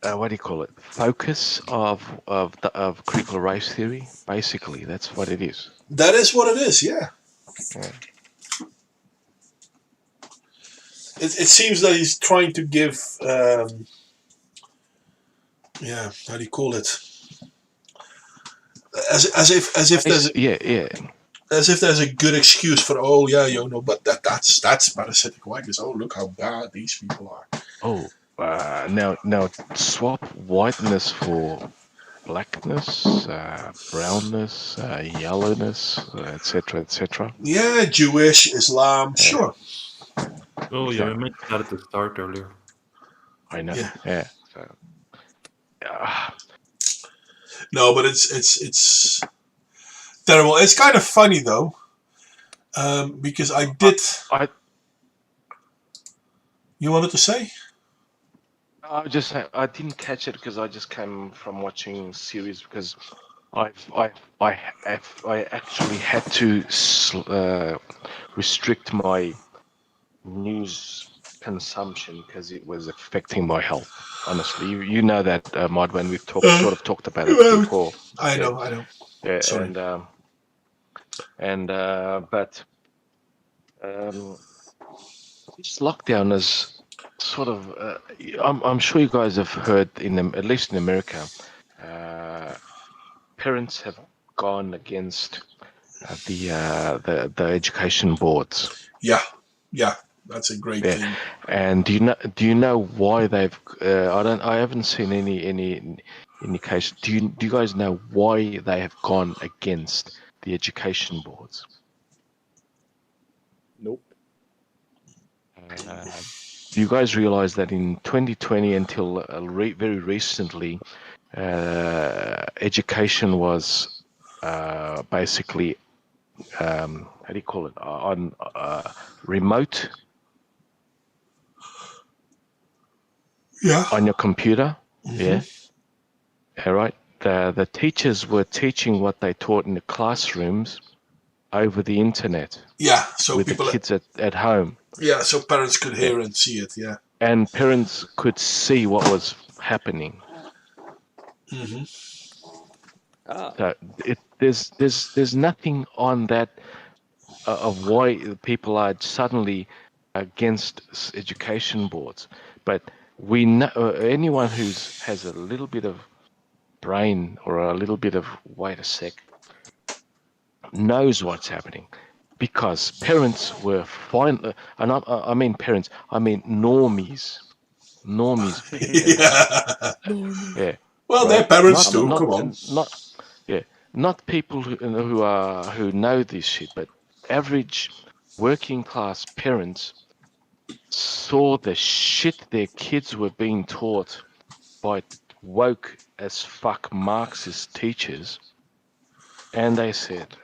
what do you call it? Focus of critical race theory. Basically, that's what it is. That is what it is. Yeah. Yeah. It seems that he's trying to give. Yeah. How do you call it? As if there's as if there's a good excuse for but that's parasitic whiteness. Oh, look how bad these people are. Oh, now swap whiteness for blackness, brownness, yellowness, etc., etc. Yeah, Jewish, Islam, sure. Oh, yeah, we mentioned that at the start earlier. I know. Yeah. Yeah. So, no, but it's terrible. It's kind of funny though, because I did. You wanted to say? I didn't catch it because I just came from watching series because I actually had to restrict my news consumption because it was affecting my health. Honestly, you know that, Mod, when we've sort of talked about it before. I know. Yeah, sorry. But this lockdown is sort of. I'm sure you guys have heard at least in America, parents have gone against the education boards. Yeah, that's a great thing. And do you know why they've? I haven't seen any indication. Do you guys know why they have gone against the education boards? Nope. Do you guys realize that in 2020 until very recently, education was basically how do you call it, on remote? Yeah. On your computer. Mm-hmm. Yeah. All right. The teachers were teaching what they taught in the classrooms over the internet. Yeah. So with the kids at home. Yeah. So parents could hear and see it. Yeah. And parents could see what was happening. Mm-hmm. So there's nothing on that of why people are suddenly against education boards, but we know anyone who has a little bit of brain or a little bit of wait a sec knows what's happening, because parents were fine, and I mean parents, I mean normies parents. Yeah. Well, they're parents too. Come on. Not people who know this shit, but average working class parents saw the shit their kids were being taught by woke as fuck Marxist teachers, and they said,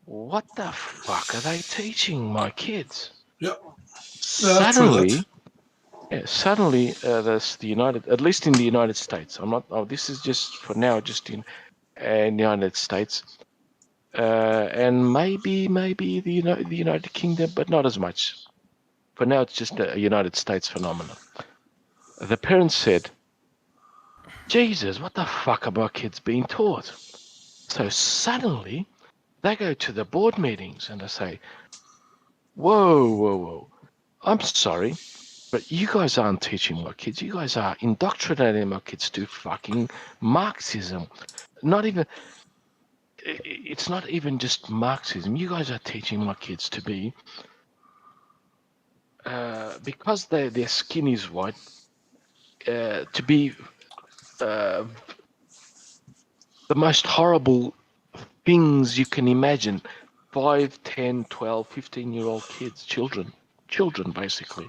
"What the fuck are they teaching my kids?" Yeah. Suddenly, the United, at least in the United States. I'm not. Oh, this is just for now, just in the United States. And maybe the United Kingdom, but not as much. For now, it's just a United States phenomenon. The parents said, "Jesus, what the fuck are my kids being taught?" So suddenly, they go to the board meetings and they say, "Whoa, I'm sorry, but you guys aren't teaching my kids. You guys are indoctrinating my kids to fucking Marxism. It's not even just Marxism. You guys are teaching my kids to be, because their skin is white, to be the most horrible things you can imagine. 5, 10, 12, 15-year-old kids, children basically."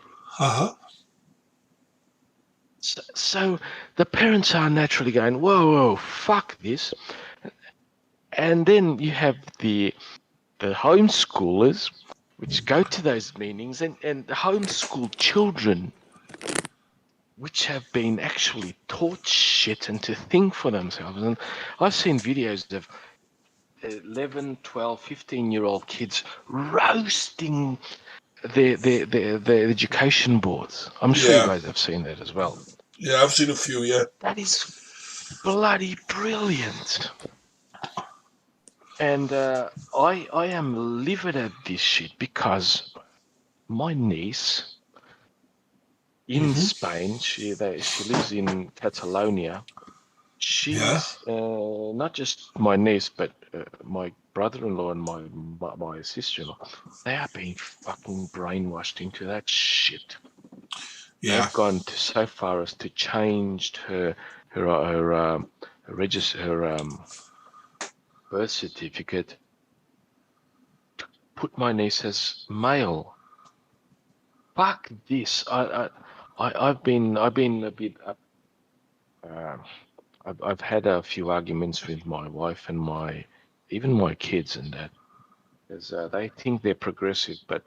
So the parents are naturally going, whoa, fuck this. And then you have the homeschoolers, which go to those meetings, and the homeschool children, which have been actually taught shit and to think for themselves. And I've seen videos of 11, 12, 15-year-old kids roasting the education boards. I'm sure you Yeah, guys have seen that as well. yeah, I've seen a few. Yeah, That is bloody brilliant. And I am livid at this shit because my niece in Spain, she lives in Catalonia. yeah, She's not just my niece, but my brother-in-law and my sister-in-law. They are being fucking brainwashed into that shit. yeah, They've gone so far as to change her birth certificate to put my niece as male. Fuck this! I've been a bit up. I've had a few arguments with my wife and even my kids and that, because they think they're progressive, but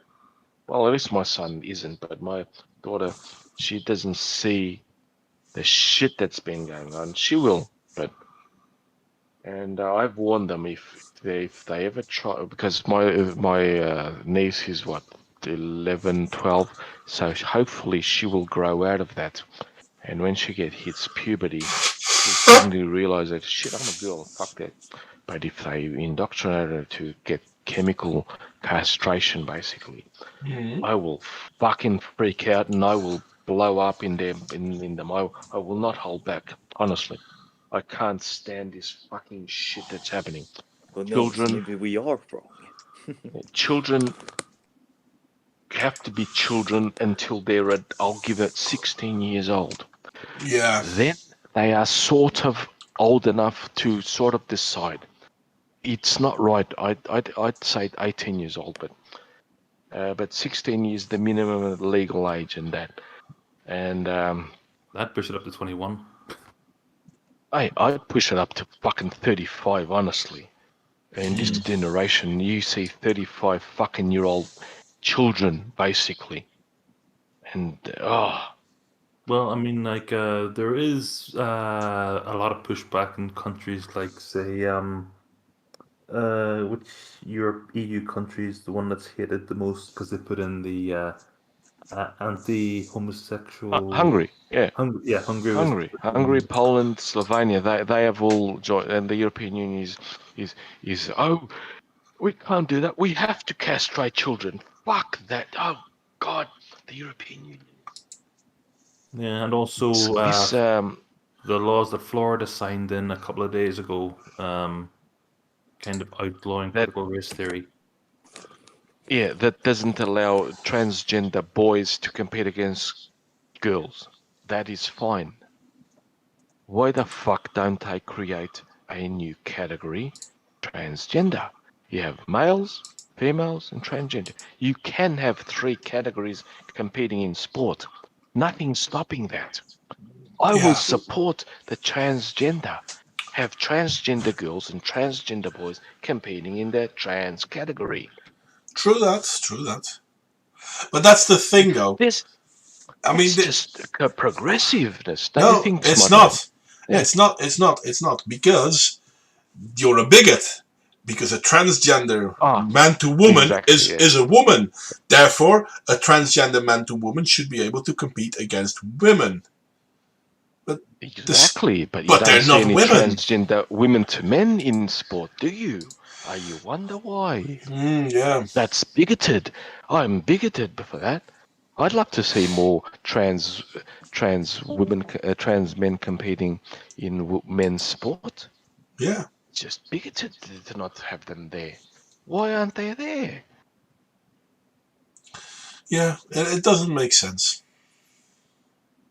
well, at least my son isn't. But my daughter, she doesn't see the shit that's been going on. She will, but and I've warned them if they ever try, because my niece is what 11, 12, so hopefully she will grow out of that. And when she hits puberty, she'll suddenly realize that shit, I'm a girl, fuck that. But if they indoctrinate her to get chemical castration, basically, I will fucking freak out and I will blow up in them. I will not hold back. Honestly, I can't stand this fucking shit that's happening. Who knows? Children, Maybe we are wrong. children have to be children until they're at, I'll give it 16 years old. yeah. Then they are sort of old enough to sort of decide. It's not right. I'd say 18 years old, but 16 is the minimum legal age and that. And I'd push it up to 21. I'd push it up to fucking 35, honestly. In this generation, you see 35 fucking year old children, basically. And, Well, I mean, like, there is a lot of pushback in countries like, say, which Europe EU countries, the one that's hated the most because they put in the anti-homosexual. Hungary, yeah. Yeah, Hungary was. Hungary, Poland, Slovenia, they have all joined, and the European Union is oh, we can't do that. We have to castrate children. Fuck that. Oh God, the European Union. Yeah, and also This the laws that Florida signed in a couple of days ago, kind of outlawing That- critical race theory. yeah, that doesn't allow transgender boys to compete against girls. That is fine. Why the fuck don't they create a new category, transgender? You have males, females, and transgender. You can have 3 categories competing in sport. Nothing's stopping that. I will Yeah. support the transgender. Have transgender girls and transgender boys competing in their trans category. True that. True that. But that's the thing, though. I mean, It's just a progressiveness. Don't you no, think, it's Smart? not. Yeah. It's not. It's not. It's not because you're a bigot. Because a transgender man to woman exactly, is a woman. Therefore, a transgender man to woman should be able to compete against women. But Exactly, but you but don't they're see not any women. transgender women to men in sport, do you? You wonder why. Yeah. That's bigoted. I'm bigoted for that. I'd love to see more trans women, trans men competing in men's sport. Yeah. It's just bigoted to not have them there. Why aren't they there? Yeah. It doesn't make sense.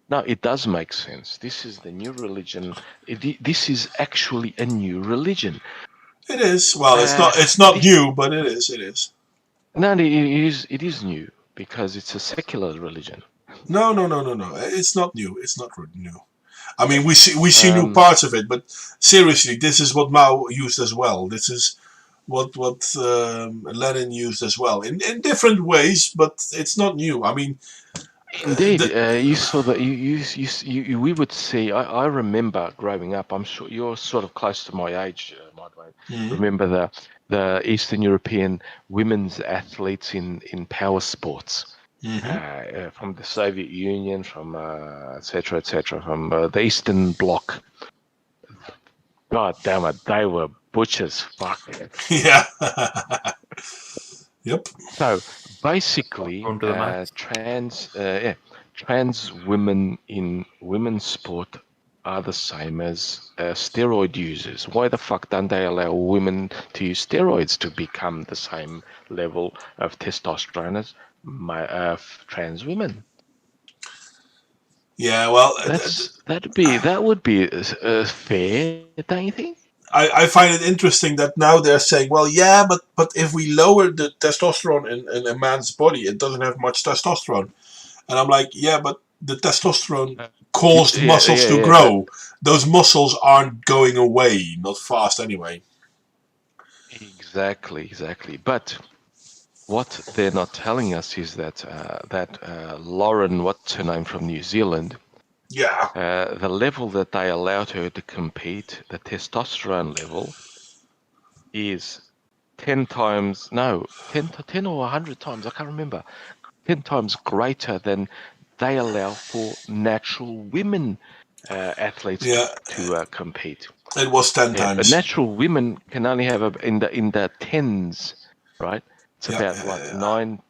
No, it does make sense. This is the new religion. This is actually a new religion. It is. Well, it's not new, but it is. It is. No, it is new because it's a secular religion. No. It's not new. It's not new. I mean, we see new parts of it, but seriously, this is what Mao used as well. This is what Lenin used as well in different ways, but it's not new. I mean, Indeed, you saw that we would see. I remember growing up. I'm sure you're sort of close to my age, by the way. Remember the Eastern European women's athletes in power sports. From the Soviet Union, from etc., from the Eastern Bloc. God damn it, they were butchers. Fuck. Yeah. Yep. So basically, Thrown to the max. trans women in women's sport are the same as steroid users. Why the fuck don't they allow women to use steroids to become the same level of testosterone as trans women? Yeah, well, That would be fair, don't you think? I find it interesting that now they're saying, well, yeah, but if we lower the testosterone in a man's body, it doesn't have much testosterone. And I'm like, yeah, but the testosterone caused muscles to grow. Those muscles aren't going away, not fast anyway. Exactly. But what they're not telling us is that Lauren, what's her name, from New Zealand, Yeah. the level that they allowed her to compete, the testosterone level, is 10 or 100 times, I can't remember, 10 times greater than they allow for natural women athletes to compete. It was 10 But times. natural women can only have in the tens, right? It's about what, 9,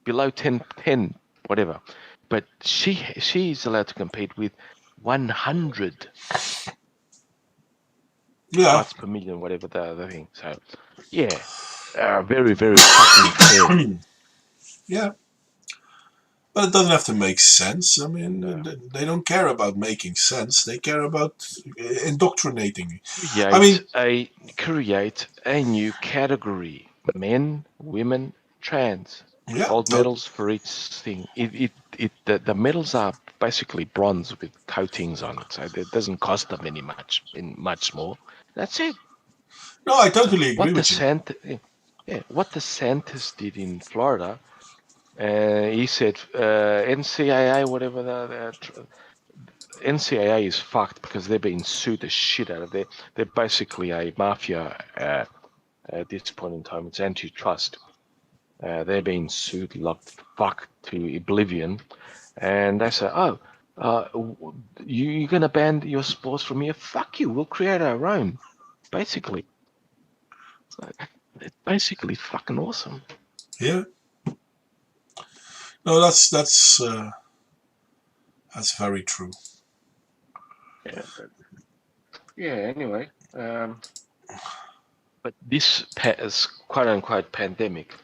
below 10, whatever. But she's allowed to compete with 100 parts per million, whatever the thing. So, yeah, very, very fucking fair. Yeah. But it doesn't have to make sense. I mean, they don't care about making sense. They care about indoctrinating. Create a new category: men, women, trans. Gold medals for each thing. The medals are basically bronze with coatings on it, so it doesn't cost them much more. That's it. No, I totally agree with you. What the DeSantis did in Florida, he said NCAA, whatever the NCAA is fucked because they're being sued the shit out of it. They're basically a mafia at this point in time. It's antitrust. They're being sued like fuck to oblivion, and they say, "Oh, you're gonna ban your sports from here? Fuck you! We'll create our own." Basically, it's basically fucking awesome. Yeah. No, that's very true. Anyway, but this quote unquote pandemic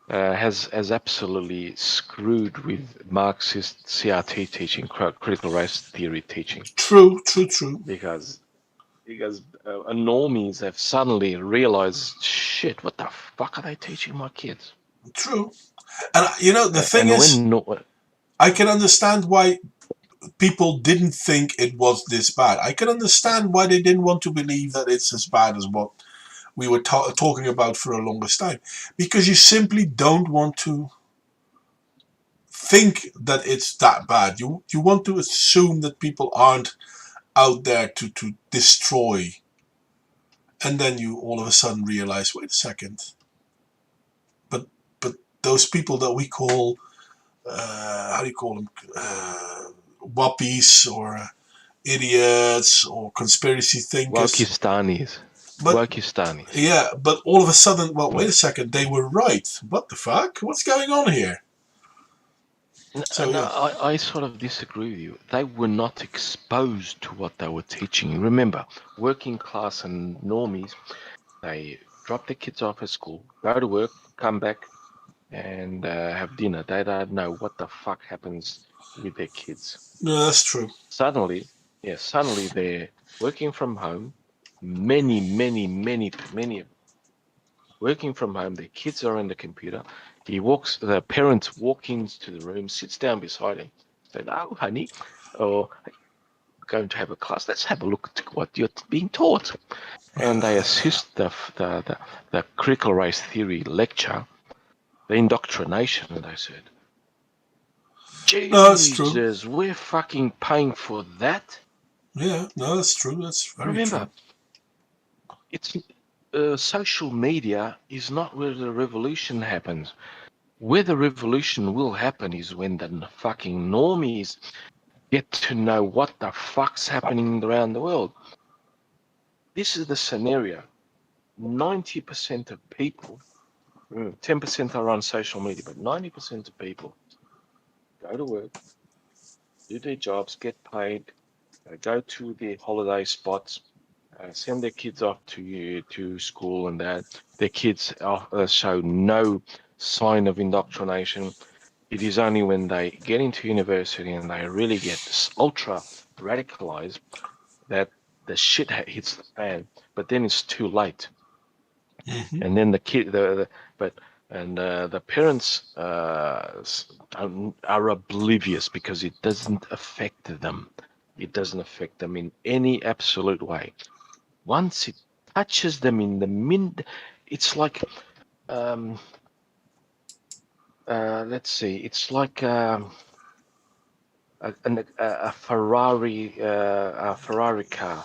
has absolutely screwed with Marxist CRT teaching, critical race theory teaching. True. Because normies have suddenly realized, shit, what the fuck are they teaching my kids? True. And the thing is, I can understand why people didn't think it was this bad. I can understand why they didn't want to believe that it's as bad as what we were talking about for a longest time. Because you simply don't want to think that it's that bad. You want to assume that people aren't out there to destroy. And then you all of a sudden realize, wait a second. But those people that we call, how do you call them? Wappies or idiots or conspiracy thinkers. Wokistanis. Yeah, but all of a sudden, well, wait a second, they were right. What the fuck? What's going on here? I sort of disagree with you. They were not exposed to what they were teaching. Remember, working class and normies, they drop their kids off at school, go to work, come back, and have dinner. They don't know what the fuck happens with their kids. No, that's true. Suddenly they're working from home. Many working from home. Their kids are on the computer. The parents walk into the room, sits down beside him, said, "Oh, honey, or going to have a class. Let's have a look at what you're being taught." And they assist the critical race theory lecture, the indoctrination. And they said, Jesus, we're fucking paying for that. Yeah, no, that's true. That's very true. Remember, social media is not where the revolution happens. Where the revolution will happen is when the fucking normies get to know what the fuck's happening around the world. This is the scenario. 90% of people, 10% are on social media, but 90% of people go to work, do their jobs, get paid, go to their holiday spots, send their kids off to school, and that their kids show no sign of indoctrination. It is only when they get into university and they really get ultra radicalized that the shit hits the fan. But then it's too late. Mm-hmm. And then the kid, the parents are oblivious because it doesn't affect them. It doesn't affect them in any absolute way. Once it touches them in the it's like let's see, it's like a Ferrari car,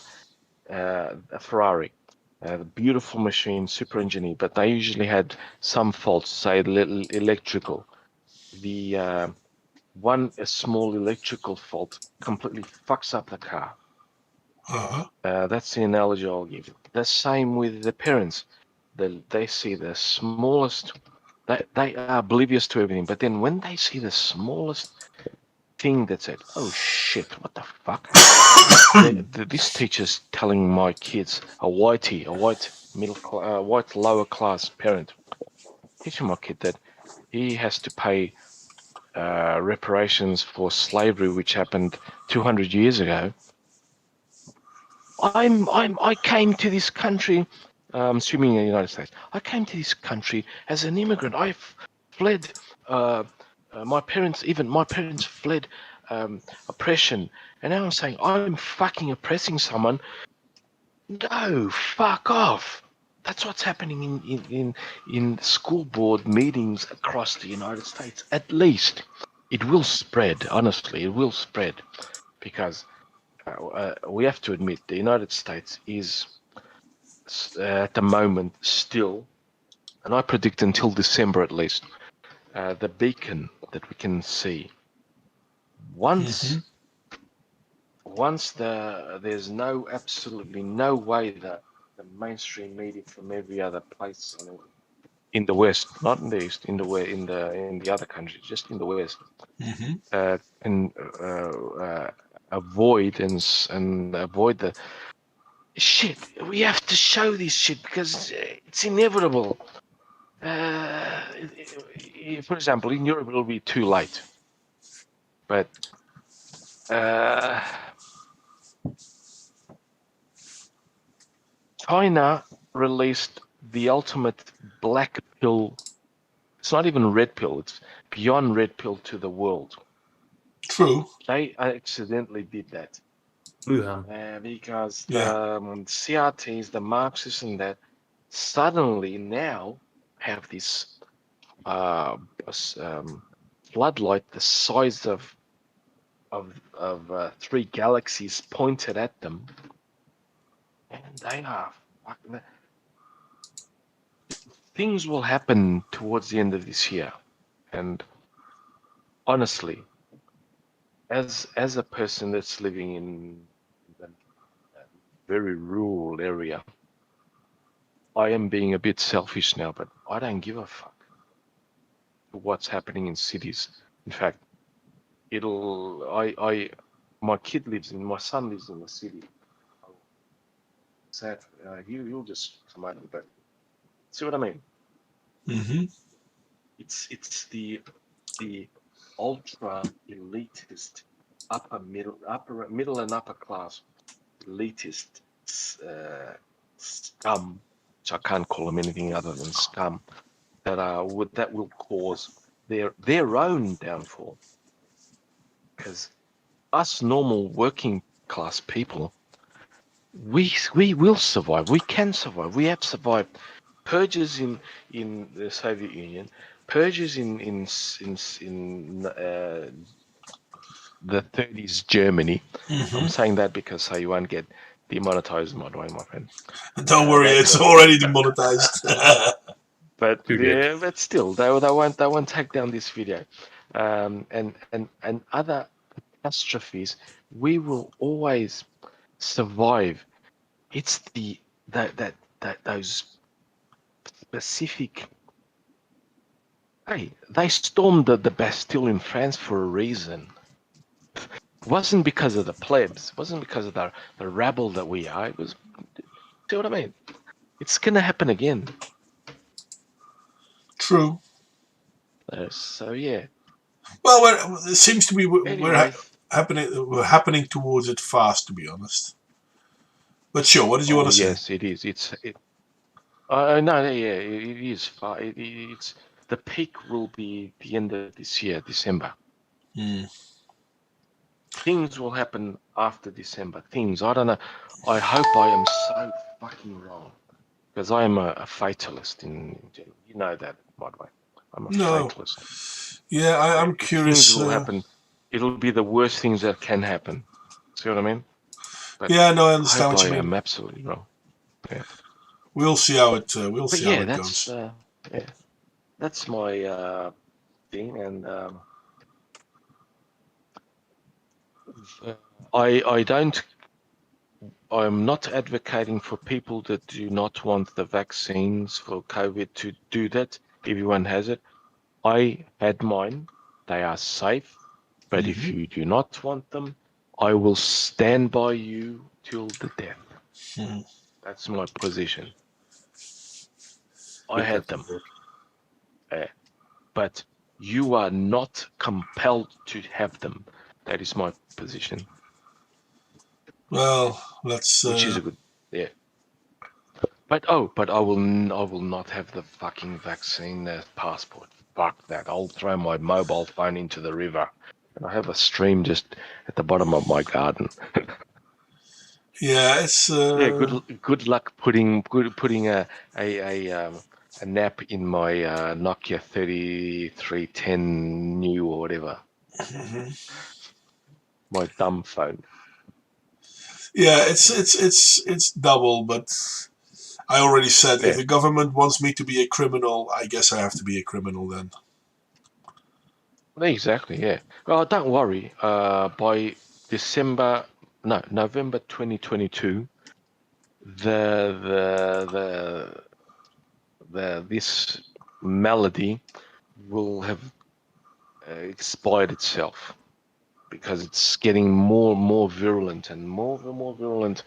a Ferrari. A beautiful machine, super engineered, but they usually had some faults, say electrical. The a small electrical fault completely fucks up the car. Uh-huh. That's the analogy I'll give. The same with the parents. They see the smallest, they are oblivious to everything, but then when they see the smallest thing that said, "Oh shit, what the fuck?" This teacher's telling my kids, a white white lower class parent, teaching my kid that he has to pay reparations for slavery, which happened 200 years ago. I came to this country, assuming in the United States. I came to this country as an immigrant. I fled. My parents fled oppression, and now I'm saying I'm fucking oppressing someone. No, fuck off. That's what's happening in school board meetings across the United States. At least it will spread. Honestly, it will spread because we have to admit the United States is at the moment still, and I predict until December at least, the beacon that we can see. Once there's absolutely no way that the mainstream media from every other place in the West, not in the East, in the other countries, just in the West, can avoid and avoid the shit. We have to show this shit because it's inevitable. For example, in Europe it'll be too late, but China released the ultimate black pill. It's not even red pill. It's beyond red pill to the world. True. They accidentally did that. Because CRTs, the Marxists, and that suddenly now have this floodlight the size of 3 galaxies pointed at them, and they are things will happen towards the end of this year. And honestly, as a person that's living in a very rural area, I am being a bit selfish now, but I don't give a fuck what's happening in cities. In fact, my son lives in the city. Sad, you'll just come out of it, but see what I mean? Mm-hmm. It's the ultra elitist middle and upper class elitist scum, which I can't call them anything other than scum, that will cause their own downfall. Because us normal working class people, we will survive. We can survive. We have survived purges in the Soviet Union, purges in the 30s Germany. I'm saying that because you won't get demonetized, by the way, my friend. Don't worry, That- it's already demonetized. But Too late. yeah, but still, they won't take down this video. And other catastrophes, we will always survive. It's those specific. Hey, they stormed the Bastille in France for a reason. It wasn't because of the plebs. It wasn't because of the rabble that we are. It was. See what I mean? It's gonna happen again. True. So yeah. Well, it seems to be Anyway, we're happening towards it fast, to be honest. But sure, what did you want to say? yes, it is. No, yeah, it is far. It's the peak will be the end of this year, December. Things will happen after December. Things I don't know. I hope I am so fucking wrong, because I am a fatalist. You know that, by the way. I'm a No. fatalist. Yeah, I'm If curious. things will happen, it'll be the worst things that can happen. See what I mean? But Yeah, no, I I understand hope what I you mean. am absolutely wrong. Yeah. We'll see how it. But yeah, goes. that's my thing, and I don't. I'm not advocating for people that do not want the vaccines for COVID to do that. Everyone has it. I had mine. They are safe. But if you do not want them, I will stand by you till the death. Mhm. That's my position. I Good had test them. work. But you are not compelled to have them. That is my position, Well, let's. which is a good, yeah. But I will not have the fucking vaccine passport. Fuck that! I'll throw my mobile phone into the river, and I have a stream just at the bottom of my garden. Yeah, it's. Yeah, good luck putting a nap in my Nokia 3310 new or whatever. My dumb phone. Yeah, it's double, but I already said if Yeah, the government wants me to be a criminal, I guess I have to be a criminal then. exactly. Yeah. Well, don't worry. By November 2022, the this malady will have expired itself, because it's getting more and more virulent, and more virulent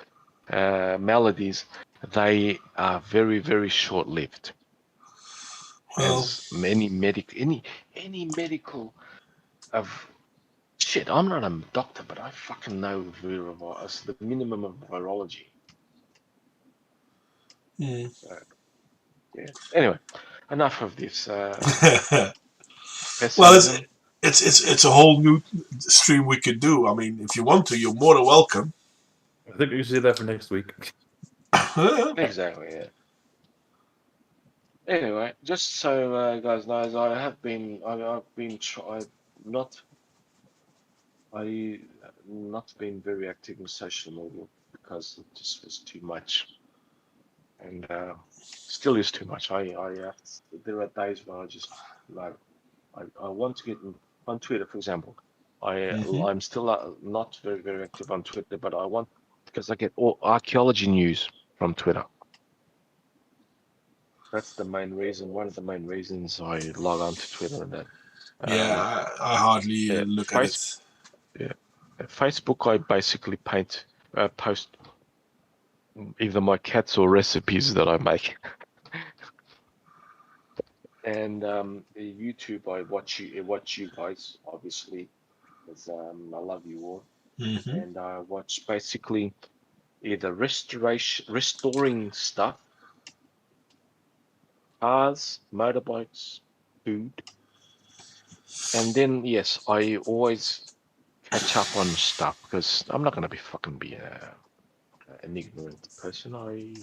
maladies. They are very, very short-lived. Well, As any medical of shit. I'm not a doctor, but I fucking know the minimum of virology. Yeah. Anyway, enough of this well, pessimism. it's a whole new stream we could do. I mean, if you want to, you're more than welcome. I think we should save that for next week. Exactly. Yeah. Anyway, just so guys knows, I've not I not been very active in social media because it just was too much, and still is too much. There are days when I just like I want to get on Twitter, for example. I'm still not very, very active on Twitter, but I want, because I get all archaeology news from Twitter. That's the main reason. One of the main reasons I log on to Twitter, and that. Yeah, I hardly Yeah, look at it. yeah, Facebook. I basically post either my cats or recipes that I make. And YouTube, I watch you guys, obviously, because I love you all. And I watch basically either restoring stuff, cars, motorbikes, food, and then yes, I always catch up on stuff, because I'm not gonna be an ignorant person. I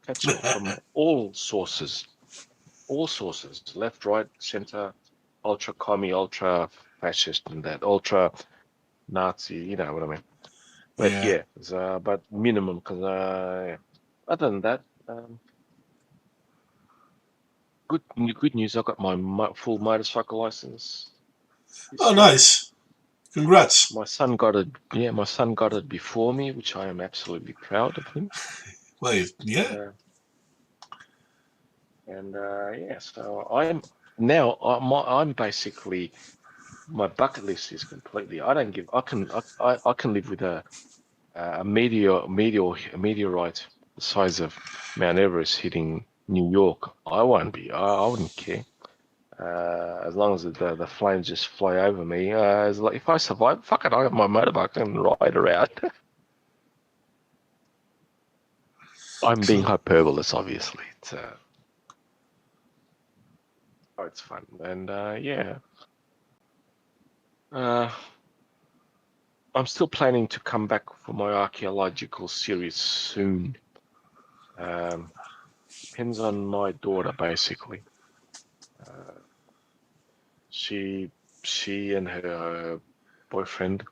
catch up from all sources, left, right, center, ultra commie, ultra fascist, and that ultra Nazi. You know what I mean? But Yeah. yeah, but minimum because other than that, good news. I got my full motorcycle license this Oh, year. nice. Congrats. My son got it. Yeah, my son got it before me, which I am absolutely proud of him. Wait, yeah. Yeah, so I'm now. I'm basically my bucket list is completely. I don't give. I can live with a meteorite the size of Mount Everest hitting New York. I won't be. I wouldn't care. As long as the flames just fly over me. As like if I survive, fuck it, I got my motorbike and ride around. I'm being So, hyperbolous, obviously. It's fun, and yeah. I'm still planning to come back for my archaeological series soon. Depends on my daughter, basically. She and her boyfriend,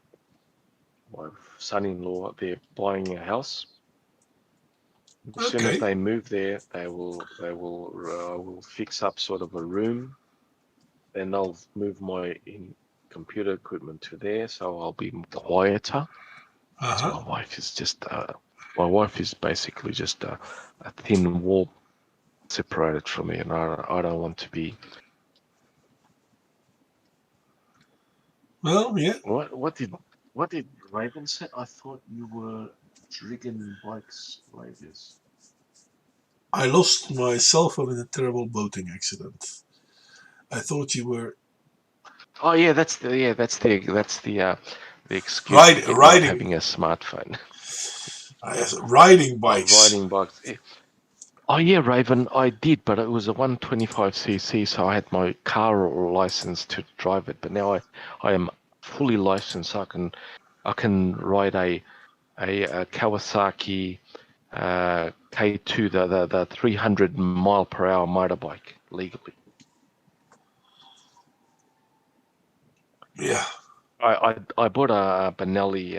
my son-in-law, they're buying a house. As soon as okay. they move there, they will fix up sort of a room. Then I'll move my computer equipment to there, so I'll be quieter. So Uh-huh. my wife is basically just a thin wall separated from me, and I don't want to be. Well, yeah. What did Raven say? I thought you were rigging bikes, Raiders. I lost my cell phone in a terrible boating accident. I thought you were Oh yeah, that's the excuse to get not riding having a smartphone. riding Oh, bikes. riding bikes. Oh yeah, Raven, I did, but it was a 125cc, so I had my car license to drive it. But now I am fully licensed, so I can ride a Kawasaki K2, the 300 mile per hour motorbike legally. Yeah. I bought a Benelli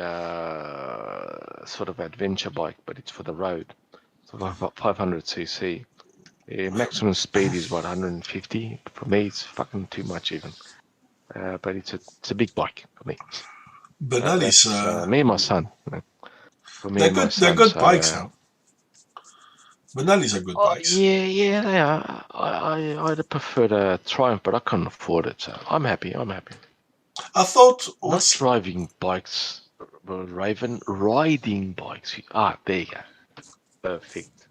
sort of adventure bike, but it's for the road. So 500cc. Maximum speed is what 150. For me, it's fucking too much even. But it's a big bike for me. Benelli's That's me and my son. For me they're and my good. They're son. good So bikes now. Benelli's are good oh bikes. yeah, they are. I'd prefer the Triumph, but I can't afford it. So I'm happy. I thought Not what's driving bikes, Raven. Riding bikes. Ah, there you go. Perfect.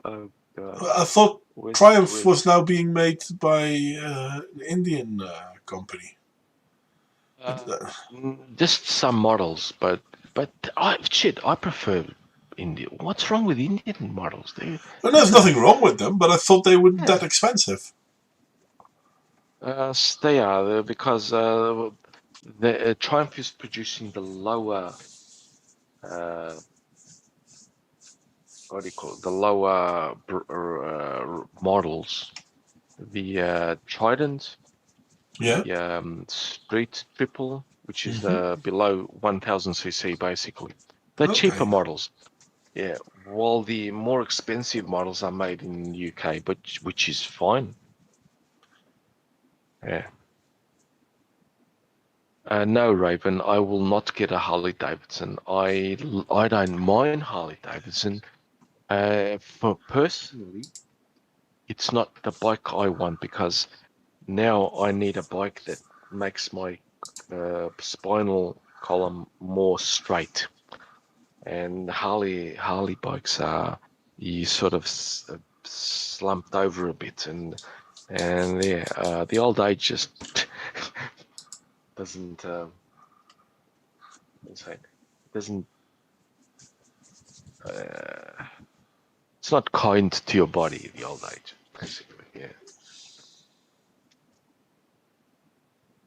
Oh God. I thought Where's Triumph was now being made by an Indian company. just some models, but I prefer India. What's wrong with Indian models? Well, They're there's so nothing wrong with them, but I thought they weren't that yeah. expensive. They are because the Triumph is producing the lower what do you call it? The lower models, the Trident, Yeah. the Street Triple, which is Hmm. below 1000cc basically. They're cheaper Okay. models. Yeah, while the more expensive models are made in the UK, but which is fine. Yeah. No, Raven, I will not get a Harley Davidson. I don't mind Harley Davidson. For personally, it's not the bike I want because now I need a bike that makes my spinal column more straight. And Harley bikes are you sort of slumped over a bit, and yeah, the old age just doesn't let's say doesn't it's not kind to your body. The old age, basically, yeah.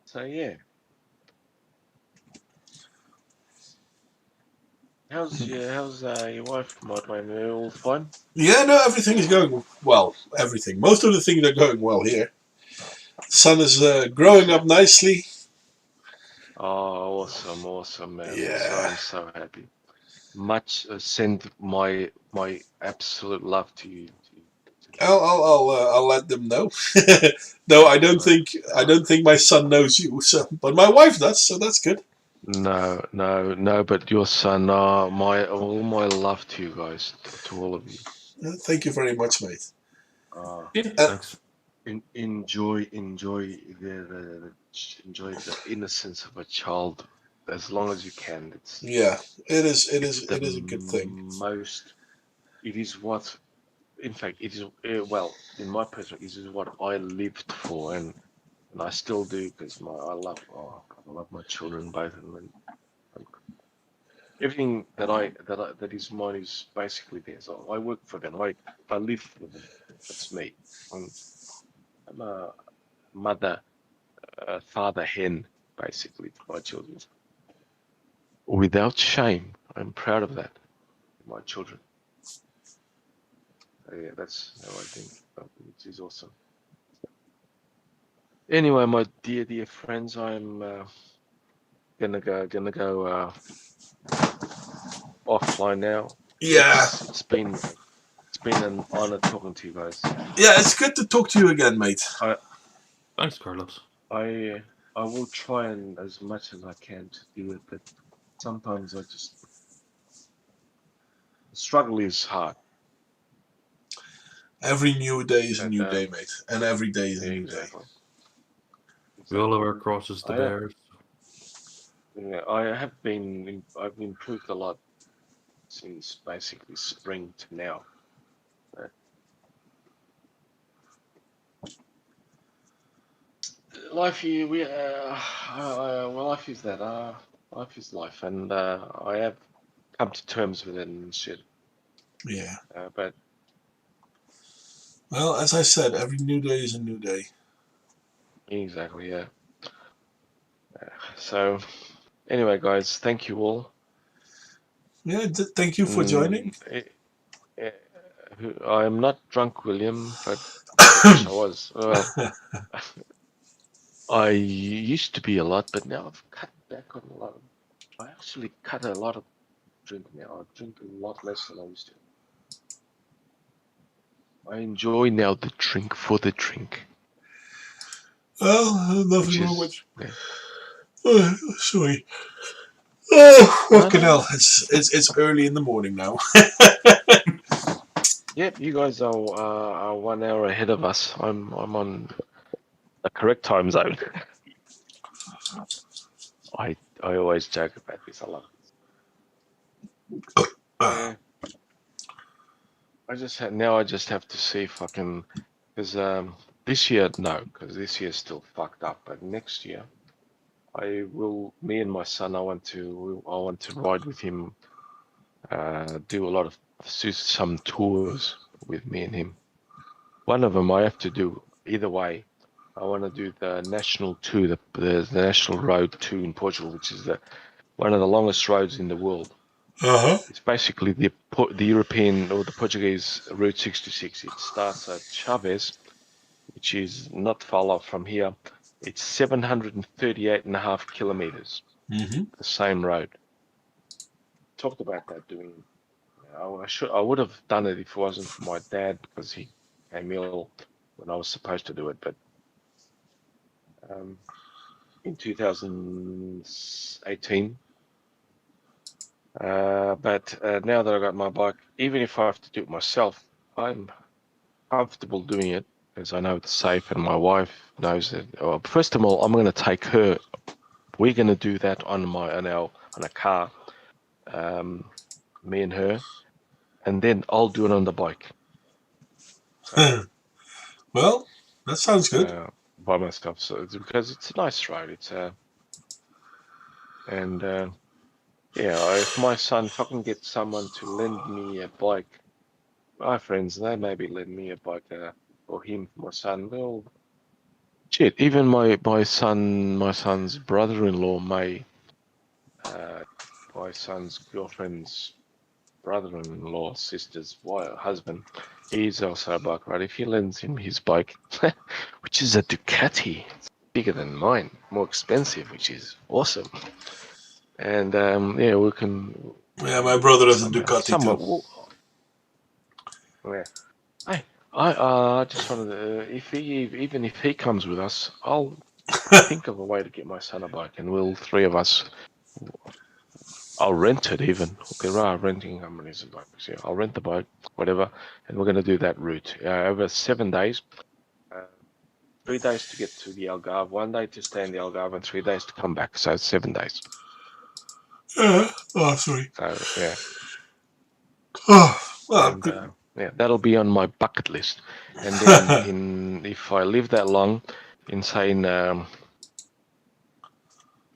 So yeah, how's your wife, Modway? All fine? Yeah, no, everything is going well. Everything. Most of the things are going well here. Son is growing Good. up nicely. Oh, awesome, man! Yeah. I'm so happy. Much send my absolute love to you, to them. I'll let them know. No, I don't Uh, think uh, my son knows you. So, but my wife does, so that's good. no, but your son, all my love to you guys, to all of you. Thank you very much, mate. Uh, Yeah, Uh, thanks. enjoy the innocence of a child as long as you can. yeah, it is. It's the It is a good thing. most. It is what, in fact, it is. Well, in my perspective, it is what I lived for, and I still do because I love. Oh, God, I love my children, both of them, and everything that is mine is basically theirs. I work for them. I live for them. That's me. I'm, I'm a mother, father hen, basically, to my children. Without shame, I'm proud of that. My children. So yeah, that's how I think. It is awesome. Anyway, my dear friends, I'm gonna go offline now. Yeah, It's been an honor talking to you guys. yeah. It's good to talk to you again, mate. I Thanks, Carlos. I I will try and as much as I can to do it, but sometimes I just the struggle is hard. Every new day is a But new day, mate, and every day is a yeah, new day. We all have exactly. our crosses to I bear. yeah, I've improved a lot since basically spring to now. But life, you we well, life is that. Life is life, and I have come to terms with it and shit. Yeah. But Well, as I said, every new day is a new day. exactly, yeah. So anyway, guys, thank you all. Yeah. Thank you for joining. Eh, I'm not drunk, William, but I wish I was. Well, I used to be a lot, but now I've cut back on a lot of. I actually cut a lot of drink now. I drink a lot less than I used to. I enjoy now the drink for the drink, Well, nothing which wrong is with. yeah. Sorry. Oh, No, fucking no, no. hell! It's early in the morning now. Yep, you guys are 1 hour ahead of us. I'm on the correct time zone. I always joke about this. I love this. Yeah, I just have to see if I can, because this year no, because this year's still fucked up. But next year I will. Me and my son, I want to ride with him. Do a lot of some tours with me and him. One of them I have to do either way. I want to do the national tour, the national road tour in Portugal, which is one of the longest roads in the world. Uh huh. It's basically the European or the Portuguese Route 66. It starts at Chaves, which is not far off from here. It's 738.5 kilometers, Mm-hmm. the same road. Talked about that doing. I would have done it if it wasn't for my dad because he came ill when I was supposed to do it. But um, in 2018. But now that I got my bike, even if I have to do it myself, I'm comfortable doing it because I know it's safe and my wife knows it. Well, first of all, I'm going to take her. We're going to do that on a car, um, me and her, and then I'll do it on the bike. So Well, that sounds good. by myself. So it's because it's a nice road. And yeah, if I can get someone to lend me a bike, my friends, they maybe lend me a bike or him, my son. Well, shit, even my son's brother-in-law may, uh, my son's girlfriend's brother-in-law, sister's wife, husband, he's also a bike rider. If he lends him his bike, which is a Ducati, bigger than mine, more expensive, which is awesome. And yeah, we can. Yeah, my brother has a Ducati somewhat. too. Yeah. I just wanted to, even if he comes with us, I'll think of a way to get my son a bike, and we'll three of us. I'll rent it even. There are renting companies and bikes. Yeah, I'll rent the bike, whatever, and we're going to do that route over 7 days. 3 days to get to the Algarve, 1 day to stay in the Algarve, and 3 days to come back. So it's 7 days. Oh, sorry. So yeah. Oh, well, And yeah, that'll be on my bucket list. And then if I live that long, in saying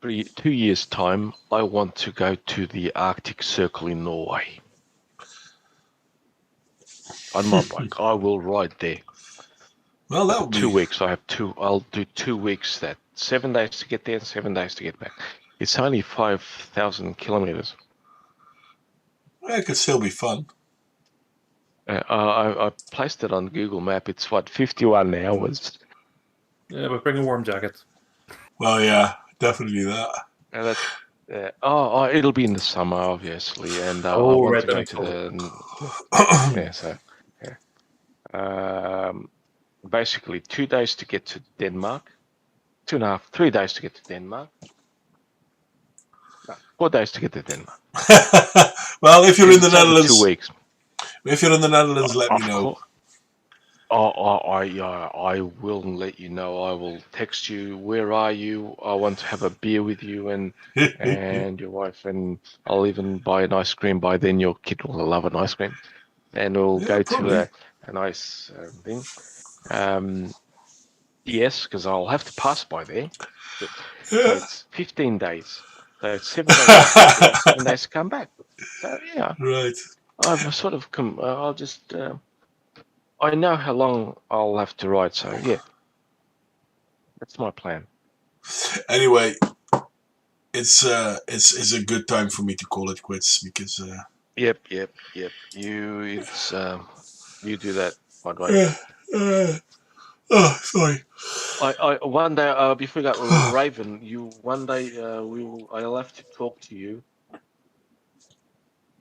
2 years' time, I want to go to the Arctic Circle in Norway on my bike. I will ride there. well, that would be 2 weeks. I'll do 2 weeks. That 7 days to get there and 7 days to get back. It's only 5,000 kilometers. It could still be fun. I placed it on Google Map. It's 51 hours. Yeah, but bring a warm jacket. Well, yeah, definitely that. And that's it'll be in the summer, obviously, and I Oh, want right, to go then to cool. the basically 2 days to get to Denmark, 2.5, 3 days to get to Denmark. No, 4 days to get to Denmark. Well, if you're in the It's over Netherlands, 2 weeks. if you're in the Netherlands, let me Of know. course. I will let you know. I will text you. Where are you? I want to have a beer with you and your wife, and I'll even buy an ice cream. By then, your kid will love an ice cream, and we'll Yeah, go probably. to a nice thing. Yes, because I'll have to pass by there. So it's 15 days. So it's 7 days to get there, 7 days to come back. So yeah, Right. I've sort of come. I'll just. I know how long I'll have to ride, so yeah, that's my plan. Anyway, it's a good time for me to call it quits because. Yep. You do that, by the way. Oh, sorry. I one day before we got Raven, one day I'll have to talk to you.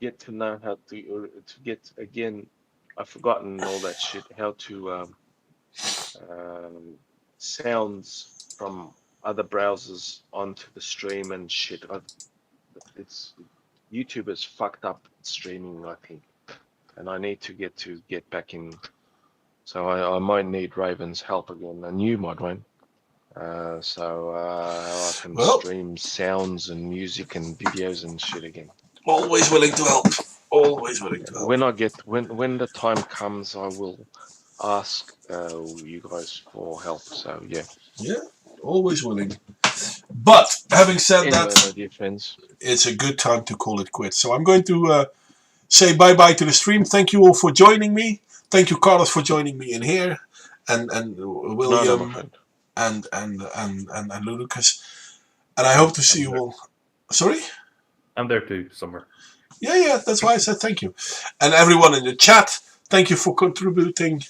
Get to know how to get again. I've forgotten all that shit. How to sounds from other browsers onto the stream and shit. It's YouTube has fucked up streaming, I think, and I need to get back in. So I might need Raven's help again, and you might, Wayne. So I can stream sounds and music and videos and shit again. Always willing to help. Always willing to help. When the time comes, I will ask you guys for help. So yeah. Yeah, always willing. But having said Anyway, that, my dear friends, it's a good time to call it quits. So I'm going to say bye-bye to the stream. Thank you all for joining me. Thank you, Carlos, for joining me in here, and William, and Lucas. And I hope to see you all. Sorry? I'm there too, somewhere. Yeah, that's why I said thank you. And everyone in the chat, thank you for contributing.